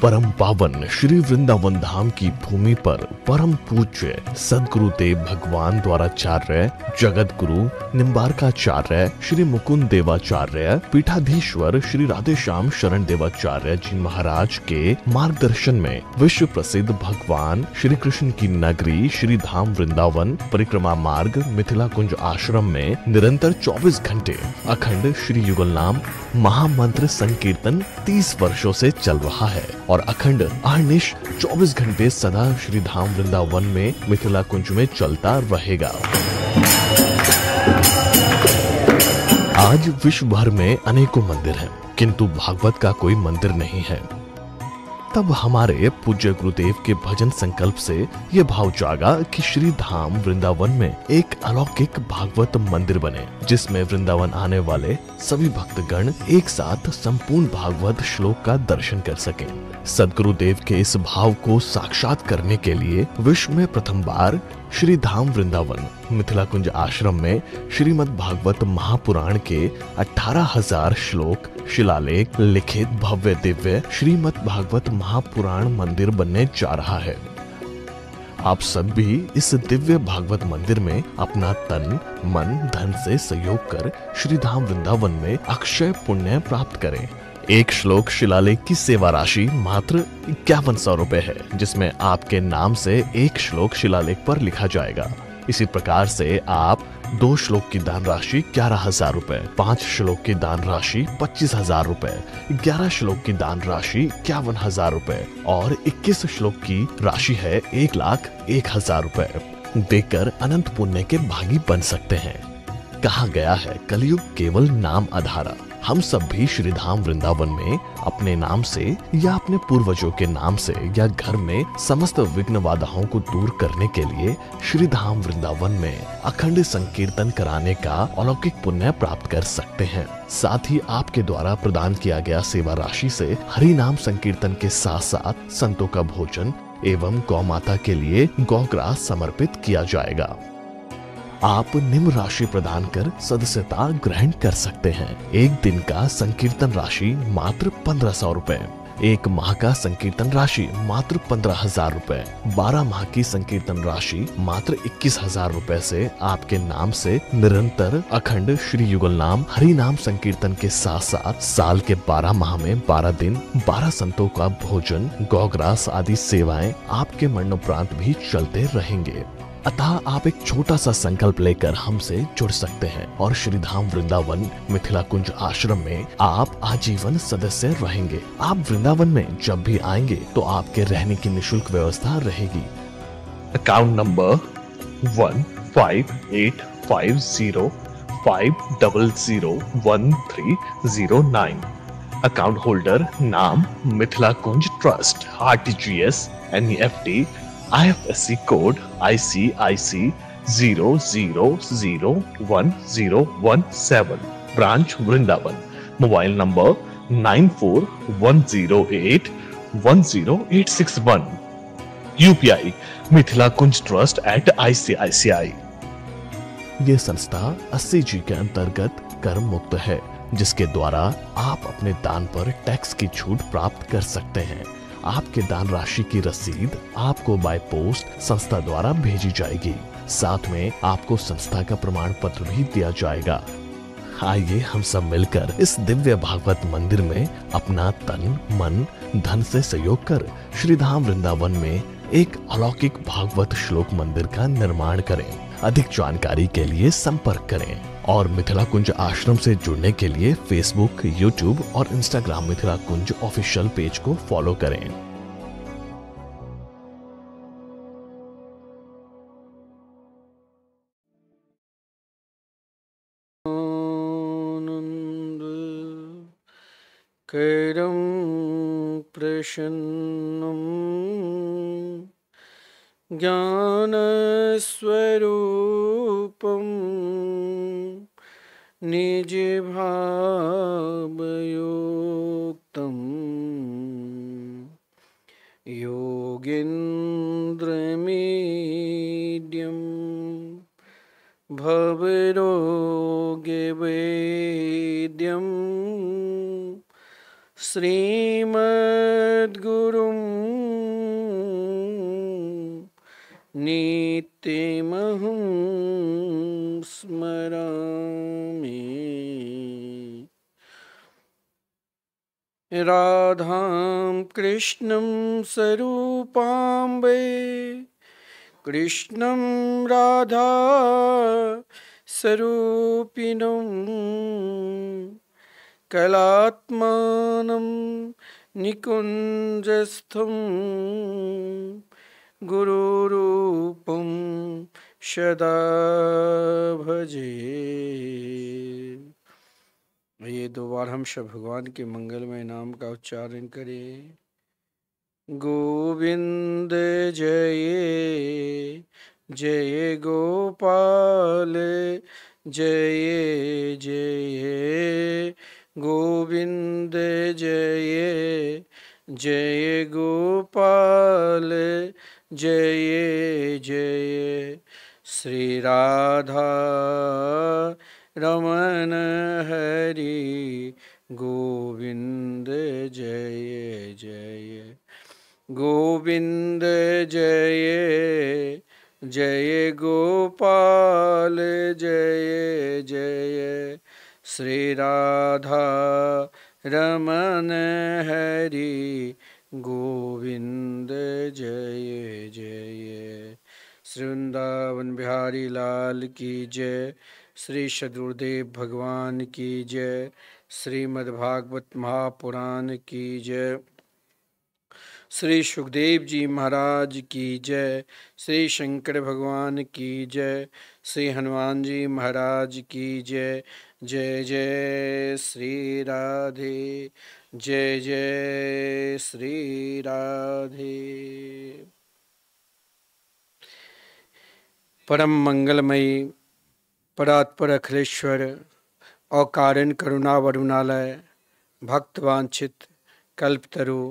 परम पावन श्री वृंदावन धाम की भूमि पर परम पूज्य सदगुरुदेव भगवान द्वाराचार्य जगत गुरु निम्बारकाचार्य श्री मुकुंद देवाचार्य पीठाधीश्वर श्री राधेश्याम शरण देवाचार्य जी महाराज के मार्गदर्शन में विश्व प्रसिद्ध भगवान श्री कृष्ण की नगरी श्री धाम वृंदावन परिक्रमा मार्ग मिथिला कुंज आश्रम में निरंतर 24 घंटे अखंड श्री युगल नाम महामंत्र संकीर्तन 30 वर्षों से चल रहा है और अखंड अहर्निश 24 घंटे सदा श्री धाम वृंदावन में मिथिला कुंज में चलता रहेगा। आज विश्व भर में अनेकों मंदिर हैं, किंतु भागवत का कोई मंदिर नहीं है। तब हमारे पूज्य गुरुदेव के भजन संकल्प से ये भाव जागा कि श्री धाम वृंदावन में एक अलौकिक भागवत मंदिर बने, जिसमें वृंदावन आने वाले सभी भक्तगण एक साथ संपूर्ण भागवत श्लोक का दर्शन कर सकें। सदगुरुदेव के इस भाव को साक्षात करने के लिए विश्व में प्रथम बार श्री धाम वृंदावन मिथिला कुंज आश्रम में श्रीमद् भागवत महापुराण के 18,000 श्लोक शिलालेख लिखित भव्य दिव्य श्रीमद् भागवत महापुराण मंदिर बनने जा रहा है। आप सब भी इस दिव्य भागवत मंदिर में अपना तन मन धन से सहयोग कर श्री धाम वृंदावन में अक्षय पुण्य प्राप्त करें। एक श्लोक शिलालेख की सेवा राशि मात्र 5100 रुपए है, जिसमें आपके नाम से एक श्लोक शिलालेख पर लिखा जाएगा। इसी प्रकार से आप 2 श्लोक की दान राशि 11,000 रुपए, 5 श्लोक की दान राशि 25,000 रुपए, 11 श्लोक की दान राशि 51,000 रुपए और 21 श्लोक की राशि है 1,01,000 रुपए देकर अनंत पुण्य के भागी बन सकते हैं। कहा गया है कलयुग केवल नाम आधारा। हम सब भी श्री धाम वृंदावन में अपने नाम से या अपने पूर्वजों के नाम से या घर में समस्त विघ्न बाधाओं को दूर करने के लिए श्री धाम वृंदावन में अखंड संकीर्तन कराने का अलौकिक पुण्य प्राप्त कर सकते हैं। साथ ही आपके द्वारा प्रदान किया गया सेवा राशि से हरि नाम संकीर्तन के साथ साथ संतों का भोजन एवं गौ माता के लिए गौग्रास समर्पित किया जाएगा। आप निम्न राशि प्रदान कर सदस्यता ग्रहण कर सकते हैं। एक दिन का संकीर्तन राशि मात्र 1,500 रुपए, एक माह का संकीर्तन राशि मात्र 15,000 रुपए, 12 माह की संकीर्तन राशि मात्र 21,000 रुपए से आपके नाम से निरंतर अखंड श्री युगल नाम हरि नाम संकीर्तन के साथ साथ साल के 12 माह में 12 दिन 12 संतों का भोजन गौग्रास आदि सेवाएं आपके मरणोपरांत भी चलते रहेंगे। अतः आप एक छोटा सा संकल्प लेकर हमसे जुड़ सकते हैं और श्री धाम वृंदावन मिथिला कुंज आश्रम में आप आजीवन सदस्य रहेंगे। आप वृंदावन में जब भी आएंगे तो आपके रहने की निशुल्क व्यवस्था रहेगी। Account number 15850501309। अकाउंट होल्डर नाम Mithila Kunj trust, RTGS, NEFT, IFSC code ICIC 00010117, branch Vrindavan. Mobile number 9410810861। UPI Mithila Kunj trust @ICICI। ये संस्था 80G के अंतर्गत कर मुक्त है, जिसके द्वारा आप अपने दान पर टैक्स की छूट प्राप्त कर सकते हैं। आपके दान राशि की रसीद आपको बाय पोस्ट संस्था द्वारा भेजी जाएगी। साथ में आपको संस्था का प्रमाण पत्र भी दिया जाएगा। आइए हम सब मिलकर इस दिव्य भागवत मंदिर में अपना तन मन धन से सहयोग कर श्री धाम वृंदावन में एक अलौकिक भागवत श्लोक मंदिर का निर्माण करें। अधिक जानकारी के लिए संपर्क करें और मिथिला कुंज आश्रम से जुड़ने के लिए फेसबुक, यूट्यूब और इंस्टाग्राम मिथिला कुंज ऑफिशियल पेज को फॉलो करें। कैरं प्रसन्नं ज्ञानस्वरूपं निजभावयुक्तं योगीन्द्रमीड्यं भवरोगवेद्यं श्रीमद्गुरुं नित्यमहं स्मरामि। राधां कृष्णं स्वरूपां वै कृष्णं राधा स्वरूपिणं कलात्मानं निकुञ्जस्थं गुरुरूपं सदा भजे। ये 2 बार हम सब भगवान के मंगलमय नाम का उच्चारण करें। गोविंद जय जय गोपाल जय जय गोविंद जय जय गोपाल जय जय श्री राधा रमन हरि गोविंद जय जय गोविंद जय जय गोपाल जय जय श्री राधा रमन हरि गोविंद जय जय। श्री वृंदावन बिहारी लाल की जय। श्री सद्गुरुदेव भगवान की जय। श्रीमद्भागवत महापुराण की जय। श्री सुखदेव जी महाराज की जय। श्री शंकर भगवान की जय। श्री हनुमान जी महाराज की जय। जय जय श्री राधे जय जय श्री राधे। परम मंगलमयी परात्पर अखिलेश्वर अकारण करुणा वरुणालय भक्तवांछित कल्पतरु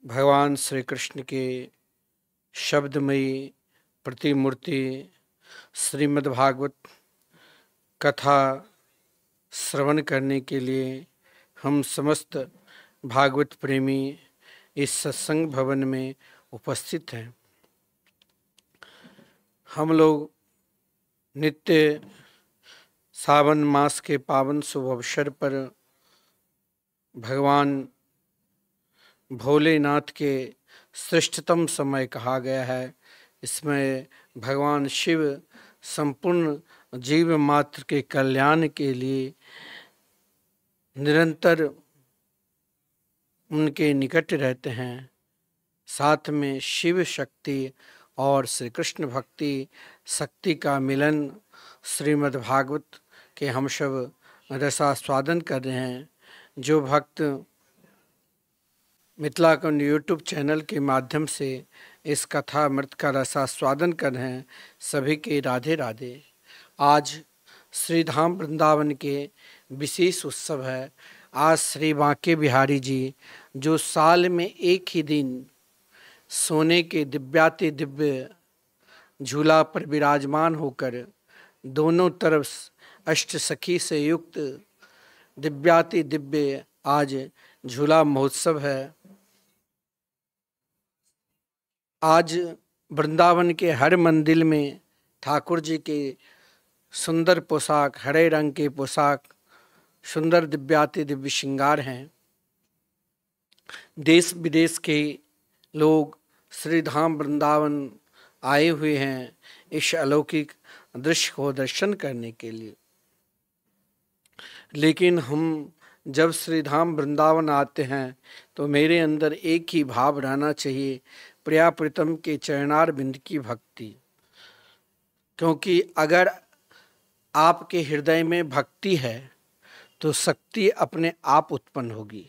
भगवान श्री कृष्ण के शब्दमयी प्रतिमूर्ति श्रीमद्भागवत कथा श्रवण करने के लिए हम समस्त भागवत प्रेमी इस सत्संग भवन में उपस्थित हैं। हम लोग नित्य सावन मास के पावन शुभ अवसर पर भगवान भोलेनाथ के श्रेष्ठतम समय कहा गया है। इसमें भगवान शिव संपूर्ण जीव मात्र के कल्याण के लिए निरंतर उनके निकट रहते हैं। साथ में शिव शक्ति और श्री कृष्ण भक्ति शक्ति का मिलन श्रीमद्भागवत के हम सब रसास्वादन कर रहे हैं। जो भक्त मिथिलाकुंज यूट्यूब चैनल के माध्यम से इस कथा अमृत का रसास्वादन कर रहे हैं, सभी के राधे राधे। आज श्री धाम वृंदावन के विशेष उत्सव है। आज श्री बांके बिहारी जी जो साल में एक ही दिन सोने के दिव्याति दिव्य झूला पर विराजमान होकर दोनों तरफ अष्ट सखी से युक्त दिव्याति दिव्य आज झूला महोत्सव है। आज वृंदावन के हर मंदिर में ठाकुर जी के सुंदर पोशाक, हरे रंग के पोशाक, सुंदर दिव्याति दिव्य श्रृंगार हैं। देश विदेश के लोग श्री धाम वृंदावन आए हुए हैं इस अलौकिक दृश्य को दर्शन करने के लिए। लेकिन हम जब श्री धाम वृंदावन आते हैं तो मेरे अंदर एक ही भाव रहना चाहिए, प्रिया प्रीतम के चरणार बिंद की भक्ति। क्योंकि अगर आपके हृदय में भक्ति है तो शक्ति अपने आप उत्पन्न होगी।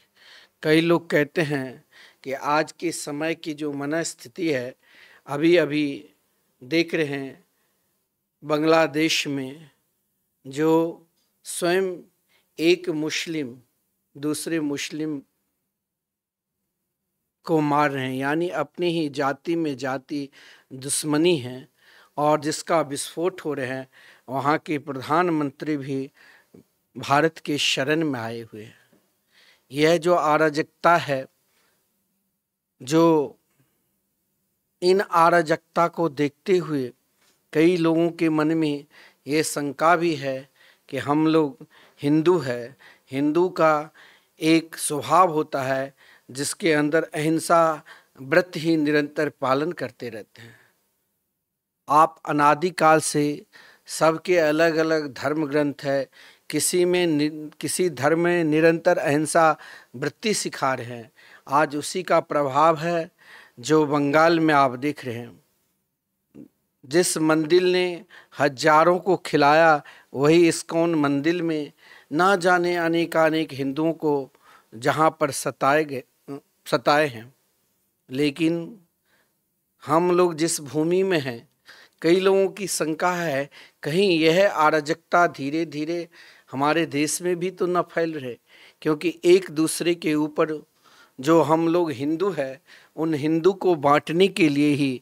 कई लोग कहते हैं कि आज के समय की जो मनस्थिति है, अभी अभी देख रहे हैं बांग्लादेश में जो स्वयं एक मुस्लिम दूसरे मुस्लिम को मार रहे हैं, यानी अपनी ही जाति में जाति दुश्मनी है और जिसका विस्फोट हो रहा है। वहाँ के प्रधानमंत्री भी भारत के शरण में आए हुए हैं। यह जो अराजकता है, जो इन अराजकता को देखते हुए कई लोगों के मन में ये शंका भी है कि हम लोग हिंदू है, हिंदू का एक स्वभाव होता है जिसके अंदर अहिंसा व्रत ही निरंतर पालन करते रहते हैं। आप अनादिकाल से सबके अलग अलग धर्म ग्रंथ है, किसी धर्म में निरंतर अहिंसा वृत्ति सिखा रहे हैं। आज उसी का प्रभाव है जो बंगाल में आप देख रहे हैं। जिस मंदिर ने हजारों को खिलाया, वही इस्कॉन मंदिर में ना जाने अनेक हिंदुओं को जहाँ पर सताए हैं। लेकिन हम लोग जिस भूमि में हैं, कई लोगों की शंका है कहीं यह अराजकता धीरे धीरे हमारे देश में भी तो न फैल रहे, क्योंकि एक दूसरे के ऊपर जो हम लोग हिंदू है, उन हिंदू को बांटने के लिए ही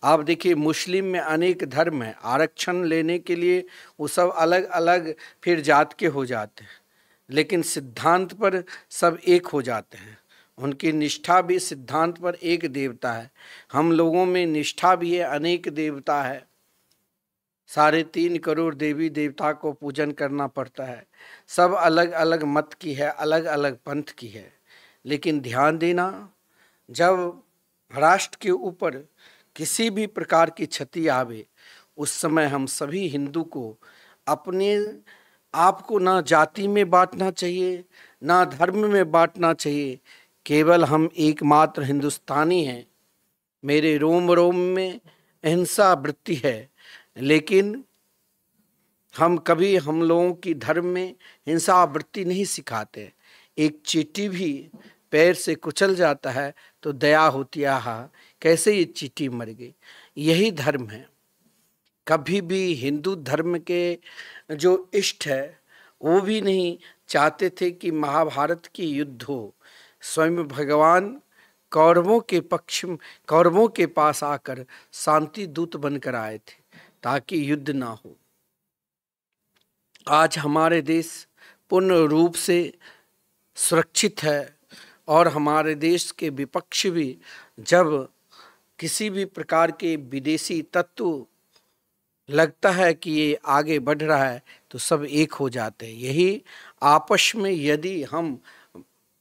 आप देखिए मुस्लिम में अनेक धर्म है, आरक्षण लेने के लिए वो सब अलग अलग फिर जात के हो जाते हैं, लेकिन सिद्धांत पर सब एक हो जाते हैं। उनकी निष्ठा भी सिद्धांत पर एक देवता है। हम लोगों में निष्ठा भी है, अनेक देवता है, 3.5 करोड़ देवी देवता को पूजन करना पड़ता है। सब अलग अलग मत की है, अलग अलग पंथ की है। लेकिन ध्यान देना, जब राष्ट्र के ऊपर किसी भी प्रकार की क्षति आवे, उस समय हम सभी हिंदू को अपने आप को ना जाति में बांटना चाहिए, ना धर्म में बांटना चाहिए। केवल हम एकमात्र हिंदुस्तानी हैं। मेरे रोम रोम में अहिंसा वृत्ति है, लेकिन हम कभी हम लोगों की धर्म में हिंसा वृत्ति नहीं सिखाते। एक चींटी भी पैर से कुचल जाता है तो दया होती है, आहा कैसे ये चींटी मर गई। यही धर्म है। कभी भी हिंदू धर्म के जो इष्ट है वो भी नहीं चाहते थे कि महाभारत की युद्ध हो। स्वयं भगवान कौरवों के पास आकर शांति दूत बनकर आए थे ताकि युद्ध ना हो। आज हमारे देश पूर्ण रूप से सुरक्षित है और हमारे देश के विपक्ष भी जब किसी भी प्रकार के विदेशी तत्व लगता है कि ये आगे बढ़ रहा है तो सब एक हो जाते हैं। यही आपस में यदि हम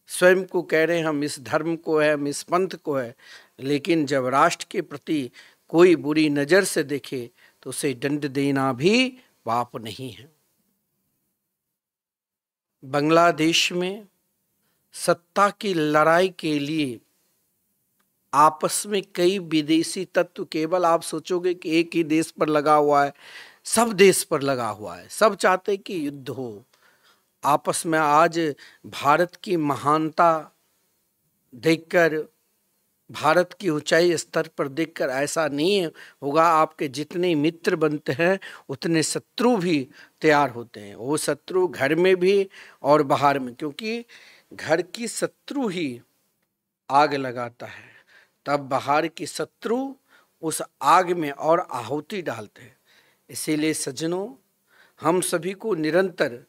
स्वयं को कह रहे हैं हम इस धर्म को है, हम इस पंथ को है, लेकिन जब राष्ट्र के प्रति कोई बुरी नज़र से देखे तो उसे दंड देना भी पाप नहीं है। बांग्लादेश में सत्ता की लड़ाई के लिए आपस में कई विदेशी तत्व, केवल आप सोचोगे कि एक ही देश पर लगा हुआ है, सब देश पर लगा हुआ है। सब चाहते हैं कि युद्ध हो आपस में। आज भारत की महानता देखकर, भारत की ऊंचाई स्तर पर देखकर ऐसा नहीं होगा। आपके जितने मित्र बनते हैं उतने शत्रु भी तैयार होते हैं। वो शत्रु घर में भी और बाहर में, क्योंकि घर की शत्रु ही आग लगाता है, तब बाहर की शत्रु उस आग में और आहुति डालते हैं। इसीलिए सज्जनों, हम सभी को निरंतर,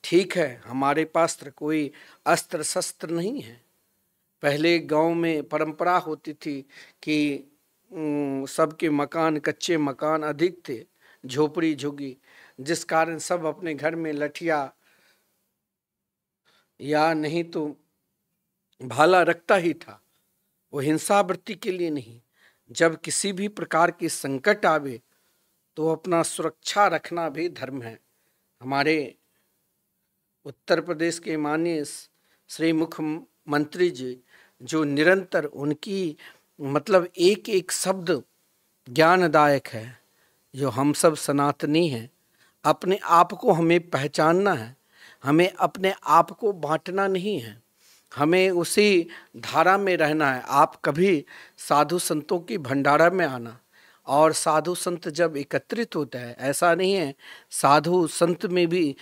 ठीक है हमारे पास कोई अस्त्र शस्त्र नहीं है। पहले गांव में परंपरा होती थी कि सबके मकान, कच्चे मकान अधिक थे, झोपड़ी झुग्गी, जिस कारण सब अपने घर में लठिया या नहीं तो भाला रखता ही था। वो हिंसा वृत्ति के लिए नहीं। जब किसी भी प्रकार की संकट आवे तो अपना सुरक्षा रखना भी धर्म है। हमारे उत्तर प्रदेश के माननीय श्री मुख्यमंत्री जी जो निरंतर, उनकी मतलब एक एक शब्द ज्ञानदायक है। जो हम सब सनातनी हैं, अपने आप को हमें पहचानना है, हमें अपने आप को बांटना नहीं है, हमें उसी धारा में रहना है। आप कभी साधु संतों की भंडारा में आना, और साधु संत जब एकत्रित होता है, ऐसा नहीं है, साधु संत में भी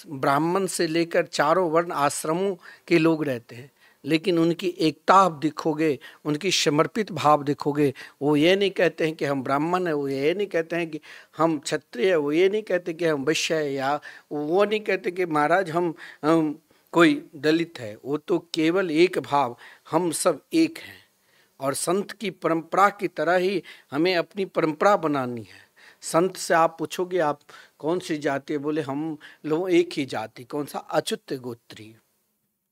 ब्राह्मण से लेकर चारों वर्ण आश्रमों के लोग रहते हैं, लेकिन उनकी एकता आप देखोगे, उनकी समर्पित भाव देखोगे। वो ये नहीं कहते हैं कि हम ब्राह्मण हैं, वो ये नहीं कहते हैं कि हम क्षत्रिय है, वो ये नहीं कहते कि हम वैश्य है, या वो नहीं कहते कि महाराज हम कोई दलित है, वो तो केवल एक भाव, हम सब एक हैं। और संत की परंपरा की तरह ही हमें अपनी परंपरा बनानी है। संत से आप पूछोगे आप कौन सी जाति है, बोले हम लोग एक ही जाति। कौन सा? अच्युत गोत्री।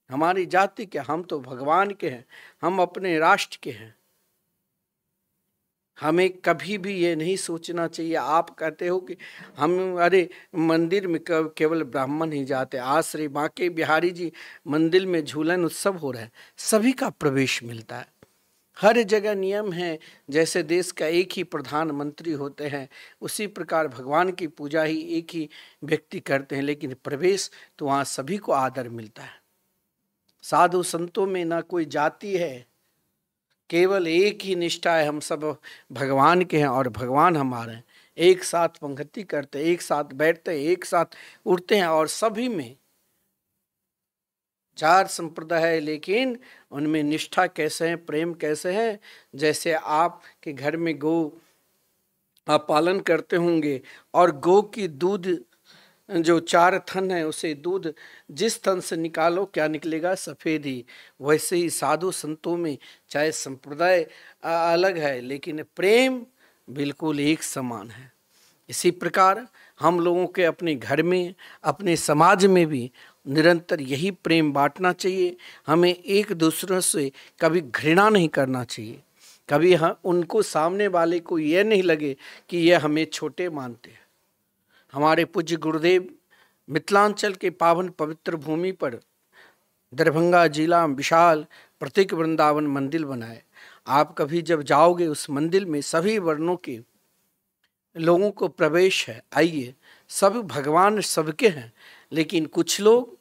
हमारी जाति क्या, हम तो भगवान के हैं, हम अपने राष्ट्र के हैं। हमें कभी भी ये नहीं सोचना चाहिए। आप कहते हो कि हम अरे मंदिर में केवल ब्राह्मण ही जाते। आज श्री बांके बिहारी जी मंदिर में झूलन उत्सव हो रहा है, सभी का प्रवेश मिलता है। हर जगह नियम है। जैसे देश का एक ही प्रधानमंत्री होते हैं, उसी प्रकार भगवान की पूजा ही एक ही व्यक्ति करते हैं, लेकिन प्रवेश तो वहाँ सभी को आदर मिलता है। साधु संतों में ना कोई जाति है, केवल एक ही निष्ठा है, हम सब भगवान के हैं और भगवान हमारे हैं। एक साथ पंक्ति करते, एक साथ बैठते, एक साथ उठते हैं, और सभी में 4 संप्रदाय है, लेकिन उनमें निष्ठा कैसे है, प्रेम कैसे है। जैसे आपके घर में गौ आप पालन करते होंगे, और गौ की दूध जो 4 थन है, उसे दूध जिस थन से निकालो क्या निकलेगा? सफेद ही। वैसे ही साधु संतों में चाहे संप्रदाय अलग है, लेकिन प्रेम बिल्कुल एक समान है। इसी प्रकार हम लोगों के अपने घर में, अपने समाज में भी निरंतर यही प्रेम बांटना चाहिए। हमें एक दूसरे से कभी घृणा नहीं करना चाहिए। कभी उनको, सामने वाले को यह नहीं लगे कि यह हमें छोटे मानते हैं। हमारे पूज्य गुरुदेव मिथिलांचल के पावन पवित्र भूमि पर दरभंगा जिला में विशाल प्रतीक वृंदावन मंदिर बनाए। आप कभी जब जाओगे उस मंदिर में सभी वर्णों के लोगों को प्रवेश है। आइए, सब भगवान सबके हैं, लेकिन कुछ लोग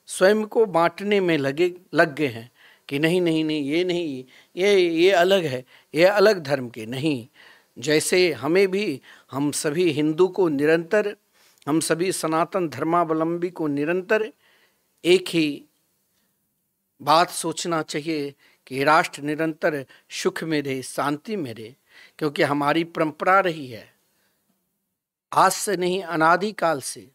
स्वयं को बांटने में लग गए हैं कि नहीं नहीं नहीं, ये नहीं, ये अलग है, ये अलग धर्म के नहीं। जैसे हमें भी, हम सभी हिंदू को निरंतर, हम सभी सनातन धर्मावलंबी को निरंतर एक ही बात सोचना चाहिए कि राष्ट्र निरंतर सुख में रहे, शांति में रहे, क्योंकि हमारी परंपरा रही है आज से नहीं, अनादिकाल से।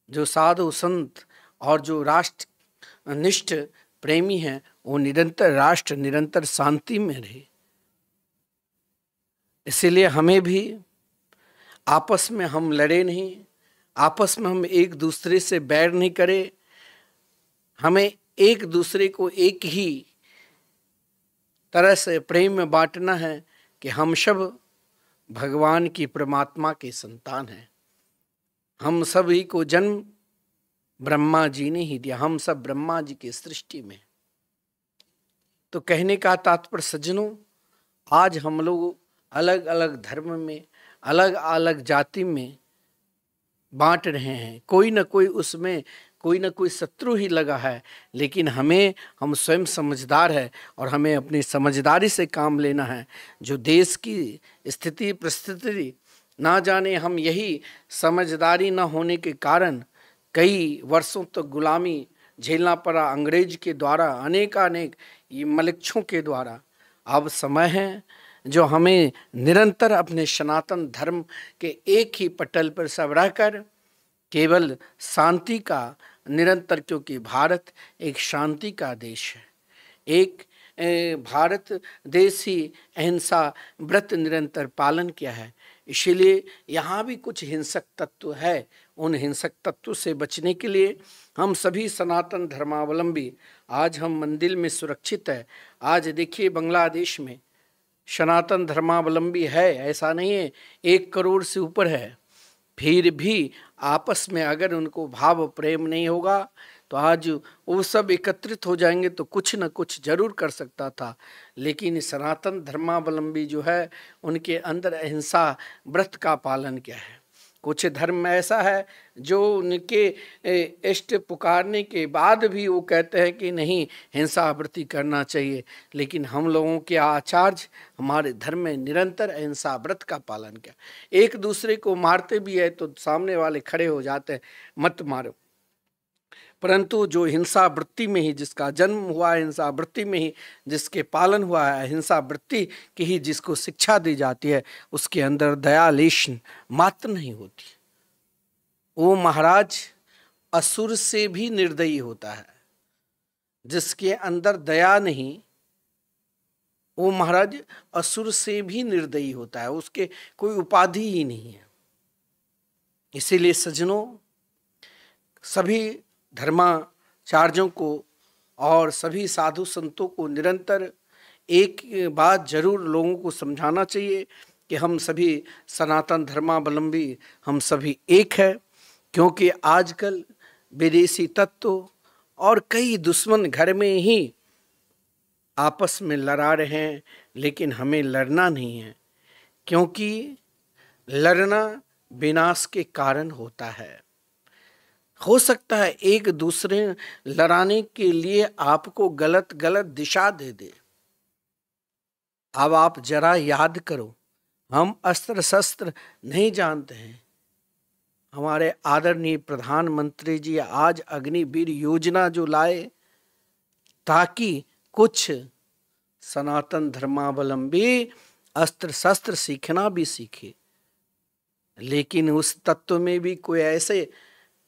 जो साधु संत और जो राष्ट्र निष्ठ प्रेमी हैं, वो निरंतर राष्ट्र निरंतर शांति में रहे। इसीलिए हमें भी आपस में हम लड़े नहीं, आपस में हम एक दूसरे से बैर नहीं करें। हमें एक दूसरे को एक ही तरह से प्रेम में बांटना है कि हम सब भगवान की परमात्मा के संतान हैं। हम सभी को जन्म ब्रह्मा जी ने ही दिया, हम सब ब्रह्मा जी की सृष्टि में। तो कहने का तात्पर्य सज्जनों, आज हम लोग अलग अलग धर्म में, अलग अलग जाति में बांट रहे हैं। कोई ना कोई उसमें कोई ना कोई शत्रु ही लगा है, लेकिन हम स्वयं समझदार है और हमें अपनी समझदारी से काम लेना है। जो देश की स्थिति परिस्थिति ना जाने, हम यही समझदारी ना होने के कारण कई वर्षों तक गुलामी झेलना पड़ा अंग्रेज के द्वारा, अनेकानेक मलिक्षों के द्वारा। अब समय है जो हमें निरंतर अपने सनातन धर्म के एक ही पटल पर सब रहकर केवल शांति का निरंतर, क्योंकि भारत एक शांति का देश है। एक भारत देश ही अहिंसा व्रत निरंतर पालन किया है। इसीलिए यहाँ भी कुछ हिंसक तत्व है। उन हिंसक तत्व से बचने के लिए हम सभी सनातन धर्मावलंबी आज हम मंदिर में सुरक्षित है। आज देखिए बांग्लादेश में सनातन धर्मावलंबी है, ऐसा नहीं है, 1 करोड़ से ऊपर है। फिर भी आपस में अगर उनको भाव प्रेम नहीं होगा तो आज वो सब एकत्रित हो जाएंगे तो कुछ न कुछ जरूर कर सकता था। लेकिन सनातन धर्मावलंबी जो है उनके अंदर अहिंसा व्रत का पालन किया है। कुछ धर्म ऐसा है जो उनके इष्ट पुकारने के बाद भी वो कहते हैं कि नहीं, हिंसा वृत्ति करना चाहिए। लेकिन हम लोगों के आचार्य हमारे धर्म में निरंतर अहिंसा व्रत का पालन किया। एक दूसरे को मारते भी है तो सामने वाले खड़े हो जाते हैं, मत मारो। परंतु जो हिंसा वृत्ति में ही जिसका जन्म हुआ है, हिंसा वृत्ति में ही जिसके पालन हुआ है, हिंसा वृत्ति की ही जिसको शिक्षा दी जाती है, उसके अंदर दया लेश मात्र नहीं होती। वो महाराज असुर से भी निर्दयी होता है। जिसके अंदर दया नहीं, वो महाराज असुर से भी निर्दयी होता है, उसके कोई उपाधि ही नहीं है। इसीलिए सज्जनों, सभी धर्माचार्यों को और सभी साधु संतों को निरंतर एक बात जरूर लोगों को समझाना चाहिए कि हम सभी सनातन धर्मावलंबी, हम सभी एक है। क्योंकि आजकल विदेशी तत्व और कई दुश्मन घर में ही आपस में लड़ा रहे हैं, लेकिन हमें लड़ना नहीं है, क्योंकि लड़ना विनाश के कारण होता है। हो सकता है एक दूसरे लड़ाने के लिए आपको गलत गलत दिशा दे दे। अब आप जरा याद करो, हम अस्त्र शस्त्र नहीं जानते हैं। हमारे आदरणीय प्रधानमंत्री जी आज अग्निवीर योजना जो लाए, ताकि कुछ सनातन धर्मावलंबी अस्त्र शस्त्र सीखना भी सीखे, लेकिन उस तत्व में भी कोई ऐसे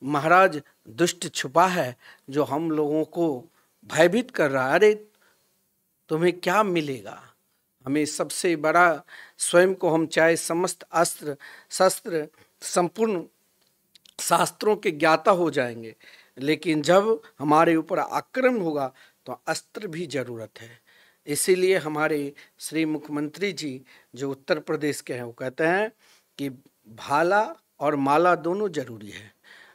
महाराज दुष्ट छुपा है जो हम लोगों को भयभीत कर रहा है। अरे तुम्हें क्या मिलेगा? हमें सबसे बड़ा स्वयं को, हम चाहे समस्त अस्त्र शस्त्र संपूर्ण शास्त्रों के ज्ञाता हो जाएंगे, लेकिन जब हमारे ऊपर आक्रमण होगा तो अस्त्र भी जरूरत है। इसीलिए हमारे श्री मुख्यमंत्री जी जो उत्तर प्रदेश के हैं, वो कहते हैं कि भाला और माला दोनों जरूरी है।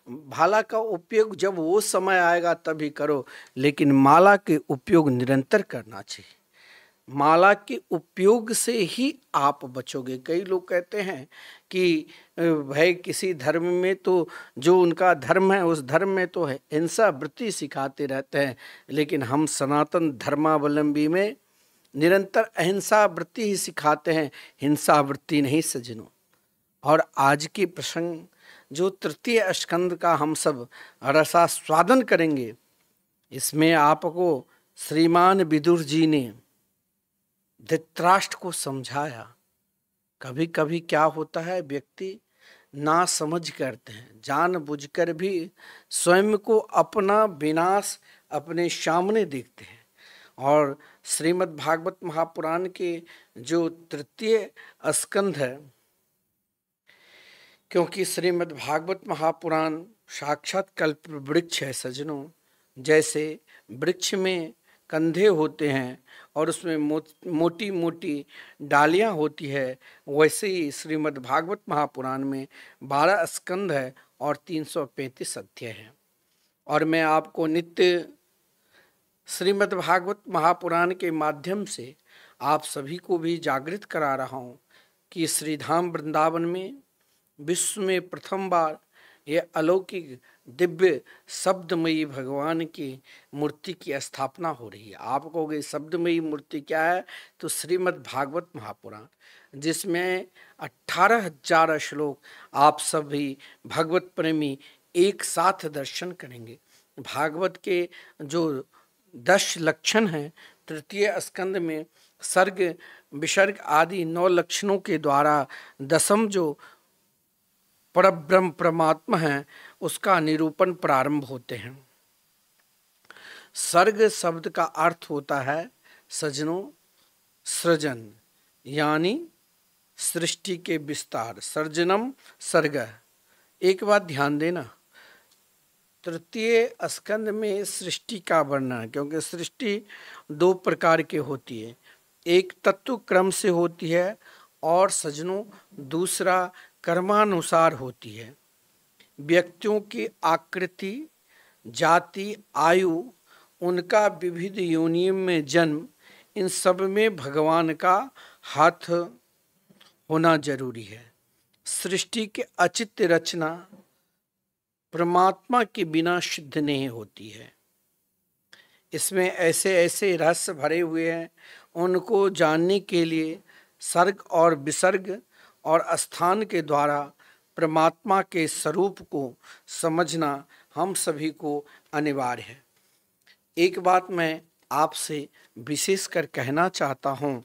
भाला का उपयोग जब वो समय आएगा तभी करो, लेकिन माला के उपयोग निरंतर करना चाहिए। माला के उपयोग से ही आप बचोगे। कई लोग कहते हैं कि भाई किसी धर्म में तो जो उनका धर्म है उस धर्म में तो है हिंसा वृत्ति सिखाते रहते हैं, लेकिन हम सनातन धर्मावलंबी में निरंतर अहिंसा वृत्ति ही सिखाते हैं, हिंसा वृत्ति नहीं सज्जनों। और आज के प्रसंग जो तृतीय स्कंद का हम सब रसास्वादन करेंगे, इसमें आपको श्रीमान विदुर जी ने धृतराष्ट्र को समझाया। कभी कभी क्या होता है, व्यक्ति ना समझ करते हैं, जानबूझकर भी स्वयं को अपना विनाश अपने सामने देखते हैं। और श्रीमद् भागवत महापुराण के जो तृतीय स्कंध है, क्योंकि श्रीमद् भागवत महापुराण साक्षात कल्प वृक्ष है सज्जनों। जैसे वृक्ष में कंधे होते हैं और उसमें मोटी मोटी डालियां होती है, वैसे ही श्रीमद् भागवत महापुराण में 12 स्कंध है और 335 अध्याय हैं। और मैं आपको नित्य श्रीमद् भागवत महापुराण के माध्यम से आप सभी को भी जागृत करा रहा हूँ कि श्रीधाम वृंदावन में विश्व में प्रथम बार ये अलौकिक दिव्य शब्दमयी भगवान की मूर्ति की स्थापना हो रही है। आप कहोगे शब्दमयी मूर्ति क्या है? तो श्रीमद् भागवत महापुराण, जिसमें 18,000 श्लोक आप सभी भगवत प्रेमी एक साथ दर्शन करेंगे। भागवत के जो 10 लक्षण हैं तृतीय स्कंद में, सर्ग विसर्ग आदि 9 लक्षणों के द्वारा दसम जो परब्रह्म परमात्मा है उसका निरूपण प्रारंभ होते हैं। सर्ग शब्द का अर्थ होता है सज्जनों सृजन, यानी सृष्टि के विस्तार, सर्जनम सर्ग। एक बात ध्यान देना, तृतीय स्कंद में सृष्टि का वर्णन, क्योंकि सृष्टि 2 प्रकार की होती है, एक तत्व क्रम से होती है और सज्जनों दूसरा कर्मानुसार होती है। व्यक्तियों की आकृति, जाति, आयु, उनका विविध योनियों में जन्म, इन सब में भगवान का हाथ होना जरूरी है। सृष्टि के अचित्य रचना परमात्मा के बिना सिद्ध नहीं होती है। इसमें ऐसे ऐसे रहस्य भरे हुए हैं, उनको जानने के लिए सर्ग और विसर्ग और स्थान के द्वारा परमात्मा के स्वरूप को समझना हम सभी को अनिवार्य है। एक बात मैं आपसे विशेष कर कहना चाहता हूँ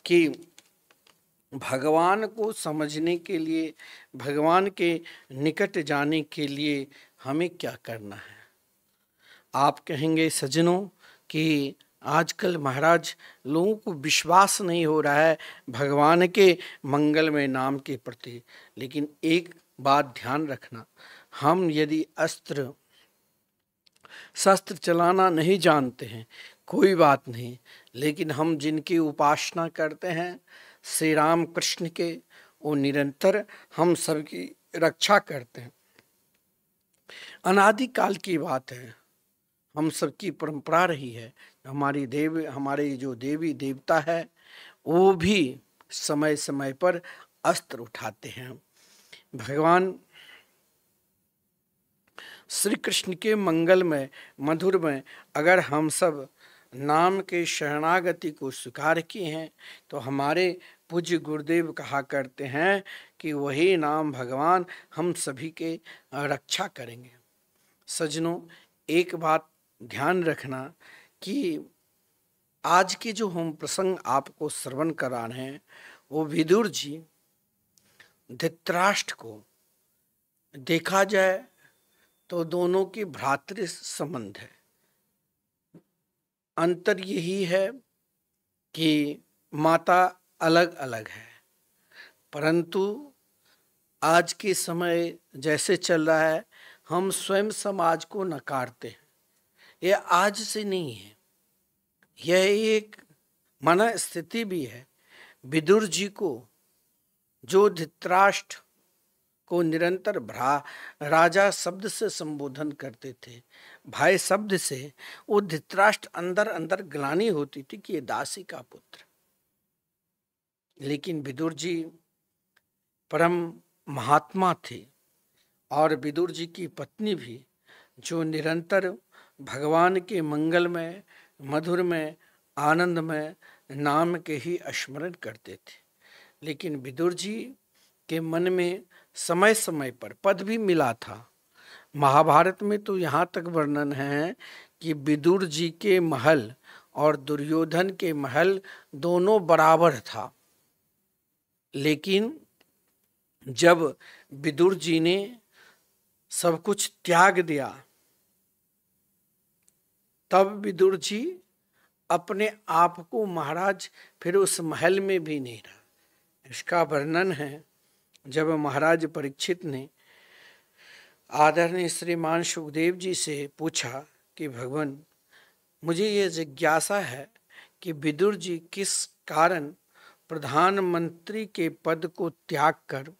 कि भगवान को समझने के लिए, भगवान के निकट जाने के लिए हमें क्या करना है। आप कहेंगे सज्जनों कि आजकल महाराज लोगों को विश्वास नहीं हो रहा है भगवान के मंगलमय नाम के प्रति। लेकिन एक बात ध्यान रखना, हम यदि अस्त्र शस्त्र चलाना नहीं जानते हैं कोई बात नहीं, लेकिन हम जिनकी उपासना करते हैं श्री राम कृष्ण के, वो निरंतर हम सबकी रक्षा करते हैं। अनादिकाल की बात है, हम सबकी परंपरा रही है। हमारे जो देवी देवता है वो भी समय समय पर अस्त्र उठाते हैं। भगवान श्री कृष्ण के मंगल में मधुर में अगर हम सब नाम के शरणागति को स्वीकार किए हैं तो हमारे पूज्य गुरुदेव कहा करते हैं कि वही नाम भगवान हम सभी के रक्षा करेंगे। सज्जनों, एक बात ध्यान रखना कि आज के जो हम प्रसंग आपको श्रवण करा रहे हैं वो विदुर जी धृतराष्ट्र को, देखा जाए तो दोनों की भ्रातृ संबंध है। अंतर यही है कि माता अलग अलग है, परंतु आज के समय जैसे चल रहा है हम स्वयं समाज को नकारते हैं। यह आज से नहीं है, यह एक मन स्थिति भी है। विदुर जी को जो धृतराष्ट्र को निरंतर राजा शब्द से संबोधन करते थे, भाई शब्द से, वो धृतराष्ट्र अंदर अंदर ग्लानि होती थी कि ये दासी का पुत्र। लेकिन विदुर जी परम महात्मा थे और विदुर जी की पत्नी भी जो निरंतर भगवान के मंगल में मधुर में आनंद में नाम के ही स्मरण करते थे। लेकिन विदुर जी के मन में समय समय पर पद भी मिला था। महाभारत में तो यहाँ तक वर्णन है कि विदुर जी के महल और दुर्योधन के महल दोनों बराबर था। लेकिन जब विदुर जी ने सब कुछ त्याग दिया तब विदुर जी अपने आप को महाराज फिर उस महल में भी नहीं रहा। इसका वर्णन है जब महाराज परीक्षित ने आदरणीय श्रीमान सुखदेव जी से पूछा कि भगवान, मुझे ये जिज्ञासा है कि विदुर जी किस कारण प्रधानमंत्री के पद को त्याग कर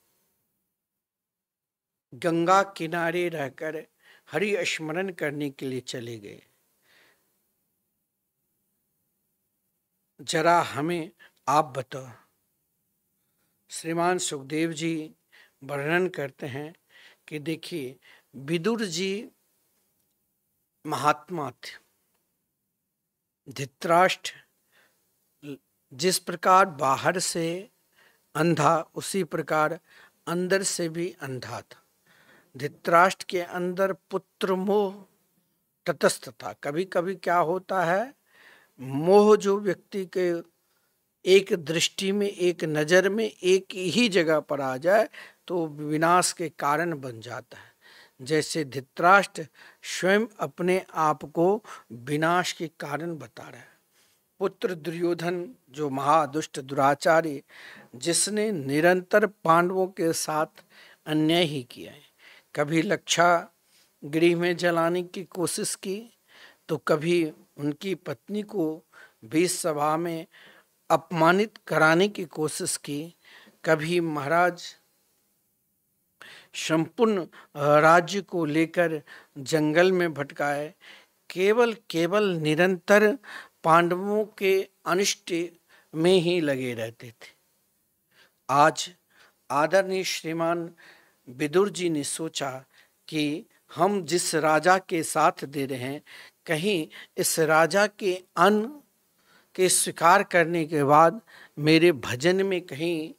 गंगा किनारे रहकर हरि स्मरण करने के लिए चले गए, जरा हमें आप बताओ। श्रीमान सुखदेव जी वर्णन करते हैं कि देखिए, विदुर जी महात्मा थे। धृतराष्ट्र जिस प्रकार बाहर से अंधा, उसी प्रकार अंदर से भी अंधा था। धृतराष्ट्र के अंदर पुत्र मोह तटस्थ था। कभी कभी क्या होता है, मोह जो व्यक्ति के एक दृष्टि में, एक नज़र में, एक ही जगह पर आ जाए तो विनाश के कारण बन जाता है। जैसे धृतराष्ट्र स्वयं अपने आप को विनाश के कारण बता रहा है। पुत्र दुर्योधन जो महादुष्ट दुराचारी, जिसने निरंतर पांडवों के साथ अन्याय ही किया है, कभी लक्षा गृह में जलाने की कोशिश की तो कभी उनकी पत्नी को भी सभा में अपमानित कराने की कोशिश की, कभी महाराज संपूर्ण राज्य को लेकर जंगल में भटकाए, केवल निरंतर पांडवों के अनिष्ट में ही लगे रहते थे। आज आदरणीय श्रीमान विदुर जी ने सोचा कि हम जिस राजा के साथ दे रहे हैं, कहीं इस राजा के अन्न के स्वीकार करने के बाद मेरे भजन में कहीं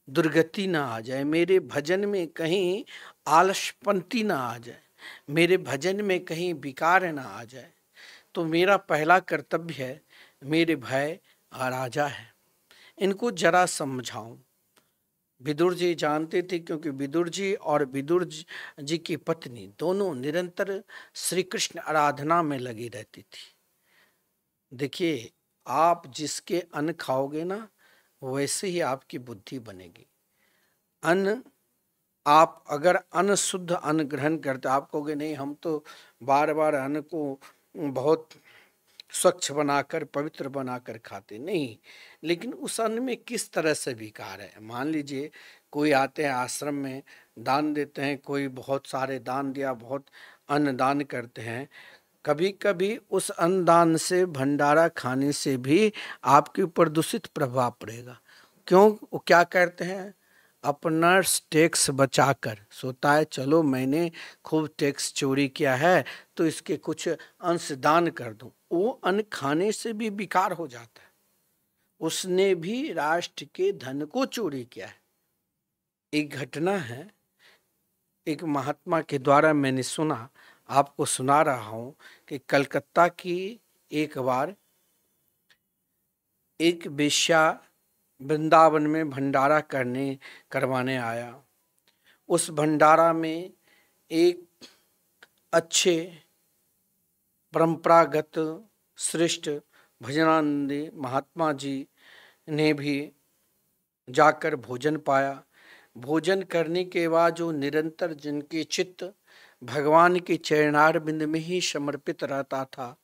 दुर्गति ना आ जाए, मेरे भजन में कहीं आलसपंती ना आ जाए, मेरे भजन में कहीं विकार ना आ जाए। तो मेरा पहला कर्तव्य है, मेरे भाई राजा है, इनको जरा समझाऊं। विदुर जी जानते थे, क्योंकि विदुर जी और जी की पत्नी दोनों निरंतर श्री कृष्ण आराधना में लगी रहती थी। देखिए, आप जिसके अन्न खाओगे ना, वैसे ही आपकी बुद्धि बनेगी। अन्न, आप अगर अन्न शुद्ध अन्न ग्रहण करते, आप कहोगे नहीं हम तो बार बार अन्न को बहुत स्वच्छ बनाकर पवित्र बनाकर खाते नहीं, लेकिन उस अन्न में किस तरह से विकार है। मान लीजिए कोई आते हैं आश्रम में, दान देते हैं, कोई बहुत सारे दान दिया, बहुत अन्न दान करते हैं, कभी कभी उस अन्नदान से, भंडारा खाने से भी आपके ऊपर दूषित प्रभाव पड़ेगा। क्यों? वो क्या करते हैं, अपना टैक्स बचाकर सोता है चलो मैंने खूब टैक्स चोरी किया है तो इसके कुछ अंश दान कर दूं। वो अन्न खाने से भी विकार हो जाता है, उसने भी राष्ट्र के धन को चोरी किया है। एक घटना है, एक महात्मा के द्वारा मैंने सुना, आपको सुना रहा हूं कि कलकत्ता की एक बार एक वेश्या वृंदावन में भंडारा करवाने आया। उस भंडारा में एक अच्छे परंपरागत श्रेष्ठ भजनानंदी महात्मा जी ने भी जाकर भोजन पाया। भोजन करने के बाद जो निरंतर जिनके चित्त भगवान के चरणार बिंद में ही समर्पित रहता था,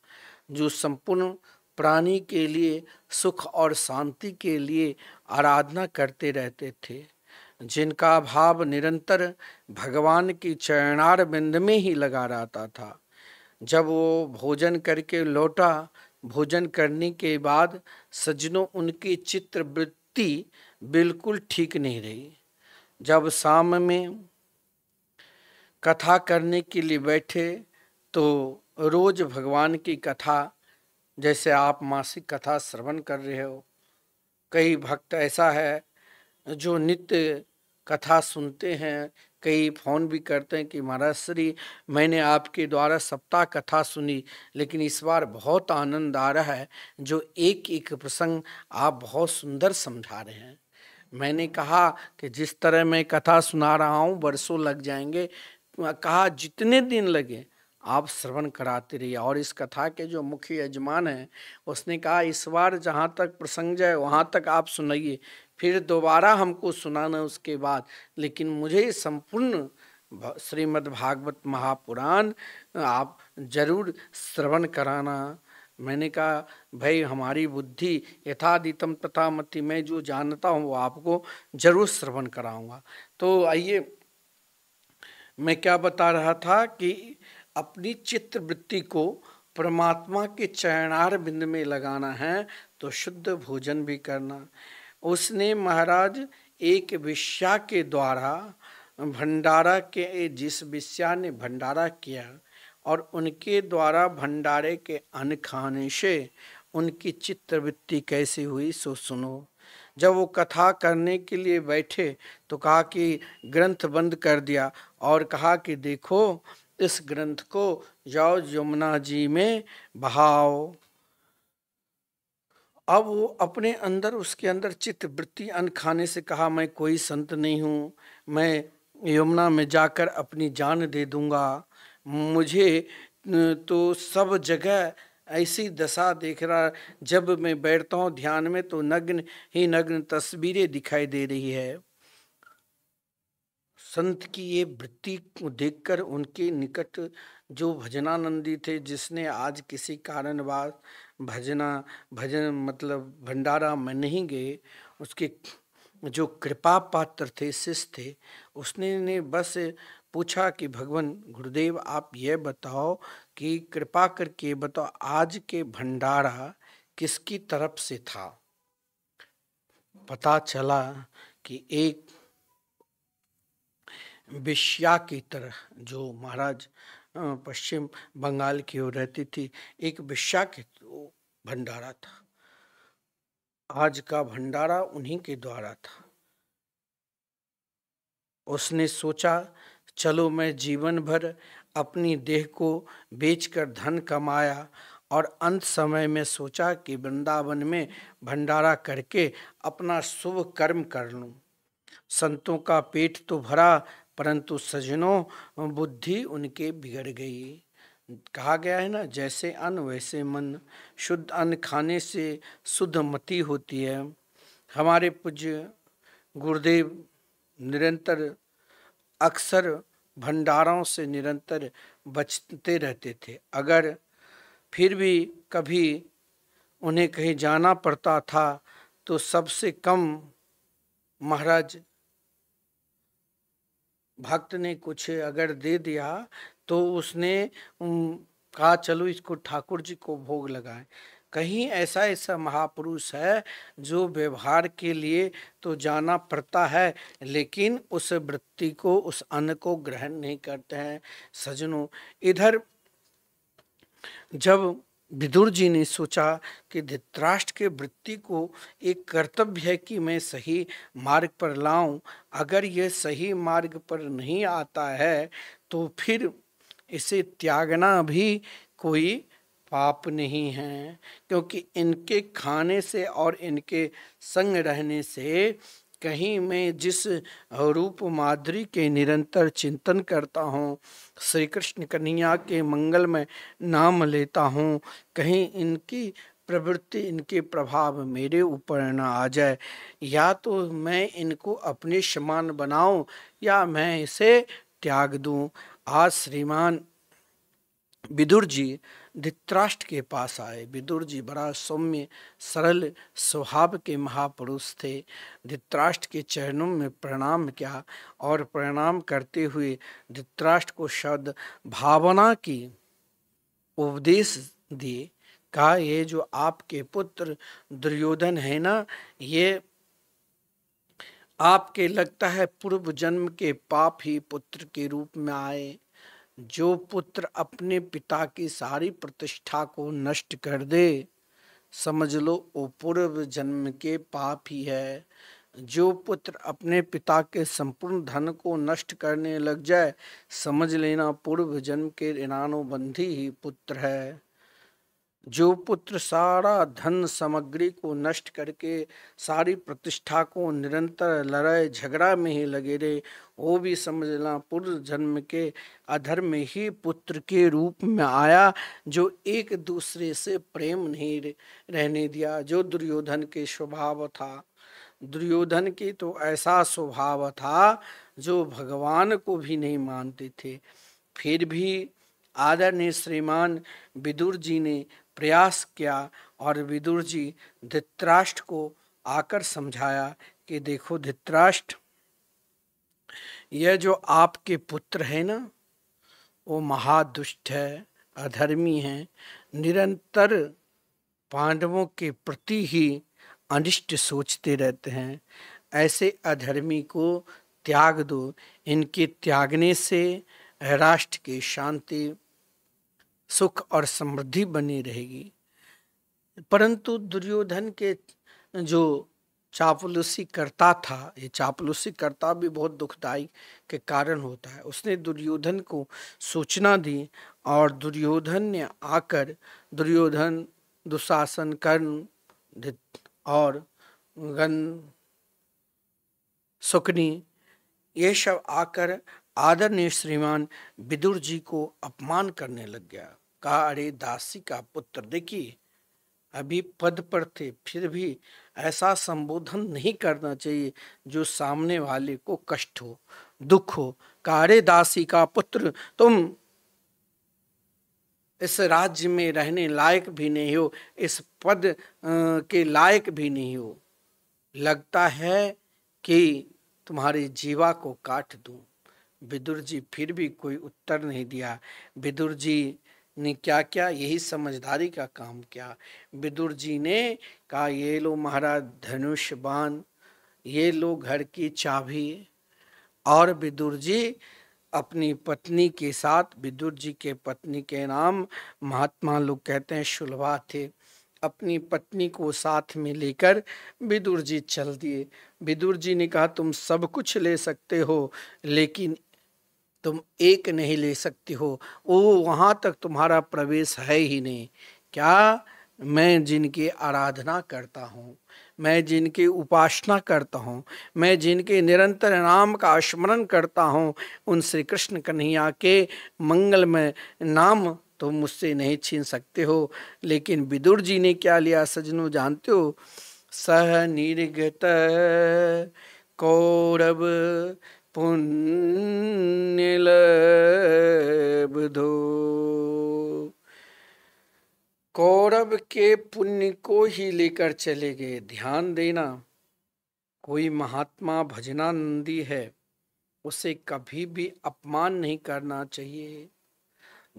जो संपूर्ण प्राणी के लिए सुख और शांति के लिए आराधना करते रहते थे, जिनका भाव निरंतर भगवान की चरणार बिंद में ही लगा रहता था, जब वो भोजन करके लौटा, भोजन करने के बाद सज्जनों उनकी चित्तवृत्ति बिल्कुल ठीक नहीं रही। जब शाम में कथा करने के लिए बैठे तो रोज भगवान की कथा, जैसे आप मासिक कथा श्रवण कर रहे हो, कई भक्त ऐसा है जो नित्य कथा सुनते हैं, कई फोन भी करते हैं कि महाराज श्री मैंने आपके द्वारा सप्ताह कथा सुनी, लेकिन इस बार बहुत आनंद आ रहा है, जो एक एक प्रसंग आप बहुत सुंदर समझा रहे हैं। मैंने कहा कि जिस तरह मैं कथा सुना रहा हूँ वर्षों लग जाएंगे। कहा जितने दिन लगे आप श्रवण कराते रहिए। और इस कथा के जो मुख्य यजमान हैं उसने कहा इस बार जहाँ तक प्रसंग जाए वहाँ तक आप सुनाइए, फिर दोबारा हमको सुनाना उसके बाद, लेकिन मुझे संपूर्ण श्रीमद् भागवत महापुराण आप जरूर श्रवण कराना। मैंने कहा भाई हमारी बुद्धि यथाधीतम तथा मति, मैं जो जानता हूँ वो आपको जरूर श्रवण कराऊंगा। तो आइए, मैं क्या बता रहा था कि अपनी चित्त वृत्ति को परमात्मा के चरणार बिंद में लगाना है तो शुद्ध भोजन भी करना। उसने महाराज एक वेश्या के द्वारा भंडारा के, जिस वेश्या ने भंडारा किया और उनके द्वारा भंडारे के अन्न खाने से उनकी चित्तवृत्ति कैसी हुई सो सुनो। जब वो कथा करने के लिए बैठे तो कहा कि ग्रंथ बंद कर दिया और कहा कि देखो इस ग्रंथ को जाओ यमुना जी में बहाओ। अब वो अपने अंदर, उसके अंदर चित्तवृत्ति अन्न खाने से कहा मैं कोई संत नहीं हूँ, मैं यमुना में जाकर अपनी जान दे दूंगा, मुझे तो सब जगह ऐसी दशा देख रहा, जब मैं बैठता हूँ ध्यान में तो नग्न ही नग्न तस्वीरें दिखाई दे रही है। संत की ये वृत्ति को देखकर उनके निकट जो भजनानंदी थे, जिसने आज किसी कारणवश भजन मतलब भंडारा में नहीं गए, उसके जो कृपा पात्र थे, शिष्य थे, उसने ने बस पूछा कि भगवान गुरुदेव आप ये बताओ कि कृपा करके बताओ आज के भंडारा किसकी तरफ से था। पता चला कि एक वेश्या की तरह, जो महाराज पश्चिम बंगाल की ओर रहती थी, एक वेश्या के भंडारा था। आज का भंडारा उन्हीं के द्वारा था। उसने सोचा चलो मैं जीवन भर अपनी देह को बेचकर धन कमाया और अंत समय में सोचा कि वृंदावन में भंडारा करके अपना शुभ कर्म कर लूं। संतों का पेट तो भरा, परंतु सज्जनों बुद्धि उनके बिगड़ गई। कहा गया है ना, जैसे अन्न वैसे मन। शुद्ध अन्न खाने से शुद्ध मति होती है। हमारे पूज्य गुरुदेव निरंतर अक्सर भंडारों से निरंतर बचते रहते थे। अगर फिर भी कभी उन्हें कहीं जाना पड़ता था तो सबसे कम महाराज भक्त ने कुछ अगर दे दिया तो उसने कहा चलो इसको ठाकुर जी को भोग लगाएं। कहीं ऐसा ऐसा महापुरुष है जो व्यवहार के लिए तो जाना पड़ता है, लेकिन उस वृत्ति को, उस अन्न को ग्रहण नहीं करते हैं। सज्जनों, इधर जब विदुर जी ने सोचा कि धृतराष्ट्र के वृत्ति को एक कर्तव्य है कि मैं सही मार्ग पर लाऊं, अगर यह सही मार्ग पर नहीं आता है तो फिर इसे त्यागना भी कोई पाप नहीं है, क्योंकि इनके खाने से और इनके संग रहने से कहीं मैं जिस रूप माधुरी के निरंतर चिंतन करता हूँ, श्री कृष्ण कन्हैया के मंगल में नाम लेता हूँ, कहीं इनकी प्रवृत्ति, इनके प्रभाव मेरे ऊपर न आ जाए। या तो मैं इनको अपने समान बनाऊं या मैं इसे त्याग दूं। आज श्रीमान विदुर जी धृतराष्ट्र के पास आए। विदुर जी बड़ा सौम्य सरल स्वभाव के महापुरुष थे। धृतराष्ट्र के चरणों में प्रणाम किया और प्रणाम करते हुए धृतराष्ट्र को शब्द भावना की उपदेश दिए। कहा, ये जो आपके पुत्र दुर्योधन है ना, ये आपके लगता है पूर्व जन्म के पाप ही पुत्र के रूप में आए। जो पुत्र अपने पिता की सारी प्रतिष्ठा को नष्ट कर दे, समझ लो वो पूर्व जन्म के पाप ही है। जो पुत्र अपने पिता के संपूर्ण धन को नष्ट करने लग जाए, समझ लेना पूर्व जन्म के ऋणानुबंधी ही पुत्र है। जो पुत्र सारा धन सामग्री को नष्ट करके सारी प्रतिष्ठा को निरंतर लड़ाई झगड़ा में ही लगे रहे, वो भी समझ लेना पूर्व जन्म के अधर्म ही पुत्र के रूप में आया, जो एक दूसरे से प्रेम नहीं रहने दिया, जो दुर्योधन के स्वभाव था। दुर्योधन की तो ऐसा स्वभाव था जो भगवान को भी नहीं मानते थे। फिर भी आदरणीय श्रीमान विदुर जी ने प्रयास किया और विदुर जी धृतराष्ट्र को आकर समझाया कि देखो धृतराष्ट्र, यह जो आपके पुत्र है ना, वो महादुष्ट है, अधर्मी है, निरंतर पांडवों के प्रति ही अनिष्ट सोचते रहते हैं। ऐसे अधर्मी को त्याग दो। इनके त्यागने से राष्ट्र की शांति, सुख और समृद्धि बनी रहेगी। परंतु दुर्योधन के जो चापलूसी करता था, ये चापलूसी करता भी बहुत दुखदाई के कारण होता है। उसने दुर्योधन को सूचना दी और दुर्योधन ने आकर, दुर्योधन, दुशासन, कर्ण और गण, शुकनी, ये सब आकर आदरणीय श्रीमान विदुर जी को अपमान करने लग गया। कहा, अरे दासी का पुत्र, देखिए अभी पद पर थे, फिर भी ऐसा संबोधन नहीं करना चाहिए जो सामने वाले को कष्ट हो, दुख हो। कहा, अरे दासी का पुत्र, तुम इस राज्य में रहने लायक भी नहीं हो, इस पद के लायक भी नहीं हो। लगता है कि तुम्हारी जीवा को काट दूं। विदुर जी फिर भी कोई उत्तर नहीं दिया। विदुर जी ने क्या किया, यही समझदारी का काम किया। विदुर जी ने कहा, ये लो महाराज धनुष बाण, ये लो घर की चाबी। और विदुर जी अपनी पत्नी के साथ, विदुर जी के पत्नी के नाम महात्मा लोग कहते हैं शुलभा थे, अपनी पत्नी को साथ में लेकर विदुर जी चल दिए। विदुर जी ने कहा, तुम सब कुछ ले सकते हो, लेकिन तुम एक नहीं ले सकती हो, वो वहाँ तक तुम्हारा प्रवेश है ही नहीं। क्या? मैं जिनकी आराधना करता हूँ, मैं जिनकी उपासना करता हूँ, मैं जिनके निरंतर नाम का स्मरण करता हूँ, उन श्री कृष्ण कन्हैया के मंगलमय नाम तो मुझसे नहीं छीन सकते हो। लेकिन विदुर जी ने क्या लिया सजनों जानते हो? सह निर्गत कौरव पुण्य लब्धो। कौरव के पुण्य को ही लेकर चले गए। ध्यान देना, कोई महात्मा भजनानंदी है, उसे कभी भी अपमान नहीं करना चाहिए।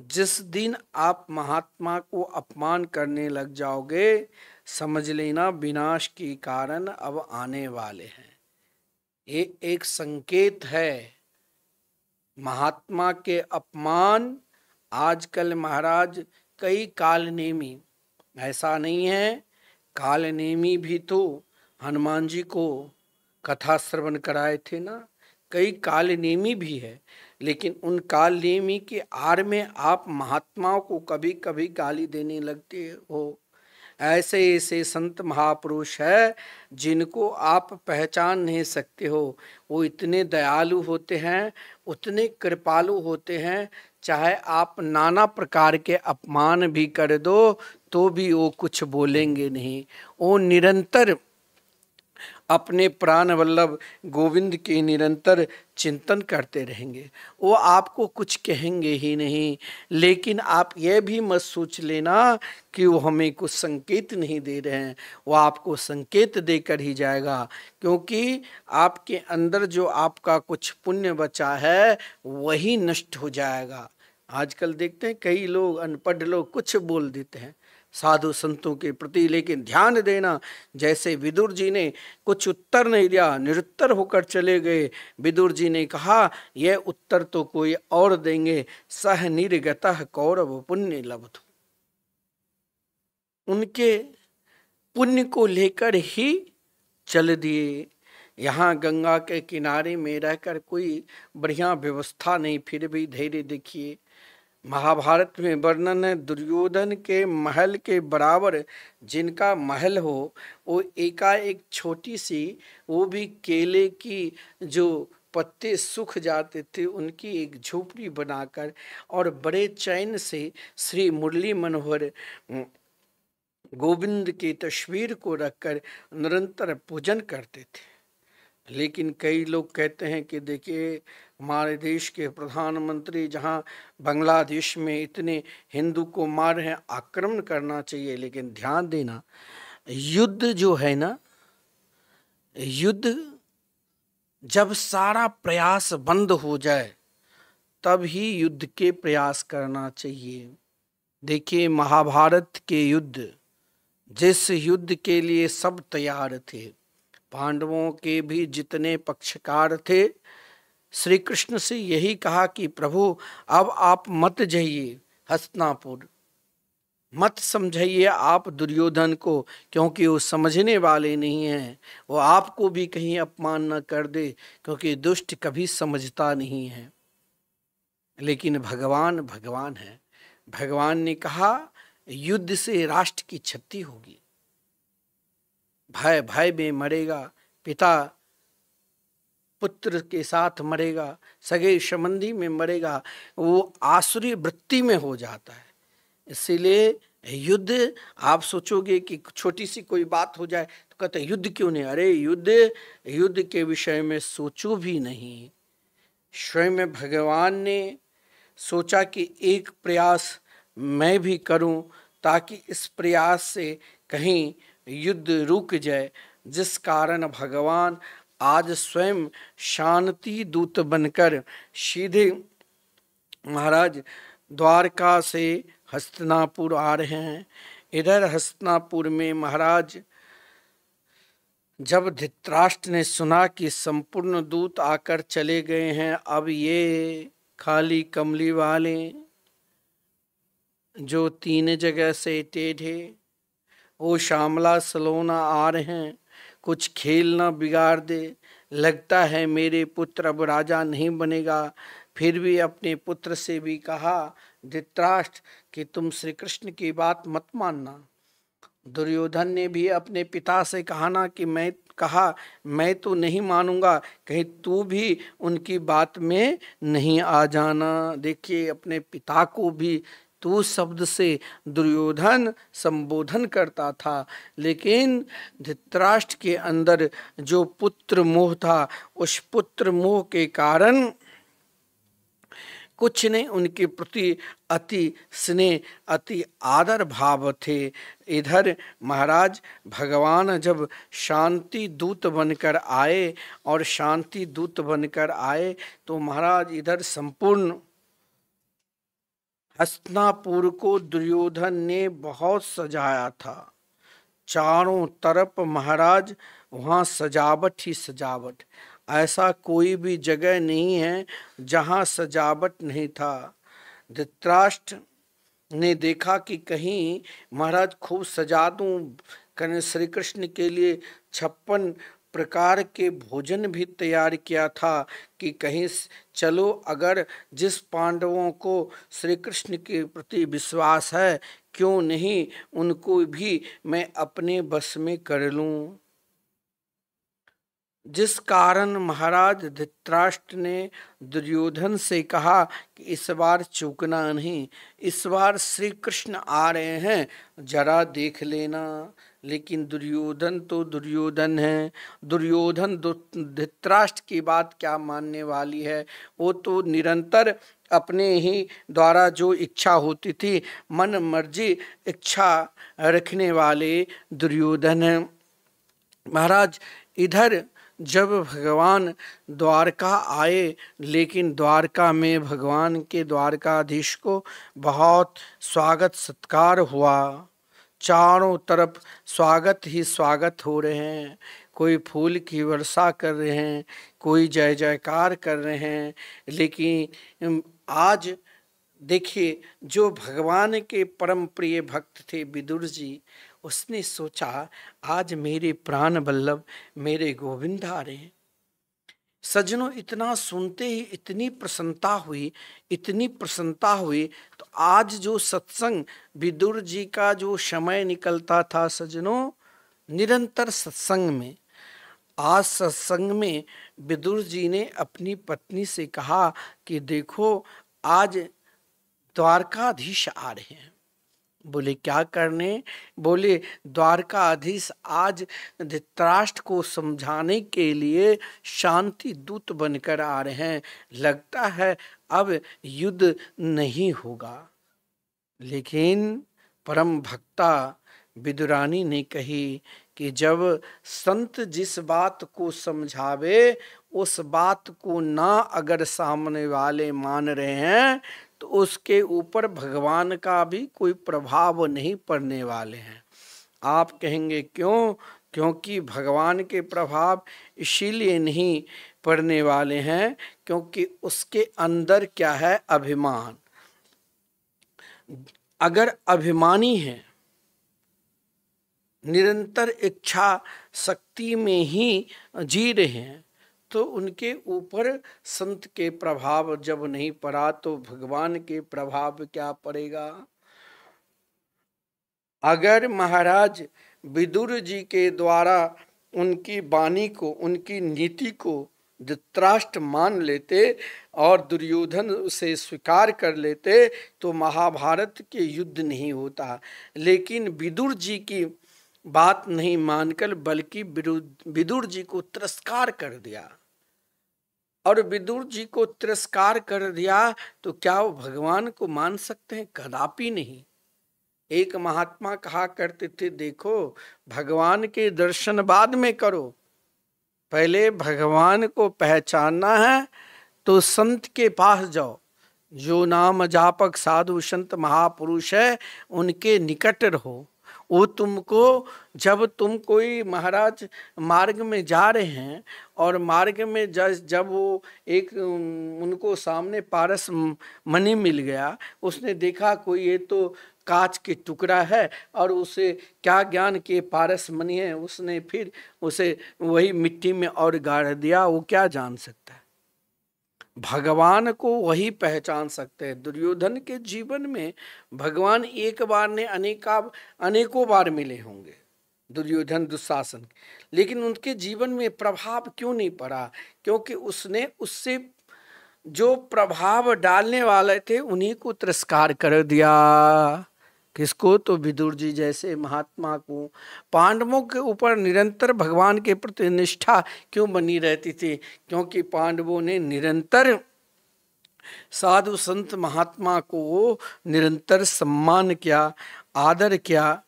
जिस दिन आप महात्मा को अपमान करने लग जाओगे, समझ लेना विनाश के कारण अब आने वाले हैं। ये एक संकेत है। महात्मा के अपमान आजकल महाराज कई कालनेमी, ऐसा नहीं है, कालनेमी भी तो हनुमान जी को कथा श्रवण कराए थे ना, कई कालनेमी भी है। लेकिन उन कालनेमी के आड़ में आप महात्माओं को कभी कभी गाली देने लगते हो। ऐसे ऐसे संत महापुरुष है जिनको आप पहचान नहीं सकते हो। वो इतने दयालु होते हैं, उतने कृपालु होते हैं, चाहे आप नाना प्रकार के अपमान भी कर दो तो भी वो कुछ बोलेंगे नहीं। वो निरंतर अपने प्राण वल्लभ गोविंद के निरंतर चिंतन करते रहेंगे। वो आपको कुछ कहेंगे ही नहीं। लेकिन आप यह भी मत सोच लेना कि वो हमें कुछ संकेत नहीं दे रहे हैं, वो आपको संकेत देकर ही जाएगा। क्योंकि आपके अंदर जो आपका कुछ पुण्य बचा है वही नष्ट हो जाएगा। आजकल देखते हैं कई लोग, अनपढ़ लोग कुछ बोल देते हैं साधु संतों के प्रति। लेकिन ध्यान देना, जैसे विदुर जी ने कुछ उत्तर नहीं दिया, निरुत्तर होकर चले गए। विदुर जी ने कहा यह उत्तर तो कोई और देंगे। सह निर्गतः कौरव पुण्य लब्धो। उनके पुण्य को लेकर ही चल दिए। यहाँ गंगा के किनारे में रहकर कोई बढ़िया व्यवस्था नहीं, फिर भी धैर्य देखिए। महाभारत में वर्णन है, दुर्योधन के महल के बराबर जिनका महल हो, वो एकाएक छोटी सी, वो भी केले की जो पत्ते सूख जाते थे उनकी एक झोपड़ी बनाकर और बड़े चैन से श्री मुरली मनोहर गोविंद की तस्वीर को रखकर निरंतर पूजन करते थे। लेकिन कई लोग कहते हैं कि देखिए हमारे देश के प्रधानमंत्री जहां बांग्लादेश में इतने हिंदू को मार रहे हैं, आक्रमण करना चाहिए। लेकिन ध्यान देना, युद्ध जो है ना, युद्ध जब सारा प्रयास बंद हो जाए तब ही युद्ध के प्रयास करना चाहिए। देखिए महाभारत के युद्ध, जिस युद्ध के लिए सब तैयार थे, पांडवों के भी जितने पक्षकार थे, श्री कृष्ण से यही कहा कि प्रभु अब आप मत जाइए हस्तिनापुर, मत समझाइए आप दुर्योधन को, क्योंकि वो समझने वाले नहीं हैं। वो आपको भी कहीं अपमान न कर दे, क्योंकि दुष्ट कभी समझता नहीं है। लेकिन भगवान भगवान है। भगवान ने कहा युद्ध से राष्ट्र की क्षति होगी। भाई भाई में मरेगा, पिता पुत्र के साथ मरेगा, सगे संबंधी में मरेगा, वो आसुरी वृत्ति में हो जाता है। इसीलिए युद्ध, आप सोचोगे कि छोटी सी कोई बात हो जाए तो कहते हैं युद्ध क्यों नहीं। अरे युद्ध के विषय में सोचो भी नहीं। स्वयं भगवान ने सोचा कि एक प्रयास मैं भी करूं ताकि इस प्रयास से कहीं युद्ध रुक जाए, जिस कारण भगवान आज स्वयं शांति दूत बनकर सीधे महाराज द्वारका से हस्तिनापुर आ रहे हैं। इधर हस्तिनापुर में महाराज जब धृतराष्ट्र ने सुना कि संपूर्ण दूत आकर चले गए हैं, अब ये खाली कमली वाले जो 3 जगह से टेढ़े, वो श्यामला सलोना आ रहे हैं, कुछ खेल ना बिगाड़ दे। लगता है मेरे पुत्र अब राजा नहीं बनेगा। फिर भी अपने पुत्र से भी कहा धृतराष्ट्र कि तुम श्री कृष्ण की बात मत मानना, दुर्योधन ने भी अपने पिता से कहा ना कि मैं तो नहीं मानूंगा, कहीं तू भी उनकी बात में नहीं आ जाना। देखिए, अपने पिता को भी तू शब्द से दुर्योधन संबोधन करता था, लेकिन धृतराष्ट्र के अंदर जो पुत्र मोह था, उस पुत्र मोह के कारण कुछ नहीं, उनके प्रति अति स्नेह, अति आदर भाव थे। इधर महाराज भगवान जब शांति दूत बनकर आए, और शांति दूत बनकर आए तो महाराज इधर संपूर्ण हस्तिनापुर को दुर्योधन ने बहुत सजाया था। चारों तरफ महाराज वहाँ सजावट ही सजावट, ऐसा कोई भी जगह नहीं है जहाँ सजावट नहीं था। धृतराष्ट्र ने देखा कि कहीं महाराज खूब सजा दूं, कहीं श्री कृष्ण के लिए 56 प्रकार के भोजन भी तैयार किया था कि कहीं चलो, अगर जिस पांडवों को श्री कृष्ण के प्रति विश्वास है, क्यों नहीं उनको भी मैं अपने बस में कर लूं। जिस कारण महाराज धृतराष्ट्र ने दुर्योधन से कहा कि इस बार चूकना नहीं, इस बार श्री कृष्ण आ रहे हैं, जरा देख लेना। लेकिन दुर्योधन तो दुर्योधन है, दुर्योधन धृतराष्ट्र की बात क्या मानने वाली है। वो तो निरंतर अपने ही द्वारा जो इच्छा होती थी, मन मर्जी इच्छा रखने वाले दुर्योधन है। महाराज इधर जब भगवान द्वारका आए, लेकिन द्वारका में भगवान के द्वारकाधीश को बहुत स्वागत सत्कार हुआ। चारों तरफ स्वागत ही स्वागत हो रहे हैं, कोई फूल की वर्षा कर रहे हैं, कोई जय जयकार कर रहे हैं। लेकिन आज देखिए, जो भगवान के परम प्रिय भक्त थे विदुर जी, उसने सोचा आज मेरे प्राण वल्लभ मेरे गोविंद आ रहे हैं। सज्जनों, इतना सुनते ही इतनी प्रसन्नता हुई, इतनी प्रसन्नता हुई। तो आज जो सत्संग विदुर जी का जो समय निकलता था सज्जनों, निरंतर सत्संग में, आज सत्संग में विदुर जी ने अपनी पत्नी से कहा कि देखो आज द्वारकाधीश आ रहे हैं। बोले क्या करने? बोले द्वारकाधीश आज धृतराष्ट्र को समझाने के लिए शांति दूत बनकर आ रहे हैं, लगता है अब युद्ध नहीं होगा। लेकिन परम भक्ता विदुरानी ने कही कि जब संत जिस बात को समझावे, उस बात को ना अगर सामने वाले मान रहे हैं तो उसके ऊपर भगवान का भी कोई प्रभाव नहीं पड़ने वाले हैं। आप कहेंगे क्यों? क्योंकि भगवान के प्रभाव इसीलिए नहीं पड़ने वाले हैं क्योंकि उसके अंदर क्या है? अभिमान। अगर अभिमानी है, निरंतर इच्छा शक्ति में ही जी रहे हैं, तो उनके ऊपर संत के प्रभाव जब नहीं पड़ा तो भगवान के प्रभाव क्या पड़ेगा? अगर महाराज विदुर जी के द्वारा उनकी वाणी को, उनकी नीति को धृतराष्ट्र मान लेते और दुर्योधन उसे स्वीकार कर लेते तो महाभारत के युद्ध नहीं होता। लेकिन विदुर जी की बात नहीं मानकर बल्कि विदुर जी को तिरस्कार कर दिया, और विदुर जी को तिरस्कार कर दिया तो क्या वो भगवान को मान सकते हैं? कदापि नहीं। एक महात्मा कहा करते थे, देखो भगवान के दर्शन बाद में करो, पहले भगवान को पहचानना है तो संत के पास जाओ, जो नाम जापक साधु संत महापुरुष है उनके निकट रहो। वो तुमको, जब तुम कोई महाराज मार्ग में जा रहे हैं और मार्ग में जब वो एक उनको सामने पारस मणि मिल गया, उसने देखा कोई ये तो कांच के टुकड़ा है और उसे क्या ज्ञान के पारस मणि है, उसने फिर उसे वही मिट्टी में और गाड़ दिया, वो क्या जान सकता है। भगवान को वही पहचान सकते हैं। दुर्योधन के जीवन में भगवान एक बार ने अनेकों बार मिले होंगे, दुर्योधन दुशासन, लेकिन उनके जीवन में प्रभाव क्यों नहीं पड़ा? क्योंकि उसने उससे जो प्रभाव डालने वाले थे उन्हीं को तिरस्कार कर दिया। किसको? तो विदुर जी जैसे महात्मा को। पांडवों के ऊपर निरंतर भगवान के प्रति निष्ठा क्यों बनी रहती थी? क्योंकि पांडवों ने निरंतर साधु संत महात्मा को निरंतर सम्मान किया, आदर किया।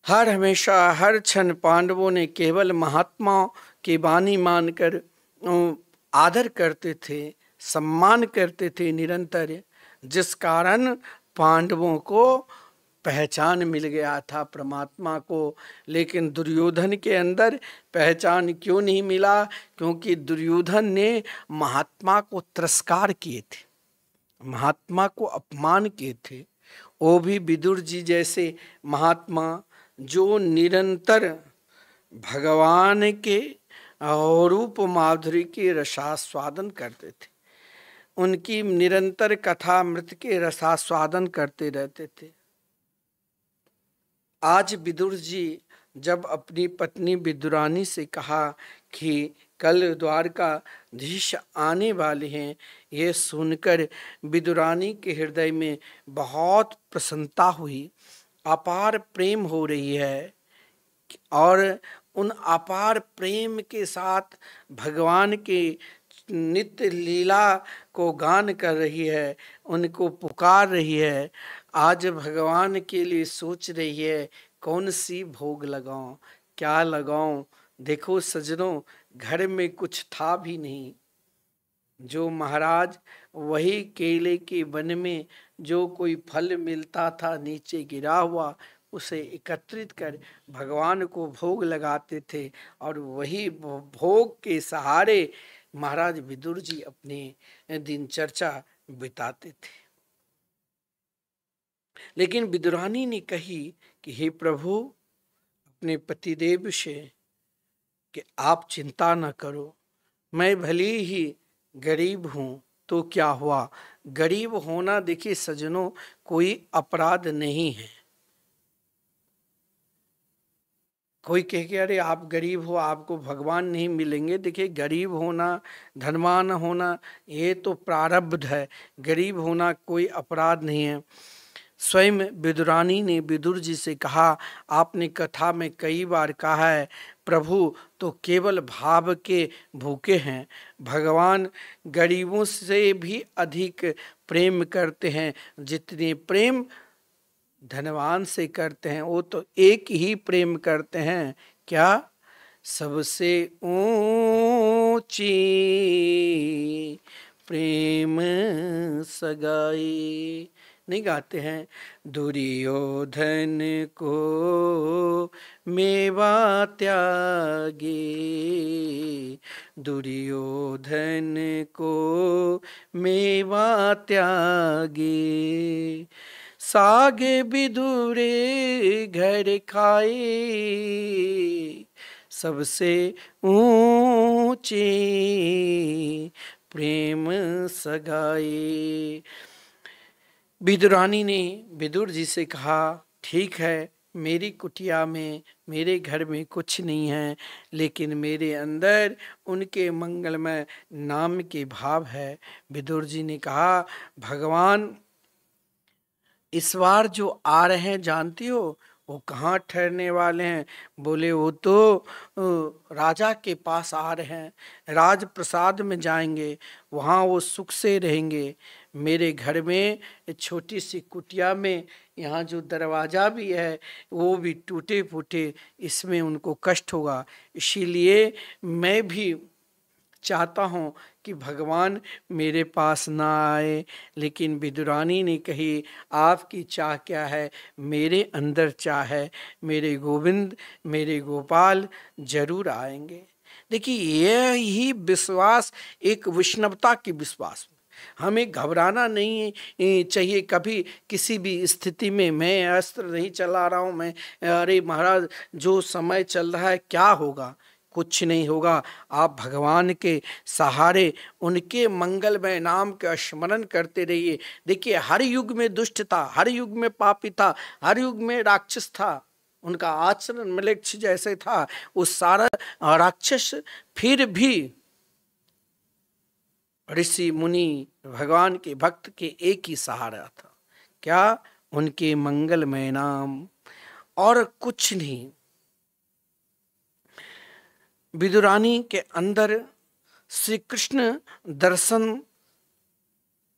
हर हमेशा हर क्षण पांडवों ने केवल महात्मा की वाणी मानकर आदर करते थे, सम्मान करते थे निरंतर, जिस कारण पांडवों को पहचान मिल गया था परमात्मा को। लेकिन दुर्योधन के अंदर पहचान क्यों नहीं मिला? क्योंकि दुर्योधन ने महात्मा को तिरस्कार किए थे, महात्मा को अपमान किए थे। वो भी विदुर जी जैसे महात्मा जो निरंतर भगवान के रूप माधुरी के रसास्वादन करते थे, उनकी निरंतर कथा मृत के रसास्वादन करते रहते थे। आज विदुर जी जब अपनी पत्नी विदुरानी से कहा कि कल द्वारकाधीश आने वाले हैं, ये सुनकर विदुरानी के हृदय में बहुत प्रसन्नता हुई, अपार प्रेम हो रही है और उन अपार प्रेम के साथ भगवान के नित्य लीला को गान कर रही है, उनको पुकार रही है। आज भगवान के लिए सोच रही है कौन सी भोग लगाऊं, क्या लगाऊं। देखो सजनों, घर में कुछ था भी नहीं। जो महाराज वही केले के वन में जो कोई फल मिलता था नीचे गिरा हुआ, उसे एकत्रित कर भगवान को भोग लगाते थे और वही भोग के सहारे महाराज विदुर जी अपने दिनचर्या बिताते थे। लेकिन विदुरानी ने कही कि हे प्रभु, अपने पतिदेव से कि आप चिंता न करो, मैं भली ही गरीब हूं तो क्या हुआ। गरीब होना देखिए सज्जनों कोई अपराध नहीं है। कोई कहे कि अरे आप गरीब हो, आपको भगवान नहीं मिलेंगे। देखिए गरीब होना, धनवान होना ये तो प्रारब्ध है, गरीब होना कोई अपराध नहीं है। स्वयं विदुरानी ने विदुर जी से कहा, आपने कथा में कई बार कहा है प्रभु तो केवल भाव के भूखे हैं, भगवान गरीबों से भी अधिक प्रेम करते हैं। जितने प्रेम धनवान से करते हैं वो तो एक ही प्रेम करते हैं, क्या? सबसे ऊंची प्रेम सगाई। नहीं गाते हैं? दुर्योधन को मेवा त्यागे, दुर्योधन को मेवा त्यागे, सागे विदुरे घर खाए, सबसे ऊंचे प्रेम सगाए। विदुरानी ने विदुर जी से कहा, ठीक है मेरी कुटिया में, मेरे घर में कुछ नहीं है, लेकिन मेरे अंदर उनके मंगलमय नाम के भाव है। विदुर जी ने कहा, भगवान इस बार जो आ रहे हैं जानती हो वो कहाँ ठहरने वाले हैं? बोले वो तो राजा के पास आ रहे हैं, राजप्रसाद में जाएंगे, वहाँ वो सुख से रहेंगे। मेरे घर में छोटी सी कुटिया में यहाँ जो दरवाज़ा भी है वो भी टूटे फूटे, इसमें उनको कष्ट होगा। इसीलिए मैं भी चाहता हूँ कि भगवान मेरे पास ना आए। लेकिन विदुरानी ने कही, आपकी चाह क्या है? मेरे अंदर चाह है, मेरे गोविंद मेरे गोपाल जरूर आएंगे। देखिए यही विश्वास एक वैष्णवता की विश्वास। हमें घबराना नहीं चाहिए कभी किसी भी स्थिति में। मैं अस्त्र नहीं चला रहा हूँ, मैं अरे महाराज जो समय चल रहा है क्या होगा, कुछ नहीं होगा। आप भगवान के सहारे उनके मंगलमय नाम का स्मरण करते रहिए। देखिए, हर युग में दुष्ट था, हर युग में पापी था, हर युग में राक्षस था, उनका आचरण मलेच्छ जैसे था, वो सारा राक्षस फिर भी ऋषि मुनि भगवान के भक्त के एक ही सहारा था, क्या? उनके मंगलमय नाम, और कुछ नहीं। विदुरानी के अंदर श्री कृष्ण दर्शन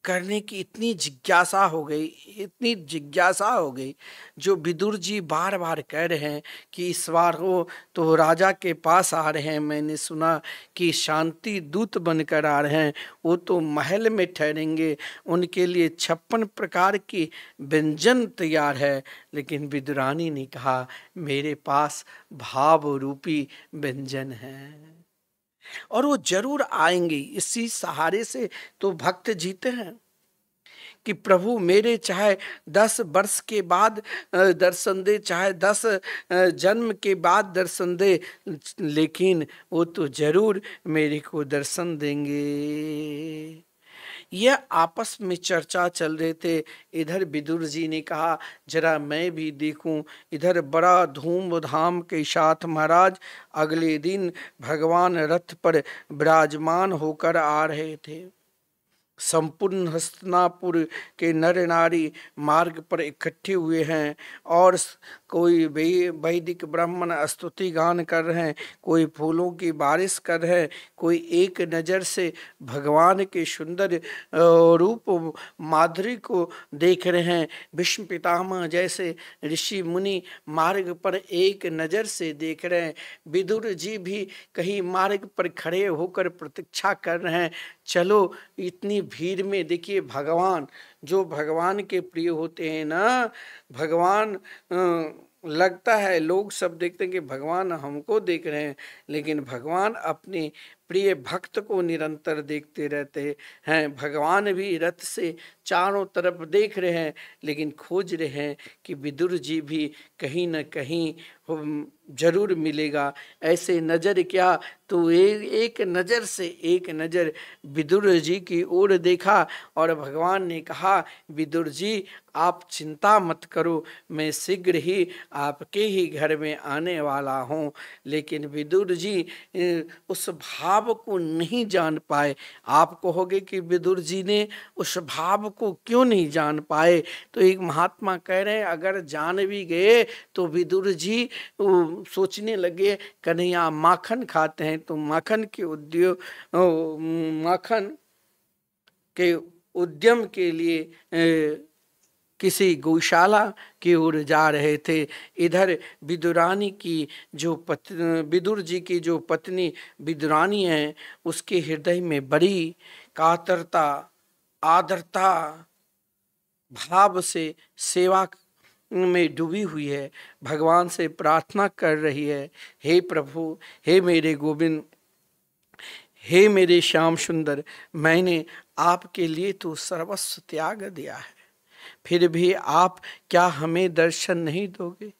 करने की इतनी जिज्ञासा हो गई, इतनी जिज्ञासा हो गई, जो विदुर जी बार बार कह रहे हैं कि इस बार हो तो राजा के पास आ रहे हैं, मैंने सुना कि शांति दूत बनकर आ रहे हैं, वो तो महल में ठहरेंगे, उनके लिए 56 प्रकार की व्यंजन तैयार है। लेकिन विदुरानी ने कहा, मेरे पास भाव रूपी व्यंजन है और वो जरूर आएंगे। इसी सहारे से तो भक्त जीते हैं कि प्रभु मेरे चाहे 10 वर्ष के बाद दर्शन दे, चाहे 10 जन्म के बाद दर्शन दे, लेकिन वो तो जरूर मेरे को दर्शन देंगे। यह आपस में चर्चा चल रहे थे। इधर विदुर जी ने कहा, जरा मैं भी देखूं। इधर बड़ा धूमधाम के साथ महाराज अगले दिन भगवान रथ पर विराजमान होकर आ रहे थे। संपूर्ण हस्तिनापुर के नर नारी मार्ग पर इकट्ठे हुए हैं और कोई वैदिक ब्राह्मण स्तुति गान कर रहे हैं, कोई फूलों की बारिश कर रहे हैं, कोई एक नज़र से भगवान के सुंदर रूप माधुरी को देख रहे हैं। भीष्म पितामह जैसे ऋषि मुनि मार्ग पर एक नज़र से देख रहे हैं। विदुर जी भी कहीं मार्ग पर खड़े होकर प्रतीक्षा कर रहे हैं। चलो, इतनी भीड़ में देखिए, भगवान जो भगवान के प्रिय होते हैं ना, भगवान लगता है लोग सब देखते हैं कि भगवान हमको देख रहे हैं, लेकिन भगवान अपने प्रिय भक्त को निरंतर देखते रहते हैं। भगवान भी रथ से चारों तरफ देख रहे हैं, लेकिन खोज रहे हैं कि विदुर जी भी कहीं न कहीं जरूर मिलेगा। ऐसे नज़र क्या, तो एक नज़र से एक नज़र विदुर जी की ओर देखा और भगवान ने कहा, विदुर जी आप चिंता मत करो, मैं शीघ्र ही आपके ही घर में आने वाला हूँ। लेकिन विदुर जी उस भाव को नहीं जान पाए। आप कहोगे कि विदुर जी ने उस भाव को क्यों नहीं जान पाए? तो एक महात्मा कह रहे हैं, अगर जान भी गए तो विदुर जी सोचने लगे, कन्हैया माखन खाते हैं तो माखन के उद्यम के लिए किसी गौशाला की ओर जा रहे थे। इधर विदुरानी की जो विदुर जी की जो पत्नी विदुरानी है, उसके हृदय में बड़ी कातरता, आदरता भाव से सेवा में डूबी हुई है, भगवान से प्रार्थना कर रही है, हे प्रभु, हे मेरे गोविंद, हे मेरे श्याम सुंदर, मैंने आपके लिए तो सर्वस्व त्याग दिया है, फिर भी आप क्या हमें दर्शन नहीं दोगे?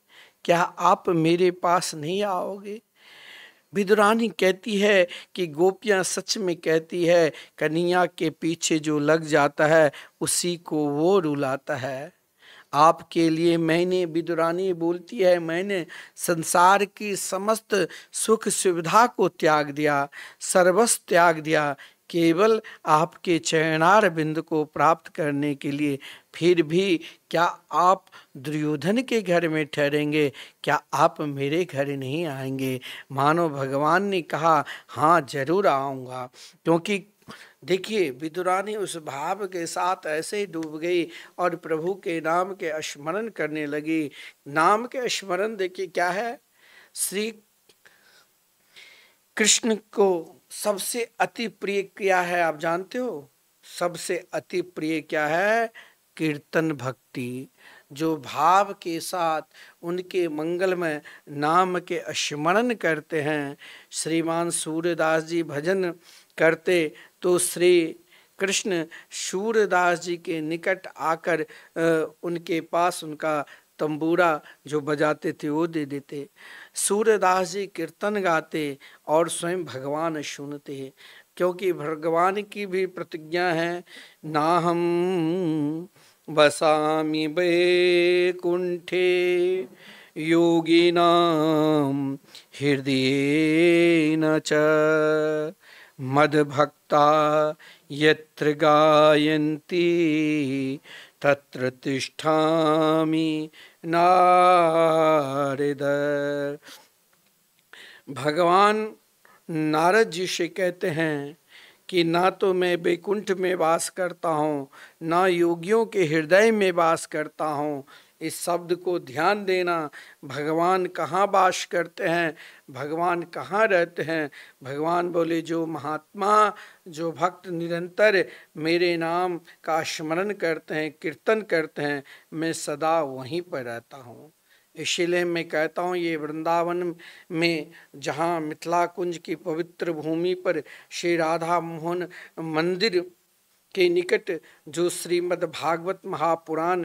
क्या आप मेरे पास नहीं आओगे? विदुरानी कहती है कि गोपियां सच में कहती है, कन्हैया के पीछे जो लग जाता है उसी को वो रुलाता है। आपके लिए मैंने, विदुरानी बोलती है, मैंने संसार की समस्त सुख सुविधा को त्याग दिया, सर्वस्व त्याग दिया, केवल आपके चरणार बिंद को प्राप्त करने के लिए। फिर भी क्या आप दुर्योधन के घर में ठहरेंगे? क्या आप मेरे घर नहीं आएंगे? मानो भगवान ने कहा, हाँ जरूर आऊँगा। क्योंकि देखिए, विदुरानी उस भाव के साथ ऐसे डूब गई और प्रभु के नाम के स्मरण करने लगी। नाम के स्मरण देखिए क्या है, श्री कृष्ण को सबसे अति प्रिय क्या है आप जानते हो? सबसे अति प्रिय क्या है? कीर्तन भक्ति। जो भाव के साथ उनके मंगलमय नाम के स्मरण करते हैं। श्रीमान सूर्यदास जी भजन करते तो श्री कृष्ण सूर्यदास जी के निकट आकर उनके पास उनका तंबूरा जो बजाते थे वो दे देते। सूरदास जी कीर्तन गाते और स्वयं भगवान सुनते, क्योंकि भगवान की भी प्रतिज्ञा है, ना हम वसामि वैकुंठे योगिनां हृदयेन च मद्भक्ता यत्र गायन्ति तत्र तिष्ठामि नारद। भगवान नारद जी से कहते हैं कि ना तो मैं वैकुंठ में वास करता हूँ, ना योगियों के हृदय में वास करता हूँ। इस शब्द को ध्यान देना, भगवान कहाँ वास करते हैं, भगवान कहाँ रहते हैं। भगवान बोले, जो महात्मा, जो भक्त निरंतर मेरे नाम का स्मरण करते हैं, कीर्तन करते हैं, मैं सदा वहीं पर रहता हूँ। इसीलिए मैं कहता हूँ, ये वृंदावन में जहाँ मिथिला कुंज की पवित्र भूमि पर श्री राधा मोहन मंदिर के निकट जो श्रीमद् भागवत महापुराण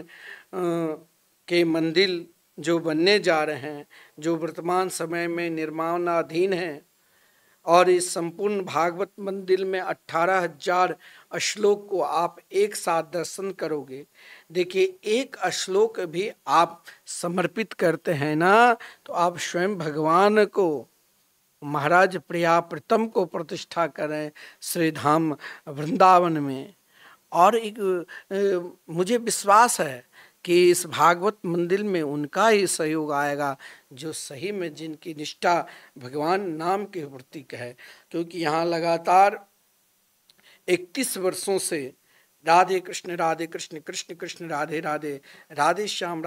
के मंदिर जो बनने जा रहे हैं, जो वर्तमान समय में निर्माणाधीन हैं, और इस संपूर्ण भागवत मंदिर में 18,000 श्लोक को आप एक साथ दर्शन करोगे। देखिए, एक श्लोक भी आप समर्पित करते हैं ना, तो आप स्वयं भगवान को, महाराज प्रियाप्रीतम को प्रतिष्ठा करें श्री धाम वृंदावन में। और एक मुझे विश्वास है कि इस भागवत मंदिर में उनका ही सहयोग आएगा जो सही में जिनकी निष्ठा भगवान नाम के प्रति है। क्योंकि यहाँ लगातार 31 वर्षों से राधे कृष्ण कृष्ण कृष्ण राधे राधे, राधे श्याम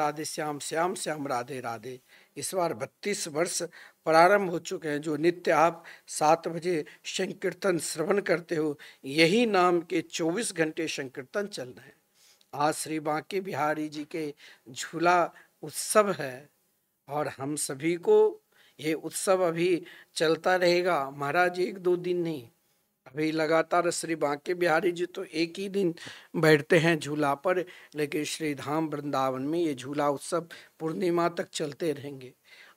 श्याम श्याम राधे राधे, इस बार 32 वर्ष प्रारंभ हो चुके हैं। जो नित्य आप 7 बजे संकीर्तन श्रवण करते हो, यही नाम के 24 घंटे संकीर्तन चल रहे हैं। आज श्री बांके बिहारी जी के झूला उत्सव है और हम सभी को ये उत्सव अभी चलता रहेगा। महाराज 1-2 दिन नहीं, अभी लगातार श्री बांके बिहारी जी तो एक ही दिन बैठते हैं झूला पर, लेकिन श्री धाम वृंदावन में ये झूला उत्सव पूर्णिमा तक चलते रहेंगे।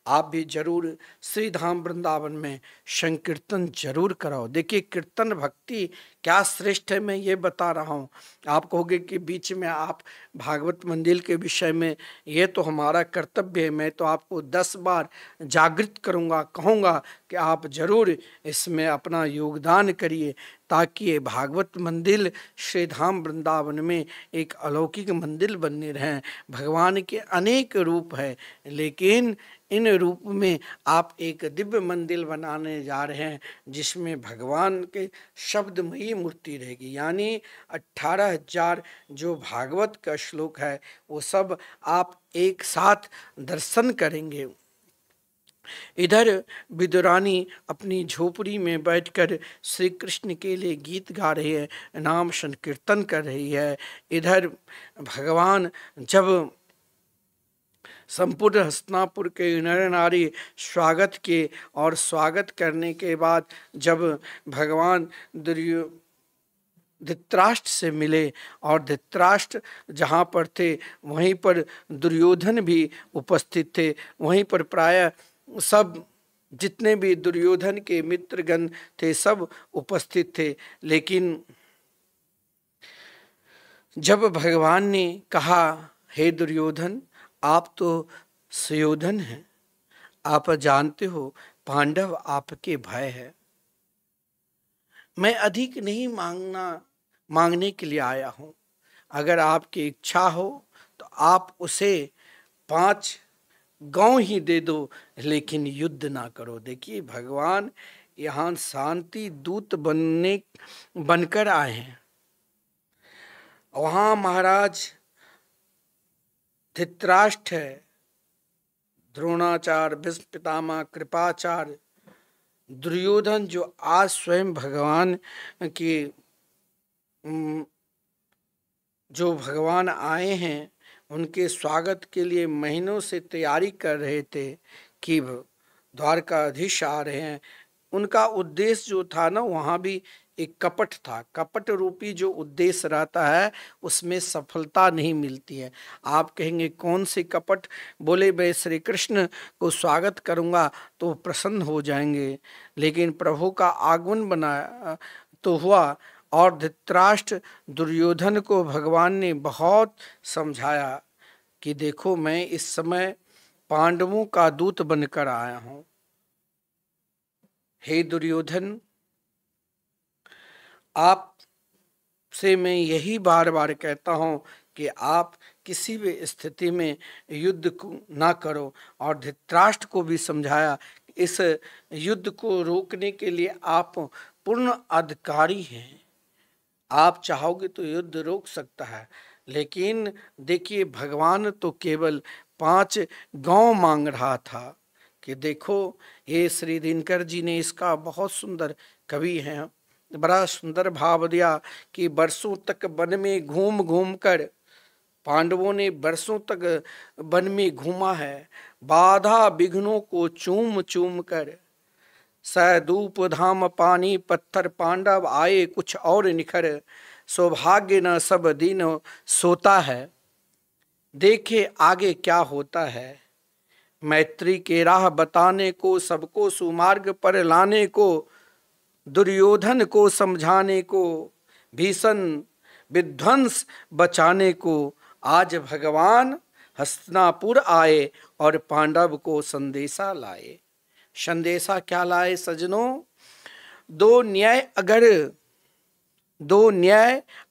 आप भी जरूर श्री धाम वृंदावन में संकीर्तन जरूर कराओ। देखिए, कीर्तन भक्ति क्या श्रेष्ठ है, मैं ये बता रहा हूँ। आप कहोगे कि बीच में आप भागवत मंदिर के विषय में, ये तो हमारा कर्तव्य है, मैं तो आपको 10 बार जागृत करूँगा, कहूँगा कि आप जरूर इसमें अपना योगदान करिए, ताकि ये भागवत मंदिर श्री धाम वृंदावन में एक अलौकिक मंदिर बनने रहें। भगवान के अनेक रूप है, लेकिन इन रूप में आप एक दिव्य मंदिर बनाने जा रहे हैं जिसमें भगवान के शब्दमयी मूर्ति रहेगी। यानी 18,000 जो भागवत का श्लोक है वो सब आप एक साथ दर्शन करेंगे। इधर विदुरानी अपनी झोपड़ी में बैठकर श्री कृष्ण के लिए गीत गा रही है, नाम संकीर्तन कर रही है। इधर भगवान जब संपूर्ण हस्तिनापुर के नर नारी स्वागत के, और स्वागत करने के बाद जब भगवान धृतराष्ट्र से मिले, और धृतराष्ट्र जहाँ पर थे वहीं पर दुर्योधन भी उपस्थित थे, वहीं पर प्रायः सब जितने भी दुर्योधन के मित्रगण थे सब उपस्थित थे। लेकिन जब भगवान ने कहा, हे दुर्योधन, आप तो सुयोधन हैं, आप जानते हो पांडव आपके भय है, मैं अधिक नहीं मांगने के लिए आया हूं, अगर आपकी इच्छा हो तो आप उसे 5 गांव ही दे दो, लेकिन युद्ध ना करो। देखिए, भगवान यहाँ शांति दूत बनकर आए हैं। वहाँ महाराज धृतराष्ट्र है, द्रोणाचार्य, भीष्म पितामह, कृपाचार्य, दुर्योधन, जो आज स्वयं भगवान के जो भगवान आए हैं उनके स्वागत के लिए महीनों से तैयारी कर रहे थे कि द्वारकाधीश आ रहे हैं, उनका उद्देश्य जो था ना, वहाँ भी एक कपट था। कपट रूपी जो उद्देश्य रहता है उसमें सफलता नहीं मिलती है। आप कहेंगे कौन सी कपट? बोले मैं श्री कृष्ण को स्वागत करूँगा तो प्रसन्न हो जाएंगे। लेकिन प्रभु का आगमन बना तो हुआ और धृतराष्ट्र दुर्योधन को भगवान ने बहुत समझाया कि देखो मैं इस समय पांडवों का दूत बनकर आया हूँ। हे दुर्योधन, आप से मैं यही बार बार कहता हूँ कि आप किसी भी स्थिति में युद्ध ना करो। और धृतराष्ट्र को भी समझाया कि इस युद्ध को रोकने के लिए आप पूर्ण अधिकारी हैं। आप चाहोगे तो युद्ध रोक सकता है। लेकिन देखिए, भगवान तो केवल 5 गांव मांग रहा था कि देखो, ये श्री दिनकर जी ने इसका बहुत सुंदर कवि हैं, बड़ा सुंदर भाव दिया कि वर्षों तक वन में घूम घूम कर, पांडवों ने वर्षों तक वन में घूमा है, बाधा विघ्नों को चूम चूम कर, सधूप धाम पानी पत्थर पांडव आए कुछ और निखर, सौभाग्य न सब दिन सोता है, देखे आगे क्या होता है। मैत्री के राह बताने को, सबको सुमार्ग पर लाने को, दुर्योधन को समझाने को, भीषण विध्वंस बचाने को, आज भगवान हस्तिनापुर आए और पांडव को संदेशा लाए। संदेशा क्या लाए सजनों? दो न्याय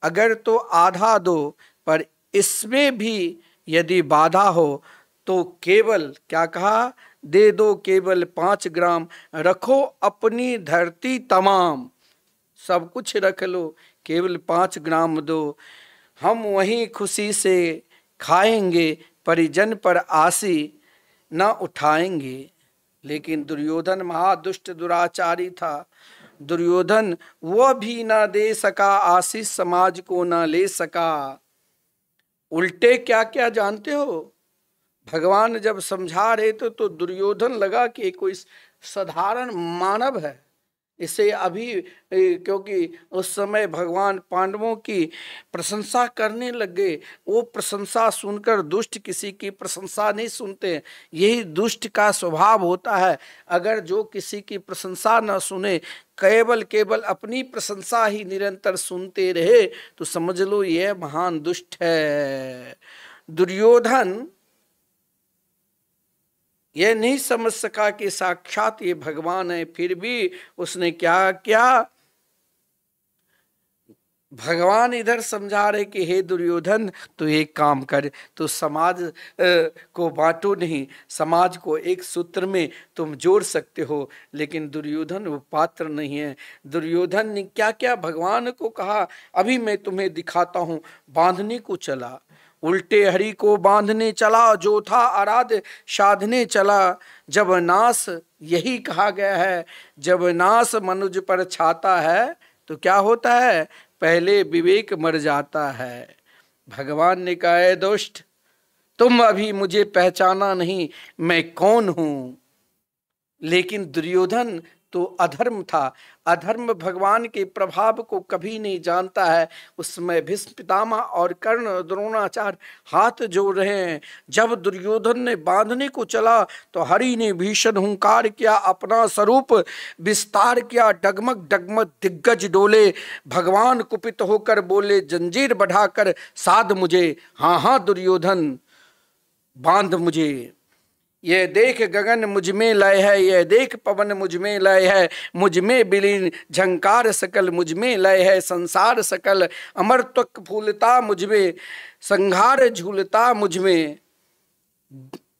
अगर तो आधा दो, पर इसमें भी यदि बाधा हो तो केवल क्या कहा? दे दो केवल 5 ग्राम, रखो अपनी धरती तमाम। सब कुछ रख लो, केवल 5 ग्राम दो, हम वहीं खुशी से खाएंगे, परिजन पर आसी न उठाएंगे। लेकिन दुर्योधन महादुष्ट दुराचारी था। दुर्योधन वह भी न दे सका आशीष, समाज को न ले सका। उल्टे क्या क्या जानते हो? भगवान जब समझा रहे थे तो दुर्योधन लगा कि कोई साधारण मानव है। इसे अभी, क्योंकि उस समय भगवान पांडवों की प्रशंसा करने लगे। वो प्रशंसा सुनकर दुष्ट किसी की प्रशंसा नहीं सुनते, यही दुष्ट का स्वभाव होता है। अगर जो किसी की प्रशंसा न सुने, केवल अपनी प्रशंसा ही निरंतर सुनते रहे, तो समझ लो यह महान दुष्ट है। दुर्योधन यह नहीं समझ सका कि साक्षात ये भगवान है, फिर भी उसने क्या किया? भगवान इधर समझा रहे कि हे दुर्योधन, तो एक काम कर, तो समाज को बांटो नहीं, समाज को एक सूत्र में तुम जोड़ सकते हो। लेकिन दुर्योधन वो पात्र नहीं है। दुर्योधन ने क्या क्या भगवान को कहा, अभी मैं तुम्हें दिखाता हूं। बांधने को चला, उल्टे हरि को बांधने चला, जो था आराध्य साधने चला। जब नाश, यही कहा गया है, जब नाश मनुज पर छाता है तो क्या होता है? पहले विवेक मर जाता है। भगवान ने कहा, है दुष्ट, तुम अभी मुझे पहचाना नहीं, मैं कौन हूं। लेकिन दुर्योधन तो अधर्म था। अधर्म भगवान के प्रभाव को कभी नहीं जानता है। उस समय भीष्म पितामह और कर्ण द्रोणाचार्य हाथ जोड़ रहे हैं। जब दुर्योधन ने बांधने को चला तो हरि ने भीषण हुंकार किया, अपना स्वरूप विस्तार किया, डगमग डगमग दिग्गज डोले। भगवान कुपित होकर बोले, जंजीर बढ़ाकर साध मुझे। हाँ हाँ दुर्योधन, बांध मुझे। यह देख गगन मुझ में लय है, यह देख पवन मुझ में लय है, मुझ में विलीन झंकार सकल मुझ में लय है, संसार सकल अमर त्वक फूलता मुझ में, संघार झूलता मुझ में।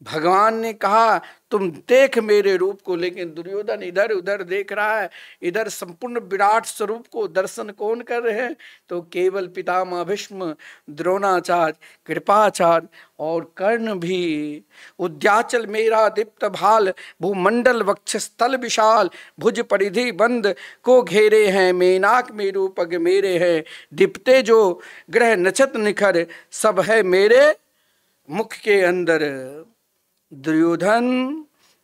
भगवान ने कहा, तुम देख मेरे रूप को। लेकिन दुर्योधन इधर उधर देख रहा है। इधर संपूर्ण विराट स्वरूप को दर्शन कौन कर रहे हैं? तो केवल पितामह भीष्म, द्रोणाचार्य, कृपाचार्य और कर्ण भी। उद्याचल मेरा दीप्त भाल, भूमंडल वक्षस्थल विशाल, भुज परिधि बंद को घेरे हैं, मेनाक मेरू पग मेरे हैं, दीप्ते जो ग्रह नक्षत्र निखर, सब है मेरे मुख के अंदर। दुर्योधन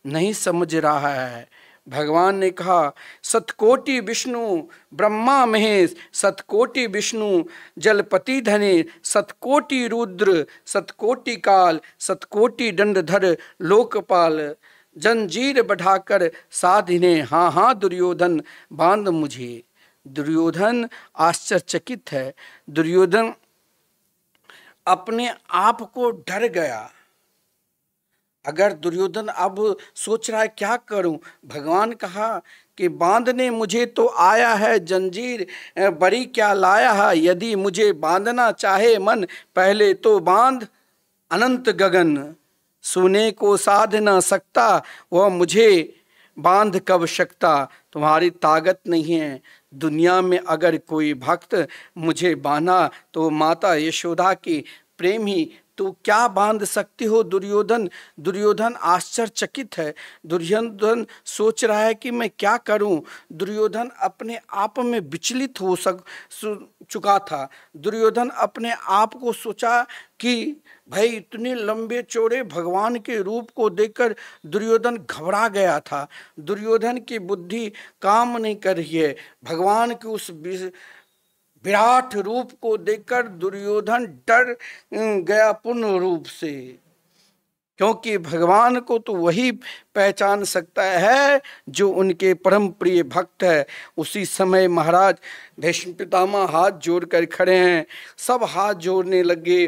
नहीं समझ रहा है। भगवान ने कहा, सतकोटि विष्णु ब्रह्मा महेश, सतकोटि विष्णु जलपति धने, सतकोटि रुद्र, सतकोटि काल, सतकोटि दंडधर लोकपाल, जंजीर बढ़ाकर साधिने, हाँ हाँ दुर्योधन बांध मुझे। दुर्योधन आश्चर्यचकित है। दुर्योधन अपने आप को डर गया। अगर दुर्योधन अब सोच रहा है क्या करूं, भगवान कहा कि बांधने मुझे तो आया है, जंजीर बड़ी क्या लाया है, यदि मुझे बांधना चाहे मन, पहले तो बांध अनंत गगन, सुने को साध न सकता, वह मुझे बांध कब सकता। तुम्हारी ताकत नहीं है। दुनिया में अगर कोई भक्त मुझे बांधा तो माता यशोदा की प्रेम ही, तो क्या बांध सकते हो दुर्योधन। दुर्योधन आश्चर्यचकित है। दुर्योधन सोच रहा है कि मैं क्या करूं। दुर्योधन अपने आप में विचलित हो चुका था। दुर्योधन अपने आप को सोचा कि भाई इतने लंबे चौड़े भगवान के रूप को देखकर दुर्योधन घबरा गया था। दुर्योधन की बुद्धि काम नहीं कर रही है। भगवान के उस विराट रूप को देखकर दुर्योधन डर गया पूर्ण रूप से, क्योंकि भगवान को तो वही पहचान सकता है जो उनके परम प्रिय भक्त है। उसी समय महाराज भीष्म पितामह हाथ जोड़कर खड़े हैं। सब हाथ जोड़ने लगे।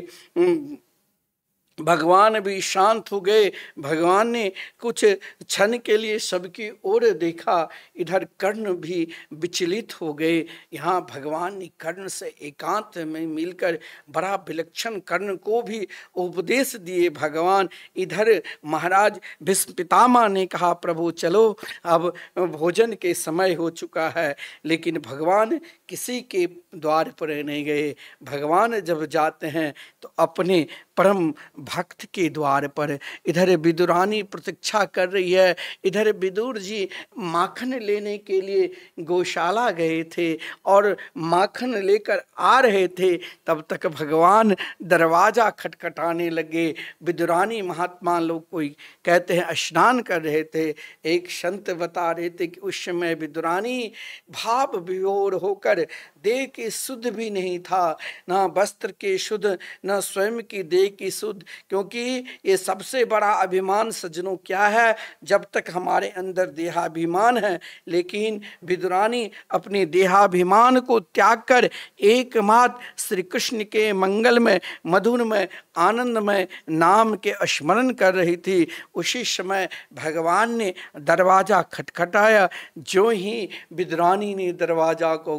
भगवान भी शांत हो गए। भगवान ने कुछ क्षण के लिए सबकी ओर देखा। इधर कर्ण भी विचलित हो गए। यहाँ भगवान ने कर्ण से एकांत में मिलकर बड़ा विलक्षण कर्ण को भी उपदेश दिए। भगवान इधर महाराज भीष्म पितामह ने कहा, प्रभु चलो अब भोजन के समय हो चुका है। लेकिन भगवान किसी के द्वार पर नहीं गए। भगवान जब जाते हैं तो अपने परम भक्त के द्वार पर। इधर विदुरानी प्रतीक्षा कर रही है। इधर विदुर जी माखन लेने के लिए गौशाला गए थे और माखन लेकर आ रहे थे। तब तक भगवान दरवाजा खटखटाने लगे। विदुरानी महात्मा लोग कोई कहते हैं स्नान कर रहे थे। एक संत बता रहे थे कि उस समय विदुरानी भाव विभोर होकर देह के शुद्ध भी नहीं था, ना वस्त्र के शुद्ध, ना स्वयं की देह की शुद्ध। क्योंकि ये सबसे बड़ा अभिमान सज्जनों क्या है, जब तक हमारे अंदर देहाभिमान है। लेकिन विदुरानी अपने देहाभिमान को त्याग कर एकमात्र श्री कृष्ण के मंगलमय मधुरमय आनंदमय नाम के स्मरण कर रही थी। उसी समय भगवान ने दरवाजा खटखटाया। जो ही विदुरानी ने दरवाजा को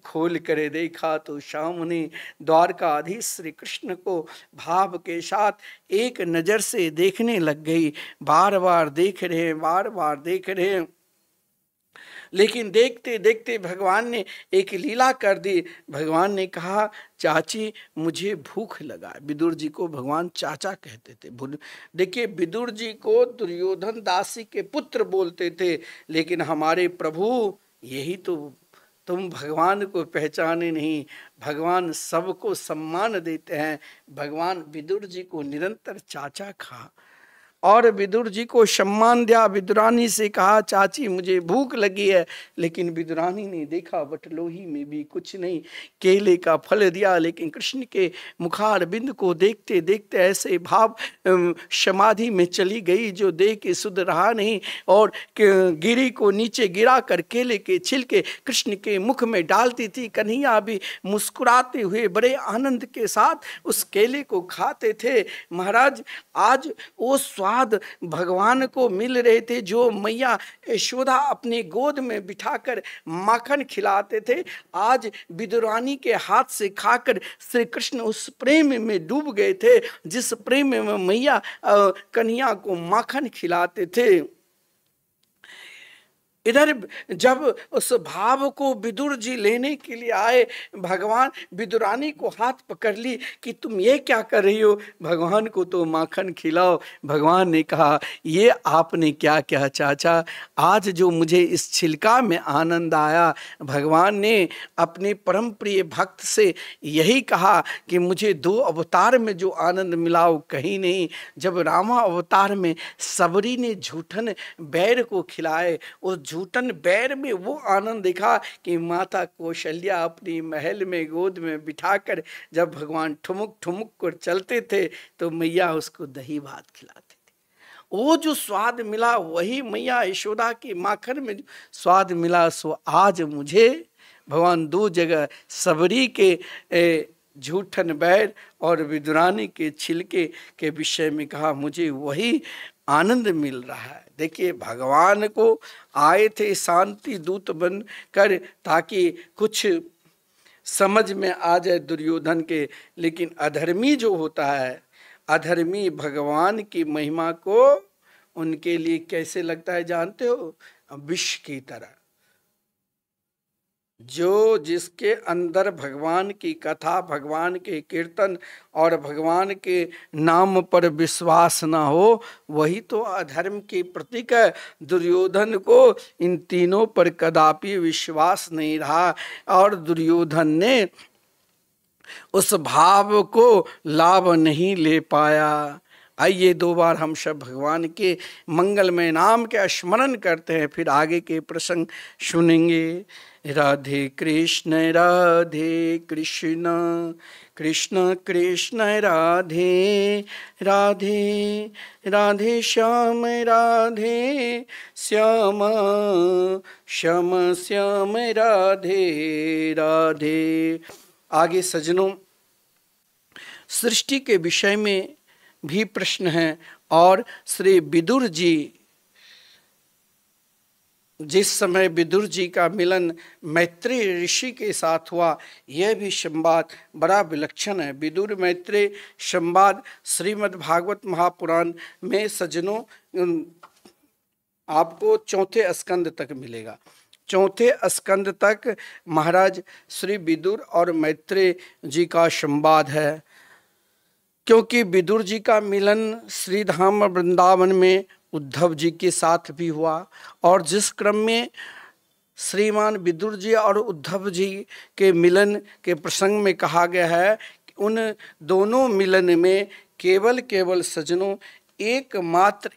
खोल कर देखा तो सामने द्वारकाधीश श्री कृष्ण को भाव के साथ एक नजर से देखने लग गई। बार बार देख रहे हैं, बार बार देख रहे हैं। लेकिन देखते देखते भगवान ने एक लीला कर दी। भगवान ने कहा, चाची मुझे भूख लगा। विदुर जी को भगवान चाचा कहते थे। देखिए, विदुर जी को दुर्योधन दासी के पुत्र बोलते थे। लेकिन हमारे प्रभु, यही तो तुम भगवान को पहचाने नहीं। भगवान सबको सम्मान देते हैं। भगवान विदुर जी को निरंतर चाचा कहा और विदुर जी को सम्मान दिया। विदुरानी से कहा, चाची मुझे भूख लगी है। लेकिन विदुरानी ने देखा बटलोही में भी कुछ नहीं, केले का फल दिया। लेकिन कृष्ण के मुखार बिंद को देखते देखते ऐसे भाव समाधि में चली गई जो देह के शुद्ध रहा नहीं। और गिरी को नीचे गिरा कर केले के छिलके कृष्ण के मुख में डालती थी। कन्हैया भी मुस्कुराते हुए बड़े आनंद के साथ उस केले को खाते थे। महाराज, आज वो स्वाद भगवान को मिल रहे थे जो मैया यशोदा अपनी गोद में बिठाकर माखन खिलाते थे। आज विदुरानी के हाथ से खाकर श्री कृष्ण उस प्रेम में डूब गए थे जिस प्रेम में मैया कन्हैया को माखन खिलाते थे। इधर जब उस भाव को विदुर जी लेने के लिए आए, भगवान विदुरानी को हाथ पकड़ ली कि तुम ये क्या कर रही हो, भगवान को तो माखन खिलाओ। भगवान ने कहा ये आपने क्या क्या चाचा, आज जो मुझे इस छिलका में आनंद आया, भगवान ने अपने परम प्रिय भक्त से यही कहा कि मुझे 2 अवतार में जो आनंद मिला वो कहीं नहीं। जब रामा अवतार में सबरी ने झूठन बैर को खिलाए, उस झूठन बैर में वो आनंद देखा कि माता कौशल्या अपनी महल में गोद में बिठाकर जब भगवान ठुमुक ठुमुक कर चलते थे तो मैया उसको दही भात खिलाती थी। वो जो स्वाद मिला वही मैया यशोदा के माखन में स्वाद मिला। सो आज मुझे भगवान 2 जगह सबरी के झूठन बैर और विदुरानी के छिलके के विषय में कहा, मुझे वही आनंद मिल रहा है। देखिए भगवान को आए थे शांति दूत बन कर ताकि कुछ समझ में आ जाए दुर्योधन के, लेकिन अधर्मी जो होता है, अधर्मी भगवान की महिमा को उनके लिए कैसे लगता है जानते हो, विष की तरह। जो जिसके अंदर भगवान की कथा, भगवान के कीर्तन और भगवान के नाम पर विश्वास ना हो, वही तो अधर्म की प्रतीक है। दुर्योधन को इन तीनों पर कदापि विश्वास नहीं रहा और दुर्योधन ने उस भाव को लाभ नहीं ले पाया। आइए 2 बार हम सब भगवान के मंगलमय नाम के स्मरण करते हैं, फिर आगे के प्रसंग सुनेंगे। राधे कृष्ण कृष्ण कृष्ण राधे राधे, राधे श्याम श्याम श्याम श्याम राधे राधे। आगे सज्जनों, सृष्टि के विषय में भी प्रश्न है और श्री विदुर जी, जिस समय विदुर जी का मिलन मैत्रेय ऋषि के साथ हुआ, यह भी संवाद बड़ा विलक्षण है। विदुर मैत्रेय संवाद श्रीमद् भागवत महापुराण में सज्जनों आपको 4 स्कंद तक मिलेगा। 4 स्कंद तक महाराज श्री विदुर और मैत्रेय जी का संवाद है, क्योंकि विदुर जी का मिलन श्रीधाम वृंदावन में उद्धव जी के साथ भी हुआ और जिस क्रम में श्रीमान विदुर जी और उद्धव जी के मिलन के प्रसंग में कहा गया है कि उन दोनों मिलन में केवल सज्जनों एकमात्र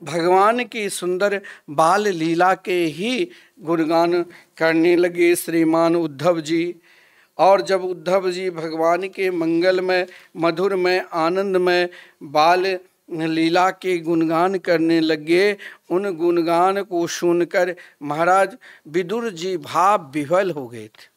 भगवान की सुंदर बाल लीला के ही गुणगान करने लगे श्रीमान उद्धव जी। और जब उद्धव जी भगवान के मंगलमय मधुरमय आनंदमय बाल लीला के गुणगान करने लगे, उन गुणगान को सुनकर महाराज विदुर जी भाव विह्वल हो गए थे।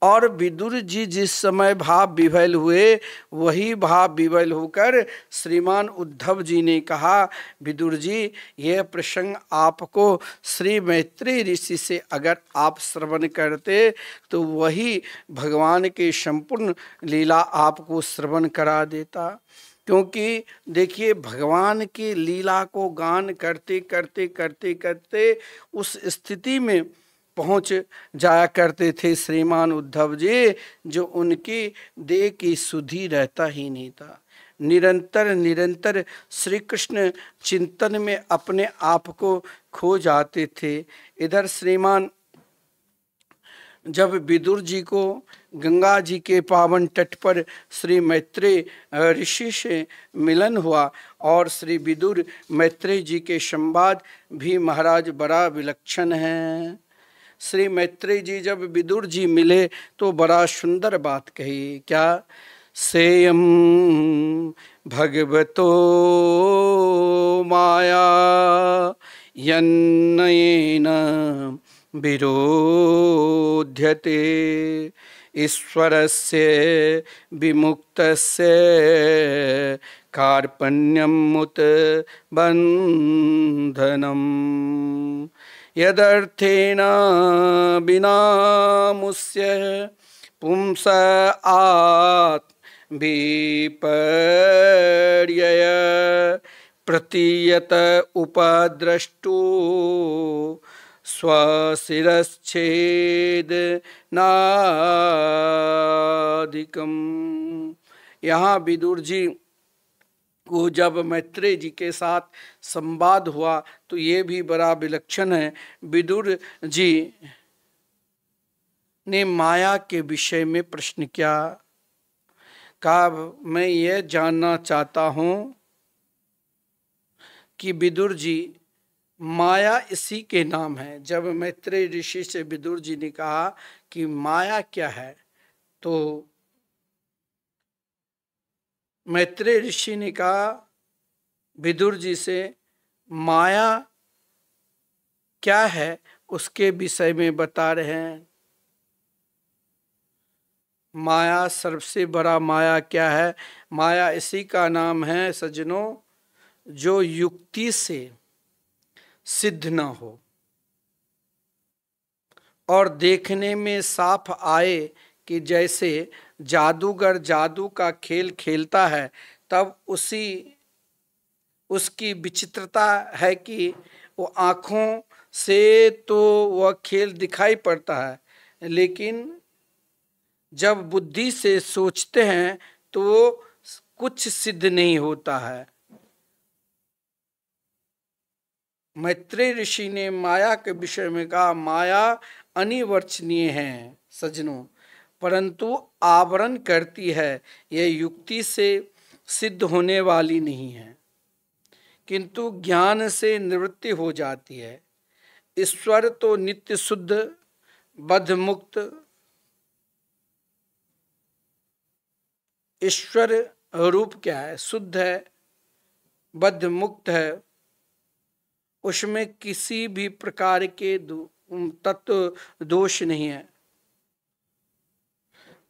और विदुर जी जिस समय भाव विह्वल हुए, वही भाव विह्वल होकर श्रीमान उद्धव जी ने कहा, विदुर जी यह प्रसंग आपको श्री मैत्रेय ऋषि से अगर आप श्रवण करते तो वही भगवान के संपूर्ण लीला आपको श्रवण करा देता। क्योंकि देखिए भगवान की लीला को गान करते करते उस स्थिति में पहुँच जाया करते थे श्रीमान उद्धव जी, जो उनकी देह की सुधि रहता ही नहीं था। निरंतर श्री कृष्ण चिंतन में अपने आप को खो जाते थे। इधर श्रीमान जब विदुर जी को गंगा जी के पावन तट पर श्री मैत्रेय ऋषि से मिलन हुआ और श्री विदुर मैत्रेय जी के संवाद भी महाराज बड़ा विलक्षण है। श्री मैत्रेय जी जब विदुर जी मिले तो बड़ा सुंदर बात कही, क्या? सेयम भगवतो माया यन्नयेन विरोध्यते ईश्वरस्य विमुक्तस्य कार्पण्यमुत बंधनम यदर्थेन विनामुष्य पुंस आत्मविपर्यय प्रतीयत उपद्रष्टु स्वशिरश्छेद नादिकम। यहाँ विदुर जी को जब मैत्रेय जी के साथ संवाद हुआ तो ये भी बड़ा विलक्षण है। विदुर जी ने माया के विषय में प्रश्न किया। कहा मैं ये जानना चाहता हूँ कि विदुर जी माया इसी के नाम है। जब मैत्रेय ऋषि से विदुर जी ने कहा कि माया क्या है, तो मैत्रेय ऋषि ने कहा विदुर जी से माया क्या है उसके विषय में बता रहे हैं। माया सबसे बड़ा माया क्या है? माया इसी का नाम है सज्जनों जो युक्ति से सिद्ध न हो और देखने में साफ आए कि जैसे जादूगर जादू का खेल खेलता है तब उसकी विचित्रता है कि वो आँखों से तो वह खेल दिखाई पड़ता है, लेकिन जब बुद्धि से सोचते हैं तो कुछ सिद्ध नहीं होता है। मैत्रेय ऋषि ने माया के विषय में कहा माया अनिवर्चनीय है सज्जनों, परंतु आवरण करती है। यह युक्ति से सिद्ध होने वाली नहीं है, किंतु ज्ञान से निवृत्ति हो जाती है। ईश्वर तो नित्य शुद्ध बद्ध मुक्त, ईश्वर रूप क्या है? शुद्ध है, बद्ध मुक्त है, उसमें किसी भी प्रकार के तत्व दोष नहीं है।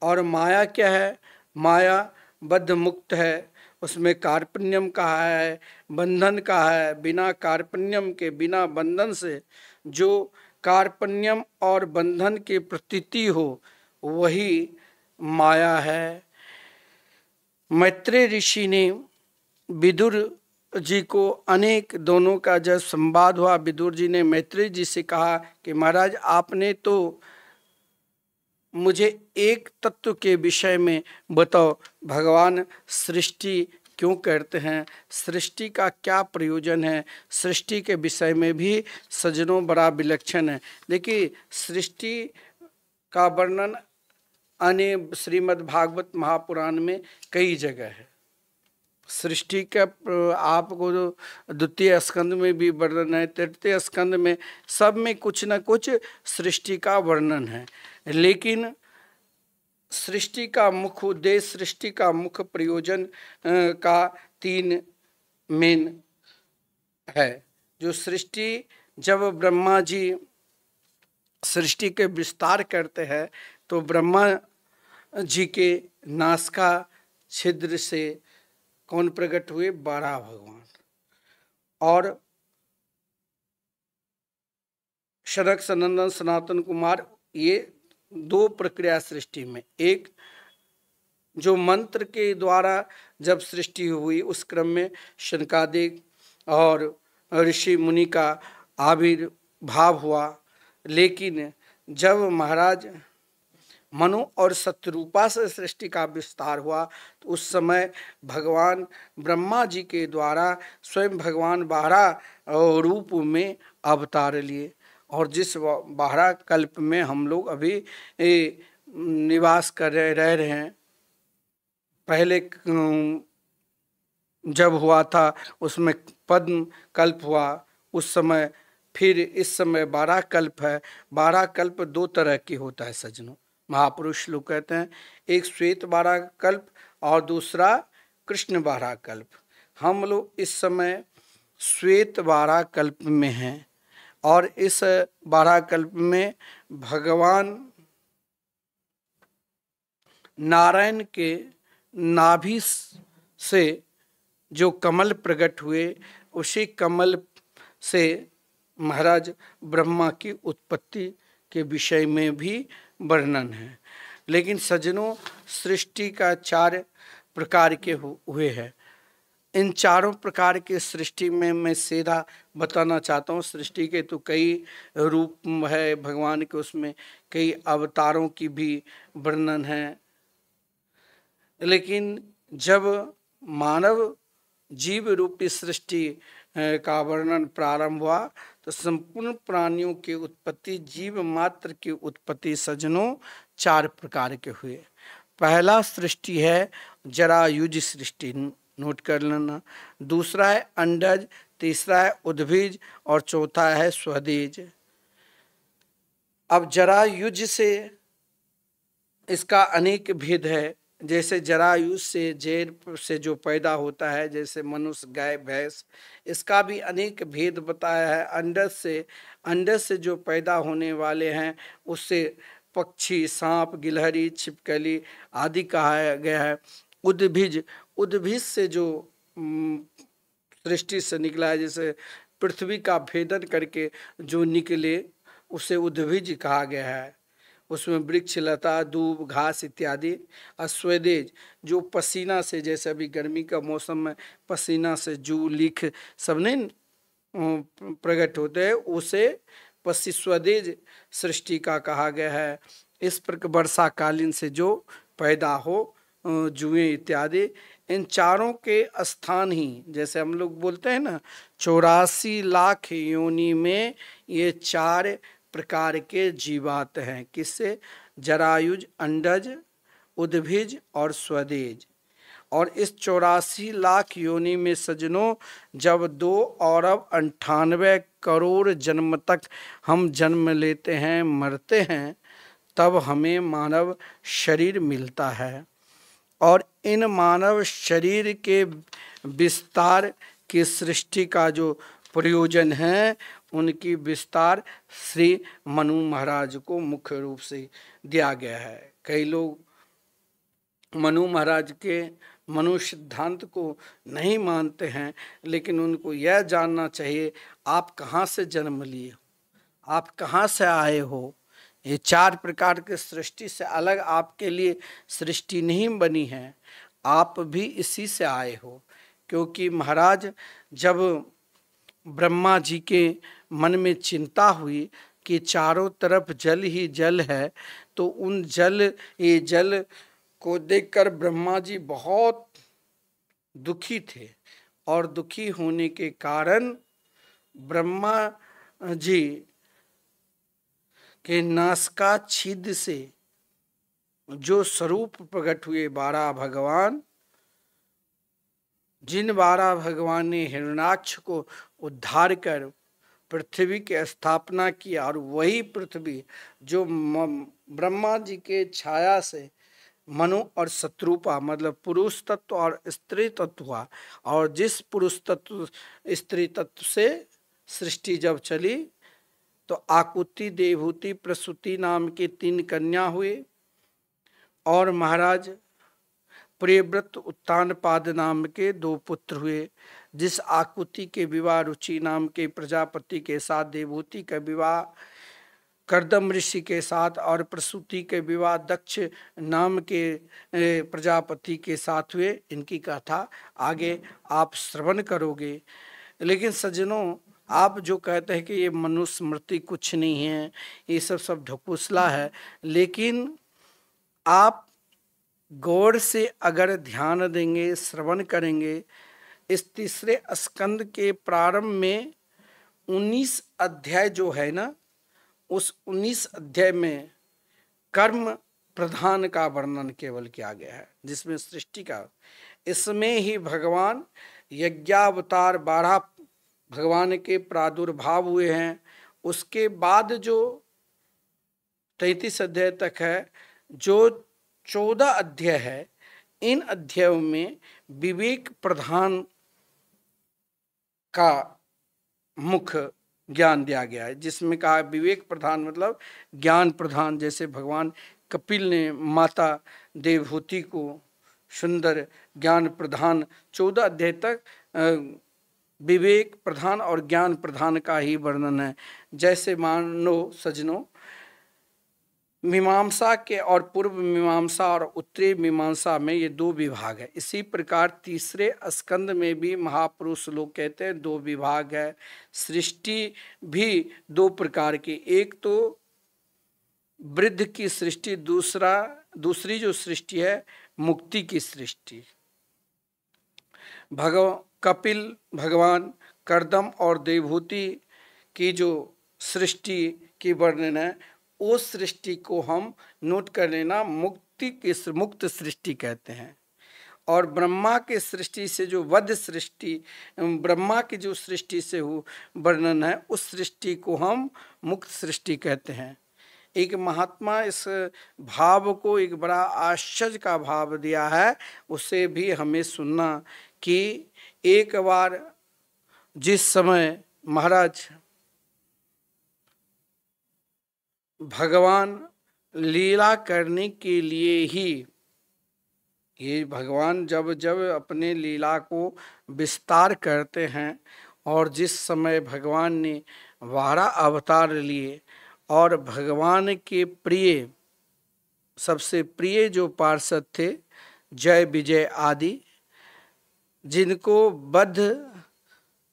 और माया क्या है? माया बद्ध मुक्त है, उसमें कार्पण्यम कहा है, बंधन कहा है। बिना कार्पण्यम के, बिना बंधन से जो कार्पण्यम और बंधन की प्रतीति हो वही माया है। मैत्रेय ऋषि ने विदुर जी को अनेक दोनों का जब संवाद हुआ, विदुर जी ने मैत्रेय जी से कहा कि महाराज आपने तो मुझे एक तत्व के विषय में बताओ, भगवान सृष्टि क्यों करते हैं, सृष्टि का क्या प्रयोजन है। सृष्टि के विषय में भी सज्जनों बड़ा विलक्षण है। देखिए सृष्टि का वर्णन अन्य श्रीमद् भागवत महापुराण में कई जगह है। सृष्टि का आपको द्वितीय स्कंद में भी वर्णन है, तृतीय स्कंद में, सब में कुछ न कुछ सृष्टि का वर्णन है। लेकिन सृष्टि का मुख्य उद्देश्य, सृष्टि का मुख्य प्रयोजन का तीन मेन है। जो सृष्टि, जब ब्रह्मा जी सृष्टि के विस्तार करते हैं तो ब्रह्मा जी के नासिका छिद्र से कौन प्रकट हुए? बारह भगवान। और शरक सनंदन सनातन कुमार, ये दो प्रक्रिया सृष्टि में। एक जो मंत्र के द्वारा जब सृष्टि हुई उस क्रम में शनकादिक और ऋषि मुनि का आविर्भाव हुआ। लेकिन जब महाराज मनु और सत्यरूपा से सृष्टि का विस्तार हुआ तो उस समय भगवान ब्रह्मा जी के द्वारा स्वयं भगवान बारह रूप में अवतार लिए। और जिस बारह कल्प में हम लोग अभी निवास कर रह रहे हैं, पहले जब हुआ था उसमें पद्म कल्प हुआ उस समय, फिर इस समय बारह कल्प है। बारह कल्प दो तरह की होता है सज्जनों, महापुरुष लोग कहते हैं, एक श्वेत बारह कल्प और दूसरा कृष्ण बारह कल्प। हम लोग इस समय श्वेत बारह कल्प में हैं और इस बारह कल्प में भगवान नारायण के नाभि से जो कमल प्रकट हुए उसी कमल से महाराज ब्रह्मा की उत्पत्ति के विषय में भी वर्णन है। लेकिन सज्जनों सृष्टि का चार प्रकार के हुए हैं। इन चारों प्रकार के सृष्टि में मैं सीधा बताना चाहता हूँ। सृष्टि के तो कई रूप है भगवान के, उसमें कई अवतारों की भी वर्णन है, लेकिन जब मानव जीव रूपी सृष्टि का वर्णन प्रारंभ हुआ तो संपूर्ण प्राणियों की उत्पत्ति, जीव मात्र की उत्पत्ति सज्जनों चार प्रकार के हुए। पहला सृष्टि है जरायुज सृष्टि, नोट कर लेना। दूसरा है अंडज, तीसरा है उद्भिज और चौथा है स्वदेज। अब जरायुज से इसका अनेक भेद है। जैसे जरायुज से जैर से जो पैदा होता है, जैसे मनुष्य, गाय, भैंस, इसका भी अनेक भेद बताया है। अंडज से जो पैदा होने वाले हैं उससे पक्षी, सांप, गिलहरी, छिपकली आदि कहा गया है। उद्भिज से जो सृष्टि से निकला है, जैसे पृथ्वी का भेदन करके जो निकले उसे उद्भिज कहा गया है। उसमें वृक्ष, लता, दूब, घास इत्यादि। स्वदेज जो पसीना से, जैसे अभी गर्मी का मौसम में पसीना से जू, लीख सब नहीं प्रकट होते हैं, उसे स्वदेज सृष्टि का कहा गया है। इस प्रकार वर्षा कालीन से जो पैदा हो, जुएं इत्यादि, इन चारों के स्थान ही, जैसे हम लोग बोलते हैं ना 84 लाख योनि में ये चार प्रकार के जीवात हैं। किससे? जरायुज, अंडज, उद्भिज और स्वदेज। और इस 84 लाख योनि में सज्जनों जब 2 अरब 98 करोड़ जन्म तक हम जन्म लेते हैं, मरते हैं, तब हमें मानव शरीर मिलता है। और इन मानव शरीर के विस्तार की सृष्टि का जो प्रयोजन है, उनकी विस्तार श्री मनु महाराज को मुख्य रूप से दिया गया है। कई लोग मनु महाराज के मनु सिद्धांत को नहीं मानते हैं, लेकिन उनको यह जानना चाहिए आप कहाँ से जन्म लिए हो, आप कहाँ से आए हो। ये चार प्रकार के सृष्टि से अलग आपके लिए सृष्टि नहीं बनी है, आप भी इसी से आए हो। क्योंकि महाराज जब ब्रह्मा जी के मन में चिंता हुई कि चारों तरफ जल ही जल है, तो उन ये जल को देखकर ब्रह्मा जी बहुत दुखी थे। और दुखी होने के कारण ब्रह्मा जी के नासिका छिद्र से जो स्वरूप प्रकट हुए 12 भगवान, जिन 12 भगवान ने हिरण्याक्ष को उद्धार कर पृथ्वी की स्थापना की, और वही पृथ्वी जो ब्रह्मा जी के छाया से मनु और शत्रुपा मतलब पुरुष तत्व और स्त्री तत्व हुआ, और जिस पुरुष तत्व स्त्री तत्व से सृष्टि जब चली तो आकुति, देवहूति, प्रसूति नाम की 3 कन्या हुए, और महाराज प्रियव्रत, उत्तानपाद नाम के 2 पुत्र हुए। जिस आकुति के विवाह रुचि नाम के प्रजापति के साथ, देवहूति का विवाह कर्दम ऋषि के साथ, और प्रसूति के विवाह दक्ष नाम के प्रजापति के साथ हुए। इनकी कथा आगे आप श्रवण करोगे। लेकिन सज्जनों, आप जो कहते हैं कि ये मनुस्मृति कुछ नहीं है, ये सब ढकोसला है, लेकिन आप गौर से अगर ध्यान देंगे, श्रवण करेंगे, इस 3 स्कंद के प्रारंभ में 19 अध्याय जो है ना, उस 19 अध्याय में कर्म प्रधान का वर्णन केवल किया गया है, जिसमें सृष्टि का, इसमें ही भगवान यज्ञावतार 12 भगवान के प्रादुर्भाव हुए हैं। उसके बाद जो 33 अध्याय तक है, जो 14 अध्याय है, इन अध्यायों में विवेक प्रधान का मुख्य ज्ञान दिया गया है, जिसमें कहा विवेक प्रधान मतलब ज्ञान प्रधान। जैसे भगवान कपिल ने माता देवहूति को सुंदर ज्ञान प्रधान, 14 अध्याय तक विवेक प्रधान और ज्ञान प्रधान का ही वर्णन है। जैसे मान लो सज्जनों, मीमांसा के और पूर्व मीमांसा और उत्तरी मीमांसा में ये दो विभाग है। इसी प्रकार तीसरे स्कंद में भी महापुरुष लोग कहते हैं दो विभाग है। सृष्टि भी दो प्रकार की, एक तो वृद्ध की सृष्टि, दूसरी जो सृष्टि है मुक्ति की सृष्टि। कपिल भगवान कर्दम और देवहूति की जो सृष्टि की वर्णन है, उस सृष्टि को हम नोट कर लेना, मुक्त सृष्टि कहते हैं। और ब्रह्मा के सृष्टि से जो वध सृष्टि, ब्रह्मा की जो सृष्टि से वर्णन है, उस सृष्टि को हम मुक्त सृष्टि कहते हैं। एक महात्मा इस भाव को एक बड़ा आश्चर्य का भाव दिया है, उसे भी हमें सुनना कि एक बार जिस समय महाराज भगवान लीला करने के लिए ही, ये भगवान जब जब अपने लीला को विस्तार करते हैं और जिस समय भगवान ने 12 अवतार लिए और भगवान के प्रिय, सबसे प्रिय जो पार्षद थे जय विजय आदि, जिनको वध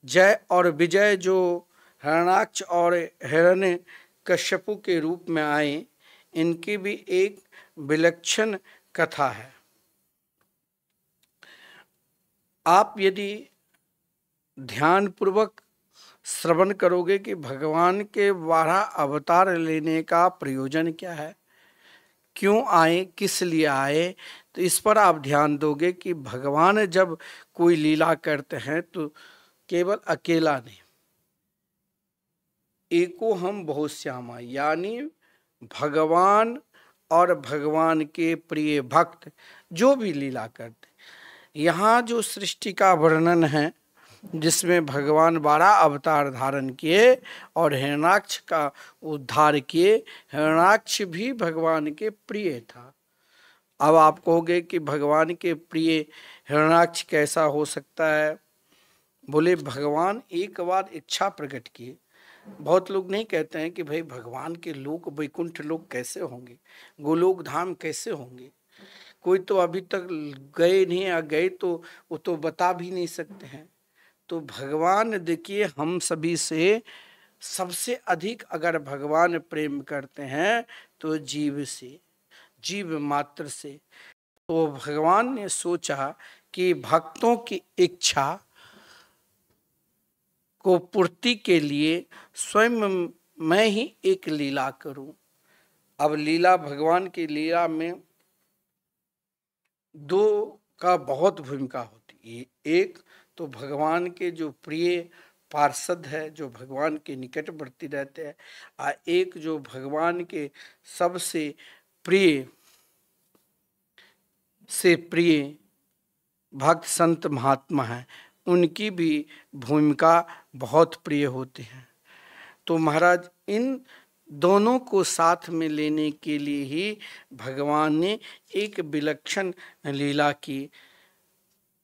जय और विजय जो हिरण्याक्ष और हिरण्य कश्यपु के रूप में आए, इनकी भी एक विलक्षण कथा है। आप यदि ध्यानपूर्वक श्रवण करोगे कि भगवान के 12 अवतार लेने का प्रयोजन क्या है, क्यों आए, किस लिए आए, तो इस पर आप ध्यान दोगे कि भगवान जब कोई लीला करते हैं तो केवल अकेला नहीं, एको हम बहुश्यामा, यानी भगवान और भगवान के प्रिय भक्त जो भी लीला करते। यहाँ जो सृष्टि का वर्णन है जिसमें भगवान 12 अवतार धारण किए और हिरण्याक्ष का उद्धार किए, हिरण्याक्ष भी भगवान के प्रिय था। अब आप कहोगे कि भगवान के प्रिय हिरण्याक्ष कैसा हो सकता है? बोले भगवान एक बार इच्छा प्रकट किए। बहुत लोग नहीं कहते हैं कि भाई भगवान के लोक वैकुंठ लोक कैसे होंगे, गोलोक धाम कैसे होंगे, कोई तो अभी तक गए नहीं, या गए तो वो तो बता भी नहीं सकते हैं। तो भगवान देखिए हम सभी से सबसे अधिक अगर भगवान प्रेम करते हैं तो जीव से, जीव मात्र से। तो भगवान ने सोचा कि भक्तों की इच्छा को पूर्ति के लिए स्वयं मैं ही एक लीला करूं। अब लीला, भगवान की लीला में दो का बहुत भूमिका होती है। एक तो भगवान के जो प्रिय पार्षद है, जो भगवान के निकटवर्ती रहते हैं, और एक जो भगवान के सबसे प्रिय से प्रिय भक्त संत महात्मा हैं, उनकी भी भूमिका बहुत प्रिय होती है। तो महाराज इन दोनों को साथ में लेने के लिए ही भगवान ने एक विलक्षण लीला की।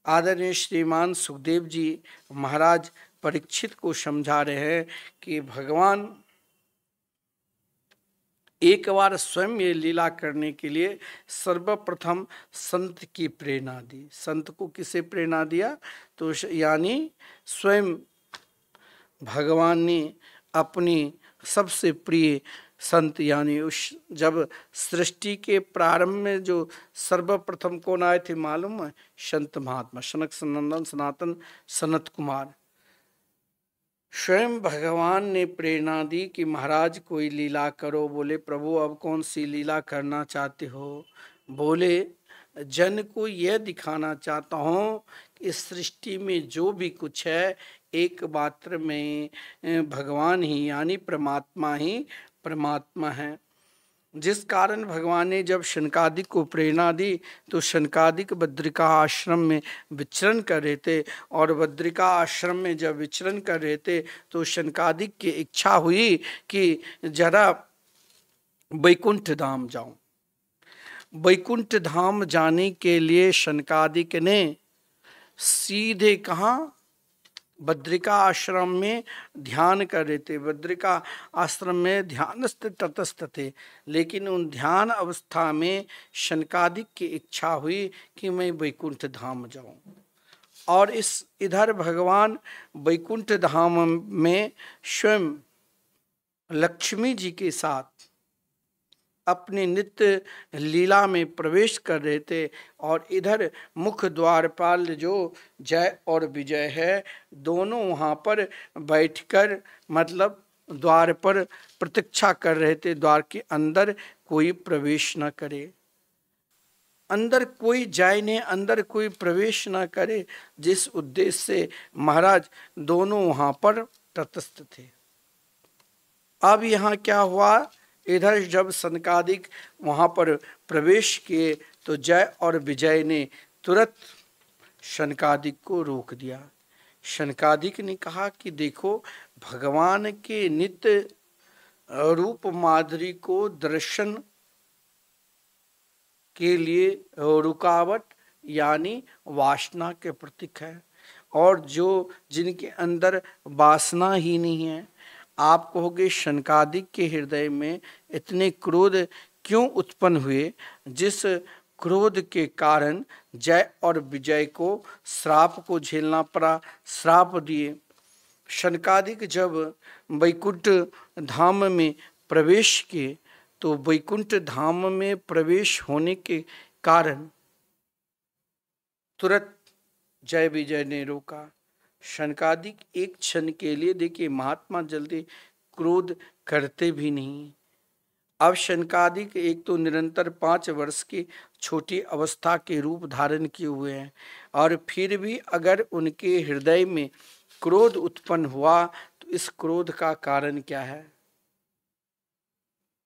आदरणीय श्रीमान सुखदेव जी महाराज परीक्षित को समझा रहे हैं कि भगवान एक बार स्वयं ये लीला करने के लिए सर्वप्रथम संत की प्रेरणा दी। संत को किसे प्रेरणा दिया? तो यानी स्वयं भगवान ने अपनी सबसे प्रिय संत, यानी उस जब सृष्टि के प्रारंभ में जो सर्वप्रथम कौन आए थे मालूम है? संत महात्मा सनक सनंदन सनातन सनत कुमार। स्वयं भगवान ने प्रेरणा दी कि महाराज कोई लीला करो। बोले प्रभु अब कौन सी लीला करना चाहते हो? बोले जन को यह दिखाना चाहता हूँ कि इस सृष्टि में जो भी कुछ है एक मात्र में भगवान ही, यानी परमात्मा ही परमात्मा है। जिस कारण भगवान ने जब शनकादिक को प्रेरणा दी तो शनकादिक बद्रिका आश्रम में विचरण कर रहे थे, और बद्रिका आश्रम में जब विचरण कर रहे थे तो शनकादिक की इच्छा हुई कि जरा वैकुंठ धाम जाऊं। वैकुंठ धाम जाने के लिए शनकादिक ने सीधे कहाँ? बद्रिका आश्रम में ध्यान कर रहे थे। बद्रिका आश्रम में ध्यानस्थ तटस्थ थे, लेकिन उन ध्यान अवस्था में शनकादिक की इच्छा हुई कि मैं वैकुंठ धाम जाऊं। और इधर भगवान वैकुंठ धाम में स्वयं लक्ष्मी जी के साथ अपने नित्य लीला में प्रवेश कर रहे थे। और इधर मुख्य द्वारपाल जो जय और विजय है, दोनों वहाँ पर बैठकर मतलब द्वार पर प्रतीक्षा कर रहे थे, द्वार के अंदर कोई प्रवेश न करे, अंदर कोई जाए नहीं, अंदर कोई प्रवेश न करे, जिस उद्देश्य से महाराज दोनों वहाँ पर तटस्थ थे। अब यहाँ क्या हुआ, इधर जब सनकादिक वहाँ पर प्रवेश किए तो जय और विजय ने तुरंत शनकादिक को रोक दिया। शनकादिक ने कहा कि देखो, भगवान के नित्य रूप माधुरी को दर्शन के लिए रुकावट यानी वासना के प्रतीक है, और जो जिनके अंदर वासना ही नहीं है। आप कहोगे शनकादिक के हृदय में इतने क्रोध क्यों उत्पन्न हुए, जिस क्रोध के कारण जय और विजय को श्राप को झेलना पड़ा, श्राप दिए। शनकादिक जब वैकुंठ धाम में प्रवेश किए तो वैकुंठ धाम में प्रवेश होने के कारण तुरंत जय विजय ने रोका। शनकादिक एक क्षण के लिए, देखिए महात्मा जल्दी क्रोध करते भी नहीं। अब शनकादिक एक तो निरंतर 5 वर्ष की छोटी अवस्था के रूप धारण किए हुए हैं, और फिर भी अगर उनके हृदय में क्रोध उत्पन्न हुआ तो इस क्रोध का कारण क्या है?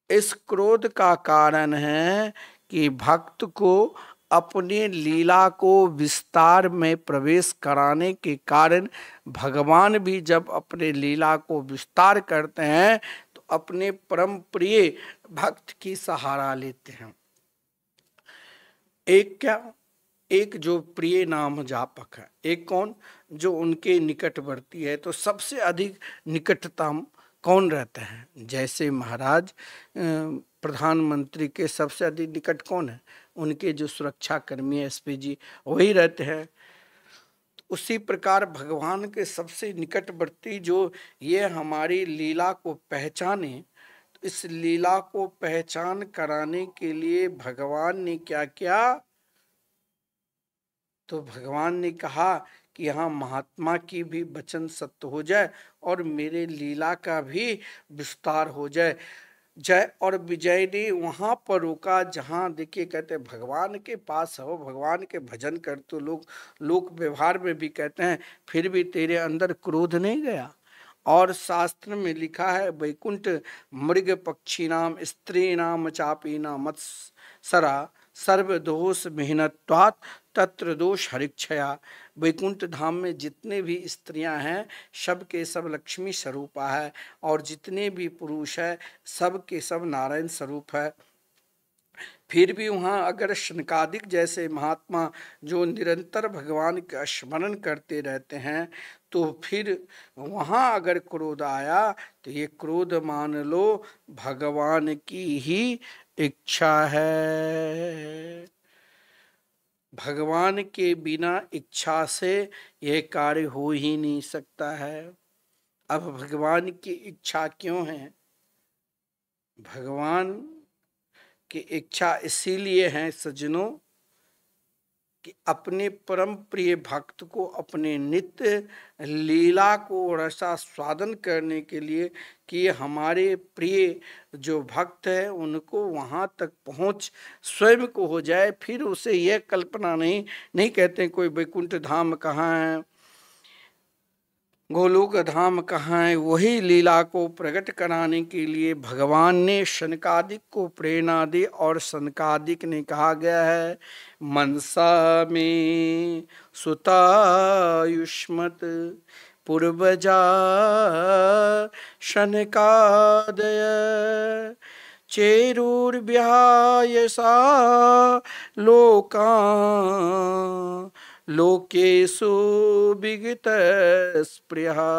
इस क्रोध का कारण है कि भक्त को अपने लीला को विस्तार में प्रवेश कराने के कारण भगवान भी जब अपने लीला को विस्तार करते हैं तो अपने परम प्रिय भक्त की सहारा लेते हैं। एक क्या, एक जो प्रिय नाम जापक है, एक कौन, जो उनके निकटवर्ती है। तो सबसे अधिक निकटतम कौन रहते हैं? जैसे महाराज प्रधानमंत्री के सबसे अधिक निकट कौन है? उनके जो सुरक्षा कर्मी है, एसपी जी, वही रहते हैं। उसी प्रकार भगवान के सबसे निकटवर्ती जो ये हमारी लीला को पहचाने, तो इस लीला को पहचान कराने के लिए भगवान ने क्या किया? तो भगवान ने कहा कि यहाँ महात्मा की भी वचन सत्य हो जाए और मेरे लीला का भी विस्तार हो जाए। जय और विजय ने वहाँ पर रोका जहाँ, देखिए कहते हैं भगवान के पास हो, भगवान के भजन कर, तो लोक व्यवहार में भी कहते हैं फिर भी तेरे अंदर क्रोध नहीं गया। और शास्त्र में लिखा है वैकुंठ मृग पक्षी नाम स्त्री नाम चापी नाम मत्सरा सर्वदोष मेहनत्वात् तत्र दोष हरिक्षया। वैकुंठ धाम में जितने भी स्त्रियां हैं सब के सब लक्ष्मी स्वरूपा है, और जितने भी पुरुष है सब के सब नारायण स्वरूप है। फिर भी वहाँ अगर शनकादिक जैसे महात्मा जो निरंतर भगवान का स्मरण करते रहते हैं, तो फिर वहाँ अगर क्रोध आया तो ये क्रोध मान लो भगवान की ही इच्छा है। भगवान के बिना इच्छा से यह कार्य हो ही नहीं सकता है। अब भगवान की इच्छा क्यों है? भगवान की इच्छा इसीलिए है सज्जनों कि अपने परम प्रिय भक्त को अपने नित्य लीला को रसास्वादन करने के लिए, कि हमारे प्रिय जो भक्त है उनको वहाँ तक पहुँच स्वयं को हो जाए। फिर उसे यह कल्पना नहीं कहते कोई वैकुंठ धाम कहाँ है, गोलोक धाम कहाँ है। वही लीला को प्रकट कराने के लिए भगवान ने शनकादिक को प्रेरणा दी, और शनकादिक ने कहा गया है मनसा में सुतायुष्मत पूर्वजा शनकादय चेरुर्व्याय सा लोका लोकेषु विगत स्पृहा।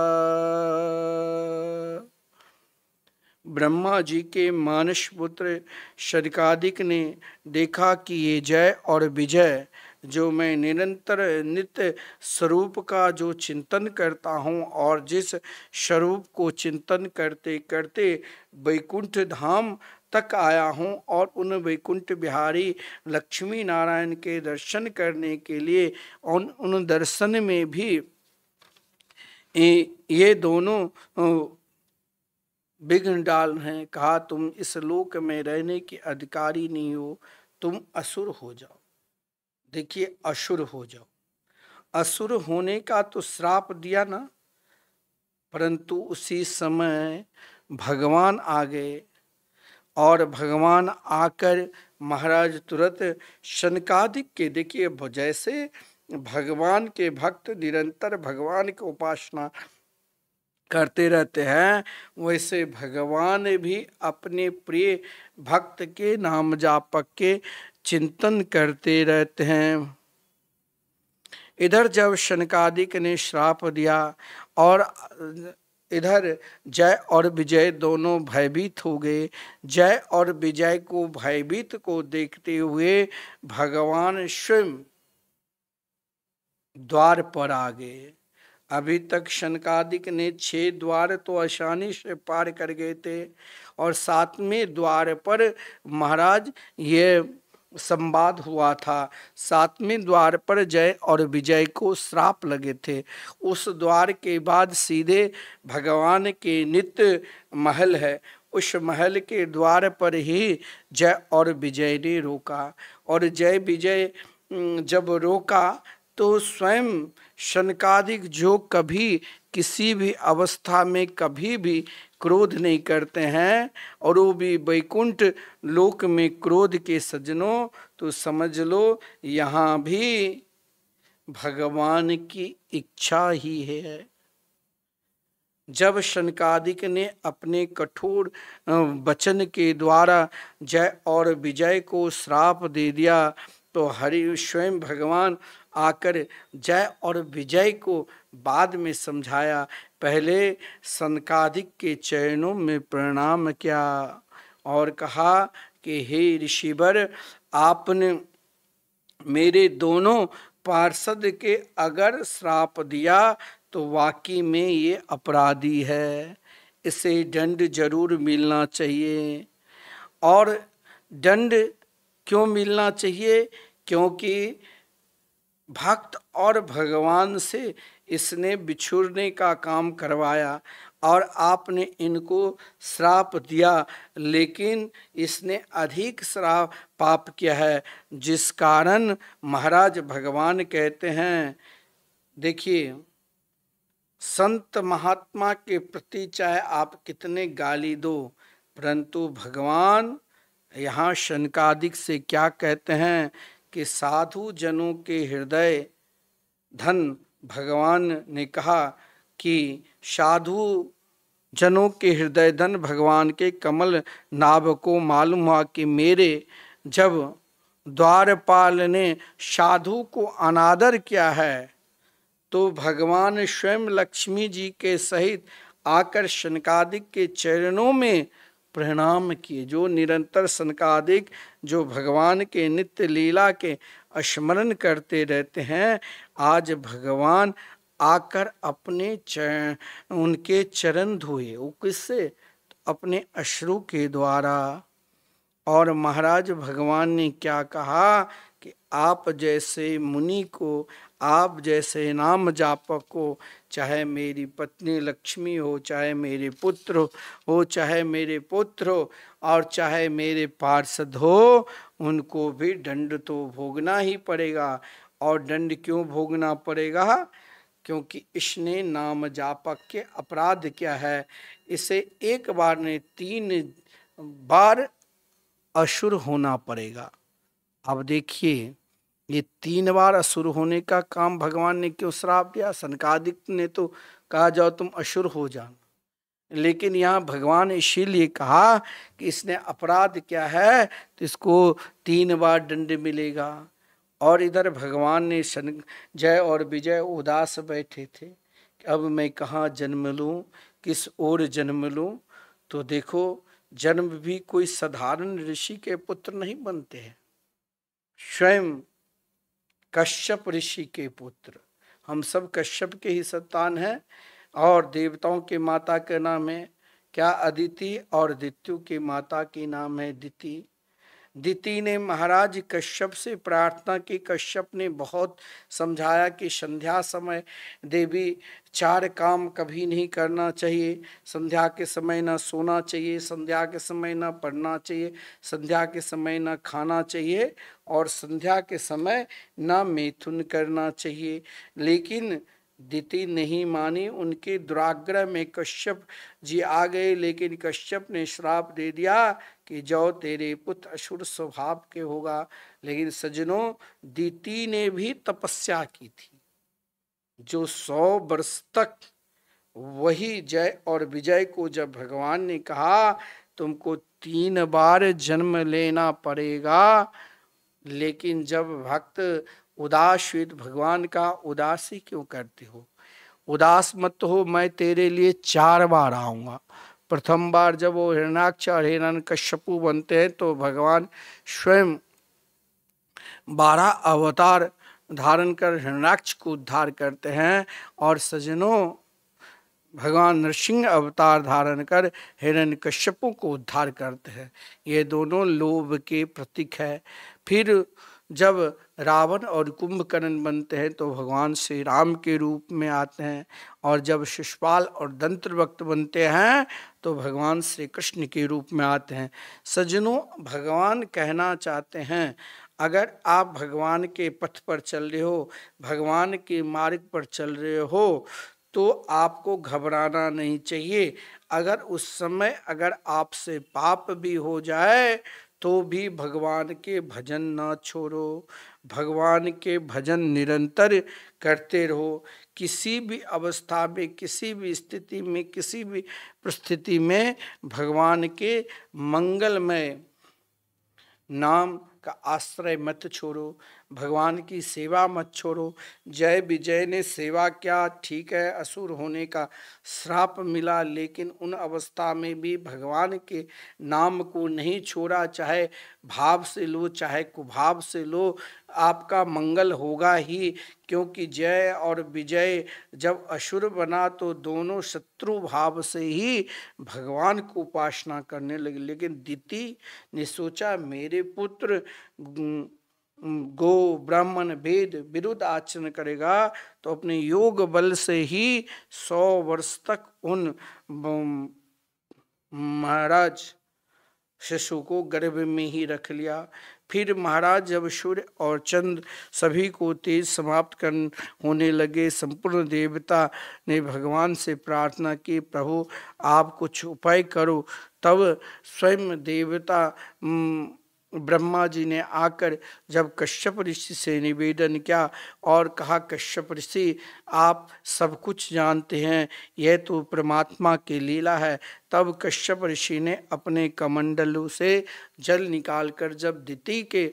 ब्रह्मा जी के मानस पुत्र शनकादिक ने देखा कि ये जय और विजय जो मैं निरंतर नित्य स्वरूप का जो चिंतन करता हूँ और जिस स्वरूप को चिंतन करते करते वैकुंठ धाम तक आया हूँ और उन वैकुंठ बिहारी लक्ष्मी नारायण के दर्शन करने के लिए उन दर्शन में भी ये दोनों विघ्न डाल हैं। कहा तुम इस लोक में रहने के अधिकारी नहीं हो, तुम असुर हो जाओ। देखिए, असुर हो जाओ। असुर होने का तो श्राप दिया ना, परंतु उसी समय भगवान आ गए और भगवान आकर महाराज तुरंत शनकादिक के, देखिए जैसे भगवान के भक्त निरंतर भगवान की उपासना करते रहते हैं, वैसे भगवान भी अपने प्रिय भक्त के नाम जापक के चिंतन करते रहते हैं। इधर जब शनकादिक ने श्राप दिया और इधर जय और विजय दोनों भयभीत हो गए। जय और विजय को भयभीत को देखते हुए भगवान स्वयं द्वार पर आ गए। अभी तक शनकादिक ने 6 द्वार तो आसानी से पार कर गए थे और 7वें द्वार पर महाराज ये संवाद हुआ था। 7वें द्वार पर जय और विजय को श्राप लगे थे। उस द्वार के बाद सीधे भगवान के नित्य महल है, उस महल के द्वार पर ही जय और विजय ने रोका। और जय विजय जब रोका तो स्वयं शनकादिक जो कभी किसी भी अवस्था में कभी भी क्रोध नहीं करते हैं और वो भी वैकुंठ लोक में क्रोध के सज्जनों, तो समझ लो यहाँ भी भगवान की इच्छा ही है। जब शनकादिक ने अपने कठोर वचन के द्वारा जय और विजय को श्राप दे दिया तो हरि स्वयं भगवान आकर जय और विजय को बाद में समझाया। पहले शनकादिक के चरणों में प्रणाम किया और कहा कि हे ऋषिवर, आपने मेरे दोनों पार्षद के अगर श्राप दिया तो वाकई में ये अपराधी है, इसे दंड जरूर मिलना चाहिए। और दंड क्यों मिलना चाहिए? क्योंकि भक्त और भगवान से इसने बिछुड़ने का काम करवाया और आपने इनको श्राप दिया, लेकिन इसने अधिक श्राप पाप किया है, जिस कारण महाराज भगवान कहते हैं, देखिए संत महात्मा के प्रति चाहे आप कितने गाली दो, परंतु भगवान यहाँ शनकादिक से क्या कहते हैं कि साधु जनों के हृदय धन, भगवान ने कहा कि साधु जनों के हृदय धन भगवान के कमल नाभ को मालूम हुआ कि मेरे जब द्वारपाल ने साधु को अनादर किया है तो भगवान स्वयं लक्ष्मी जी के सहित आकर शनकादिक के चरणों में प्रणाम किए। जो निरंतर शनकादिक जो भगवान के नित्य लीला के स्मरण करते रहते हैं, आज भगवान आकर अपने उनके चरण धोए। वो किससे? अपने अश्रु के द्वारा। और महाराज भगवान ने क्या कहा कि आप जैसे मुनि को, आप जैसे नाम जापक को, चाहे मेरी पत्नी लक्ष्मी हो, चाहे मेरे पुत्र हो, चाहे मेरे पुत्र हो और चाहे मेरे पार्षद हो, उनको भी दंड तो भोगना ही पड़ेगा। और दंड क्यों भोगना पड़ेगा? क्योंकि इसने नाम जापक के अपराध क्या है। इसे एक बार नहीं 3 बार असुर होना पड़ेगा। अब देखिए ये 3 बार असुर होने का काम भगवान ने क्यों श्राप दिया? शनकादिक ने तो कहा जाओ तुम असुर हो जाना, लेकिन यहाँ भगवान इसीलिए कहा कि इसने अपराध क्या है तो इसको 3 बार दंड मिलेगा। और इधर भगवान ने जय और विजय उदास बैठे थे कि अब मैं कहाँ जन्म लूँ, किस ओर जन्म लूँ। तो देखो, जन्म भी कोई साधारण ऋषि के पुत्र नहीं बनते हैं, स्वयं कश्यप ऋषि के पुत्र। हम सब कश्यप के ही संतान हैं। और देवताओं के माता का नाम है क्या? अदिति। और दित्यु की माता की नाम है दिति। दिति ने महाराज कश्यप से प्रार्थना की। कश्यप ने बहुत समझाया कि संध्या समय देवी 4 काम कभी नहीं करना चाहिए। संध्या के समय ना सोना चाहिए, संध्या के समय ना पढ़ना चाहिए, संध्या के समय ना खाना चाहिए, और संध्या के समय ना मैथुन करना चाहिए। लेकिन दिति नहीं मानी। उनके दुराग्रह में कश्यप जी आ गए। लेकिन कश्यप ने श्राप दे दिया कि जो तेरे पुत्र असुर स्वभाव के होगा। लेकिन सज्जनों, दिति ने भी तपस्या की थी, जो 100 वर्ष तक। वही जय और विजय को जब भगवान ने कहा तुमको 3 बार जन्म लेना पड़ेगा, लेकिन जब भक्त उदास हुए तो भगवान का उदासी क्यों करते हो? उदास मत हो, मैं तेरे लिए 4 बार आऊंगा। प्रथम बार जब वो हिरण्याक्ष और हिरण्यकश्यपु बनते हैं तो भगवान स्वयं 12 अवतार धारण कर हिरण्याक्ष को उद्धार करते हैं। और सज्जनों, भगवान नरसिंह अवतार धारण कर हिरण्यकश्यपु को उद्धार करते हैं। ये दोनों लोभ के प्रतीक है। फिर जब रावण और कुंभकर्ण बनते हैं तो भगवान श्री राम के रूप में आते हैं। और जब शिशुपाल और दंत्रवक्त बनते हैं तो भगवान श्री कृष्ण के रूप में आते हैं। सज्जनों, भगवान कहना चाहते हैं, अगर आप भगवान के पथ पर चल रहे हो, भगवान के मार्ग पर चल रहे हो, तो आपको घबराना नहीं चाहिए। अगर उस समय अगर आपसे पाप भी हो जाए तो भी भगवान के भजन ना छोड़ो, भगवान के भजन निरंतर करते रहो। किसी भी अवस्था में, किसी भी स्थिति में, किसी भी परिस्थिति में भगवान के मंगलमय नाम का आश्रय मत छोड़ो, भगवान की सेवा मत छोड़ो। जय विजय ने सेवा क्या, ठीक है, असुर होने का श्राप मिला, लेकिन उन अवस्था में भी भगवान के नाम को नहीं छोड़ा। चाहे भाव से लो, चाहे कुभाव से लो, आपका मंगल होगा ही। क्योंकि जय और विजय जब असुर बना तो दोनों शत्रु भाव से ही भगवान को उपासना करने लगे। लेकिन दिति ने सोचा, मेरे पुत्र गो ब्राह्मण वेद विरुद्ध आचरण करेगा तो अपने योग बल से ही 100 वर्ष तक उन महाराज शिशु को गर्भ में ही रख लिया। फिर महाराज जब सूर्य और चंद्र सभी को तेज समाप्त कर होने लगे, संपूर्ण देवता ने भगवान से प्रार्थना की, प्रभु आप कुछ उपाय करो। तब स्वयं देवता ब्रह्मा जी ने आकर जब कश्यप ऋषि से निवेदन किया और कहा, कश्यप ऋषि आप सब कुछ जानते हैं, यह तो परमात्मा की लीला है। तब कश्यप ऋषि ने अपने कमंडलों से जल निकालकर जब दिति के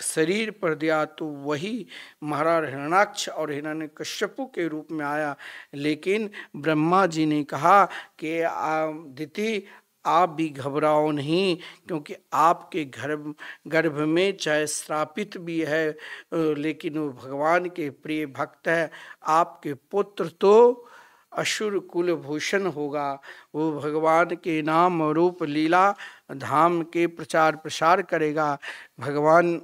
शरीर पर दिया तो वही महाराज हिरण्याक्ष और हिरण्यकश्यपु के रूप में आया। लेकिन ब्रह्मा जी ने कहा कि दिति आप भी घबराओ नहीं, क्योंकि आपके गर्भ में चाहे श्रापित भी है लेकिन वो भगवान के प्रिय भक्त है। आपके पुत्र तो असुर कुल भूषण होगा, वो भगवान के नाम रूप लीला धाम के प्रचार प्रसार करेगा। भगवान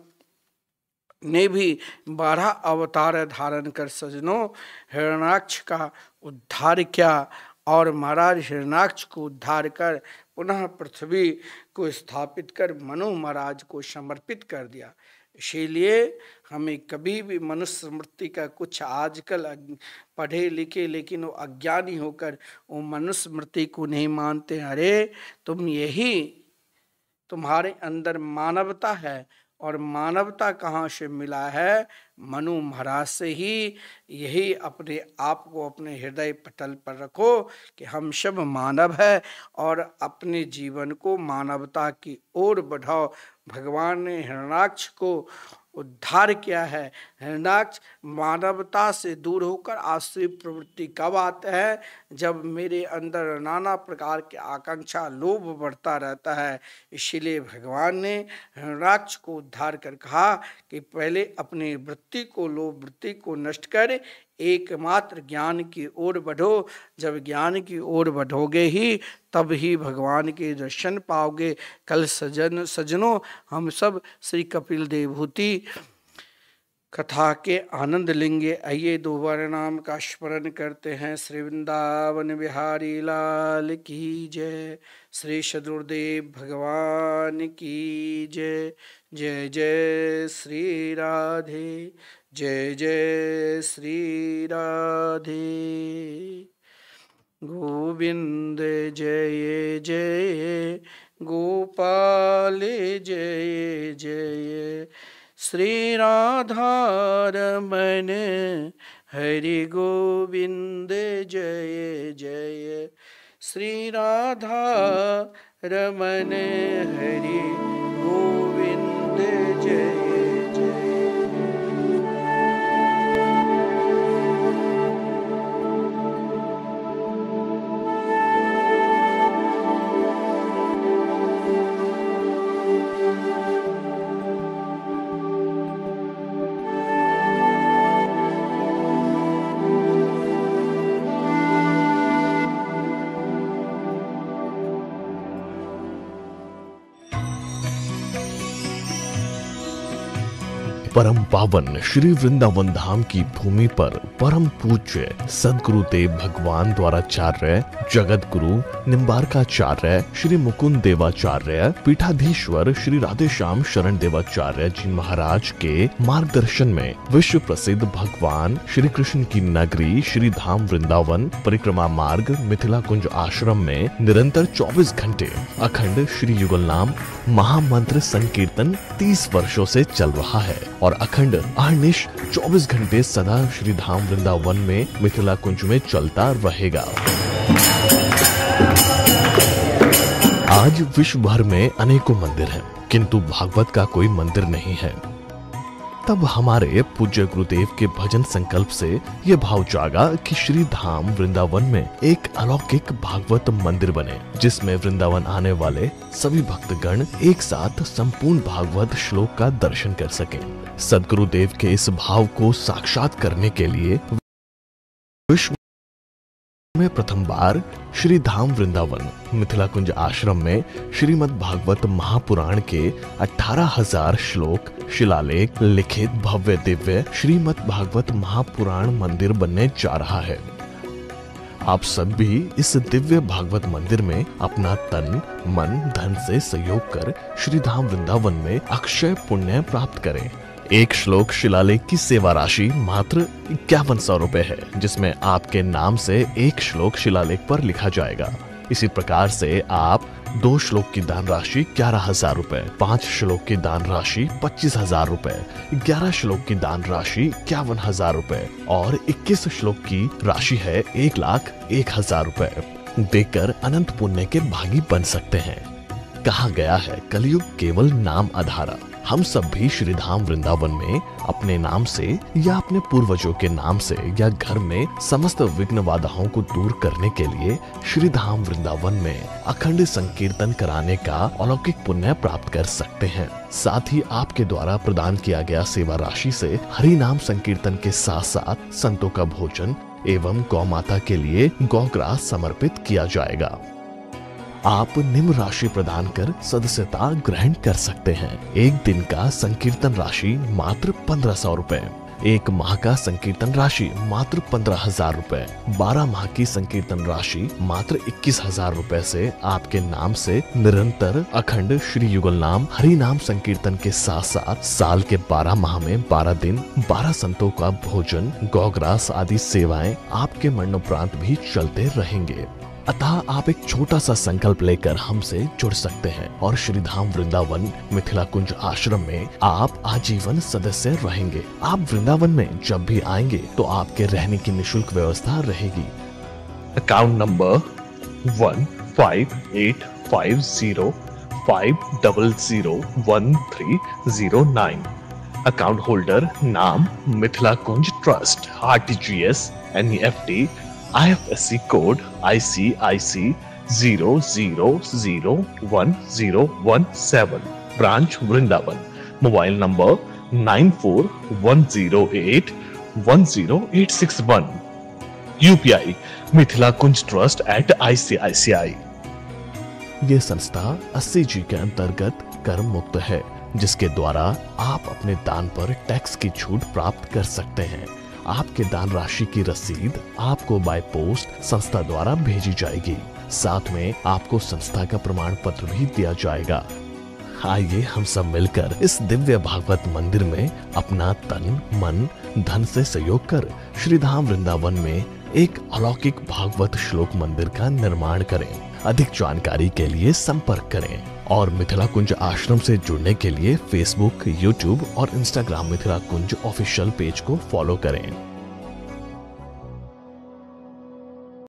ने भी 12 अवतार धारण कर सजनों हिरण्याक्ष का उद्धार किया और महाराज हिरण्याक्ष को उद्धार कर पुनः पृथ्वी को स्थापित कर मनु महाराज को समर्पित कर दिया। इसीलिए हमें कभी भी मनुष्य स्मृति का कुछ आजकल पढ़े लिखे लेकिन वो अज्ञानी होकर वो मनुष्य स्मृति को नहीं मानते। अरे तुम यही तुम्हारे अंदर मानवता है, और मानवता कहाँ से मिला है? मनु महाराज से ही। यही अपने आप को अपने हृदय पटल पर रखो कि हम सब मानव है और अपने जीवन को मानवता की ओर बढ़ाओ। भगवान ने हिरण्याक्ष को उद्धार क्या है? हिरण्याक्ष, मानवता से दूर होकर आसुरी प्रवृत्ति कब आता है? जब मेरे अंदर नाना प्रकार की आकांक्षा, लोभ बढ़ता रहता है। इसीलिए भगवान ने हिरण्याक्ष को उद्धार कर कहा कि पहले अपनी वृत्ति को, लोभ वृत्ति को नष्ट कर एकमात्र ज्ञान की ओर बढ़ो। जब ज्ञान की ओर बढ़ोगे ही तब ही भगवान के दर्शन पाओगे। कल सजनों हम सब श्री कपिल देवहूति कथा के आनंद लेंगे। आइए दोबारा नाम का स्मरण करते हैं। श्री वृंदावन बिहारी लाल की जय, श्री सद्गुरुदेव भगवान की जय। जय जय श्री राधे, जय जय श्री राधे। गोविंद जय जय, गोपाल जय जय, श्री राधा रमण हरि गोविंद जय जय, श्री राधा रमण हरि गोविंद जय जय। परम पावन श्री वृंदावन धाम की भूमि पर परम पूज्य सद्गुरुदेव भगवान द्वाराचार्य जगत गुरु निम्बारकाचार्य श्री मुकुंद देवाचार्य पीठाधीश्वर श्री राधेश्याम शरण देवाचार्य जी महाराज के मार्गदर्शन में विश्व प्रसिद्ध भगवान श्री कृष्ण की नगरी श्री धाम वृंदावन परिक्रमा मार्ग मिथिला कुंज आश्रम में निरंतर 24 घंटे अखंड श्री युगल नाम महामंत्र संकीर्तन 30 वर्षों से चल रहा है और अखंड अहर्निश 24 घंटे सदा श्री धाम वृंदावन में मिथिला कुंज में चलता रहेगा। आज विश्व भर में अनेकों मंदिर हैं, किंतु भागवत का कोई मंदिर नहीं है। तब हमारे पूज्य गुरुदेव के भजन संकल्प से ये भाव जागा कि श्री धाम वृंदावन में एक अलौकिक भागवत मंदिर बने, जिसमें वृंदावन आने वाले सभी भक्तगण एक साथ संपूर्ण भागवत श्लोक का दर्शन कर सकें। सद्गुरुदेव के इस भाव को साक्षात करने के लिए विश्व में प्रथम बार श्री धाम वृंदावन मिथिला कुंज आश्रम में श्रीमद् भागवत महापुराण के 18,000 श्लोक शिलालेख लिखित भव्य दिव्य श्रीमद् भागवत महापुराण मंदिर बनने जा रहा है। आप सब भी इस दिव्य भागवत मंदिर में अपना तन मन धन से सहयोग कर श्री धाम वृंदावन में अक्षय पुण्य प्राप्त करें। एक श्लोक शिलालेख की सेवा राशि मात्र 5100 रुपए है, जिसमें आपके नाम से एक श्लोक शिलालेख पर लिखा जाएगा। इसी प्रकार से आप 2 श्लोक की दान राशि 11,000 रुपए, 5 श्लोक की दान राशि 25,000 रुपए, 11 श्लोक की दान राशि 51,000 रुपए और 21 श्लोक की राशि है 1,01,000 रुपए देकर अनंत पुण्य के भागी बन सकते हैं। कहा गया है कलयुग केवल नाम आधारा। हम सब भी श्री धाम वृंदावन में अपने नाम से या अपने पूर्वजों के नाम से या घर में समस्त विघ्न बाधाओं को दूर करने के लिए श्री धाम वृंदावन में अखंड संकीर्तन कराने का अलौकिक पुण्य प्राप्त कर सकते हैं। साथ ही आपके द्वारा प्रदान किया गया सेवा राशि से हरि नाम संकीर्तन के साथ साथ संतों का भोजन एवं गौ माता के लिए गौग्रास समर्पित किया जाएगा। आप निम्न राशि प्रदान कर सदस्यता ग्रहण कर सकते हैं। एक दिन का संकीर्तन राशि मात्र 1500 रुपए, एक माह का संकीर्तन राशि मात्र 15,000 रुपए, 12 माह की संकीर्तन राशि मात्र 21,000 रुपए से आपके नाम से निरंतर अखंड श्री युगल नाम हरि नाम संकीर्तन के साथ साथ साल के 12 माह में 12 दिन 12 संतों का भोजन गौग्रास आदि सेवाएं आपके मरणोपरांत भी चलते रहेंगे। अतः आप एक छोटा सा संकल्प लेकर हमसे जुड़ सकते हैं और श्री धाम वृंदावन मिथिला कुंज आश्रम में आप आजीवन सदस्य रहेंगे। आप वृंदावन में जब भी आएंगे तो आपके रहने की निशुल्क व्यवस्था रहेगी। Account number 1585050001309। अकाउंट होल्डर नाम Mithila Kunj trust, RTGS, NEFT, IFSC code ICIC 00011017, branch Vrindavan, mobile number 9410810861, UPI Mithila Kunj trust @ICICI। ये संस्था 80G के अंतर्गत कर मुक्त है, जिसके द्वारा आप अपने दान पर टैक्स की छूट प्राप्त कर सकते हैं। आपके दान राशि की रसीद आपको बाय पोस्ट संस्था द्वारा भेजी जाएगी। साथ में आपको संस्था का प्रमाण पत्र भी दिया जाएगा। आइए हम सब मिलकर इस दिव्य भागवत मंदिर में अपना तन मन धन से सहयोग कर श्रीधाम वृंदावन में एक अलौकिक भागवत श्लोक मंदिर का निर्माण करें। अधिक जानकारी के लिए संपर्क करें और मिथिला कुंज आश्रम से जुड़ने के लिए फेसबुक, यूट्यूब और इंस्टाग्राम मिथिला कुंज ऑफिशियल पेज को फॉलो करें।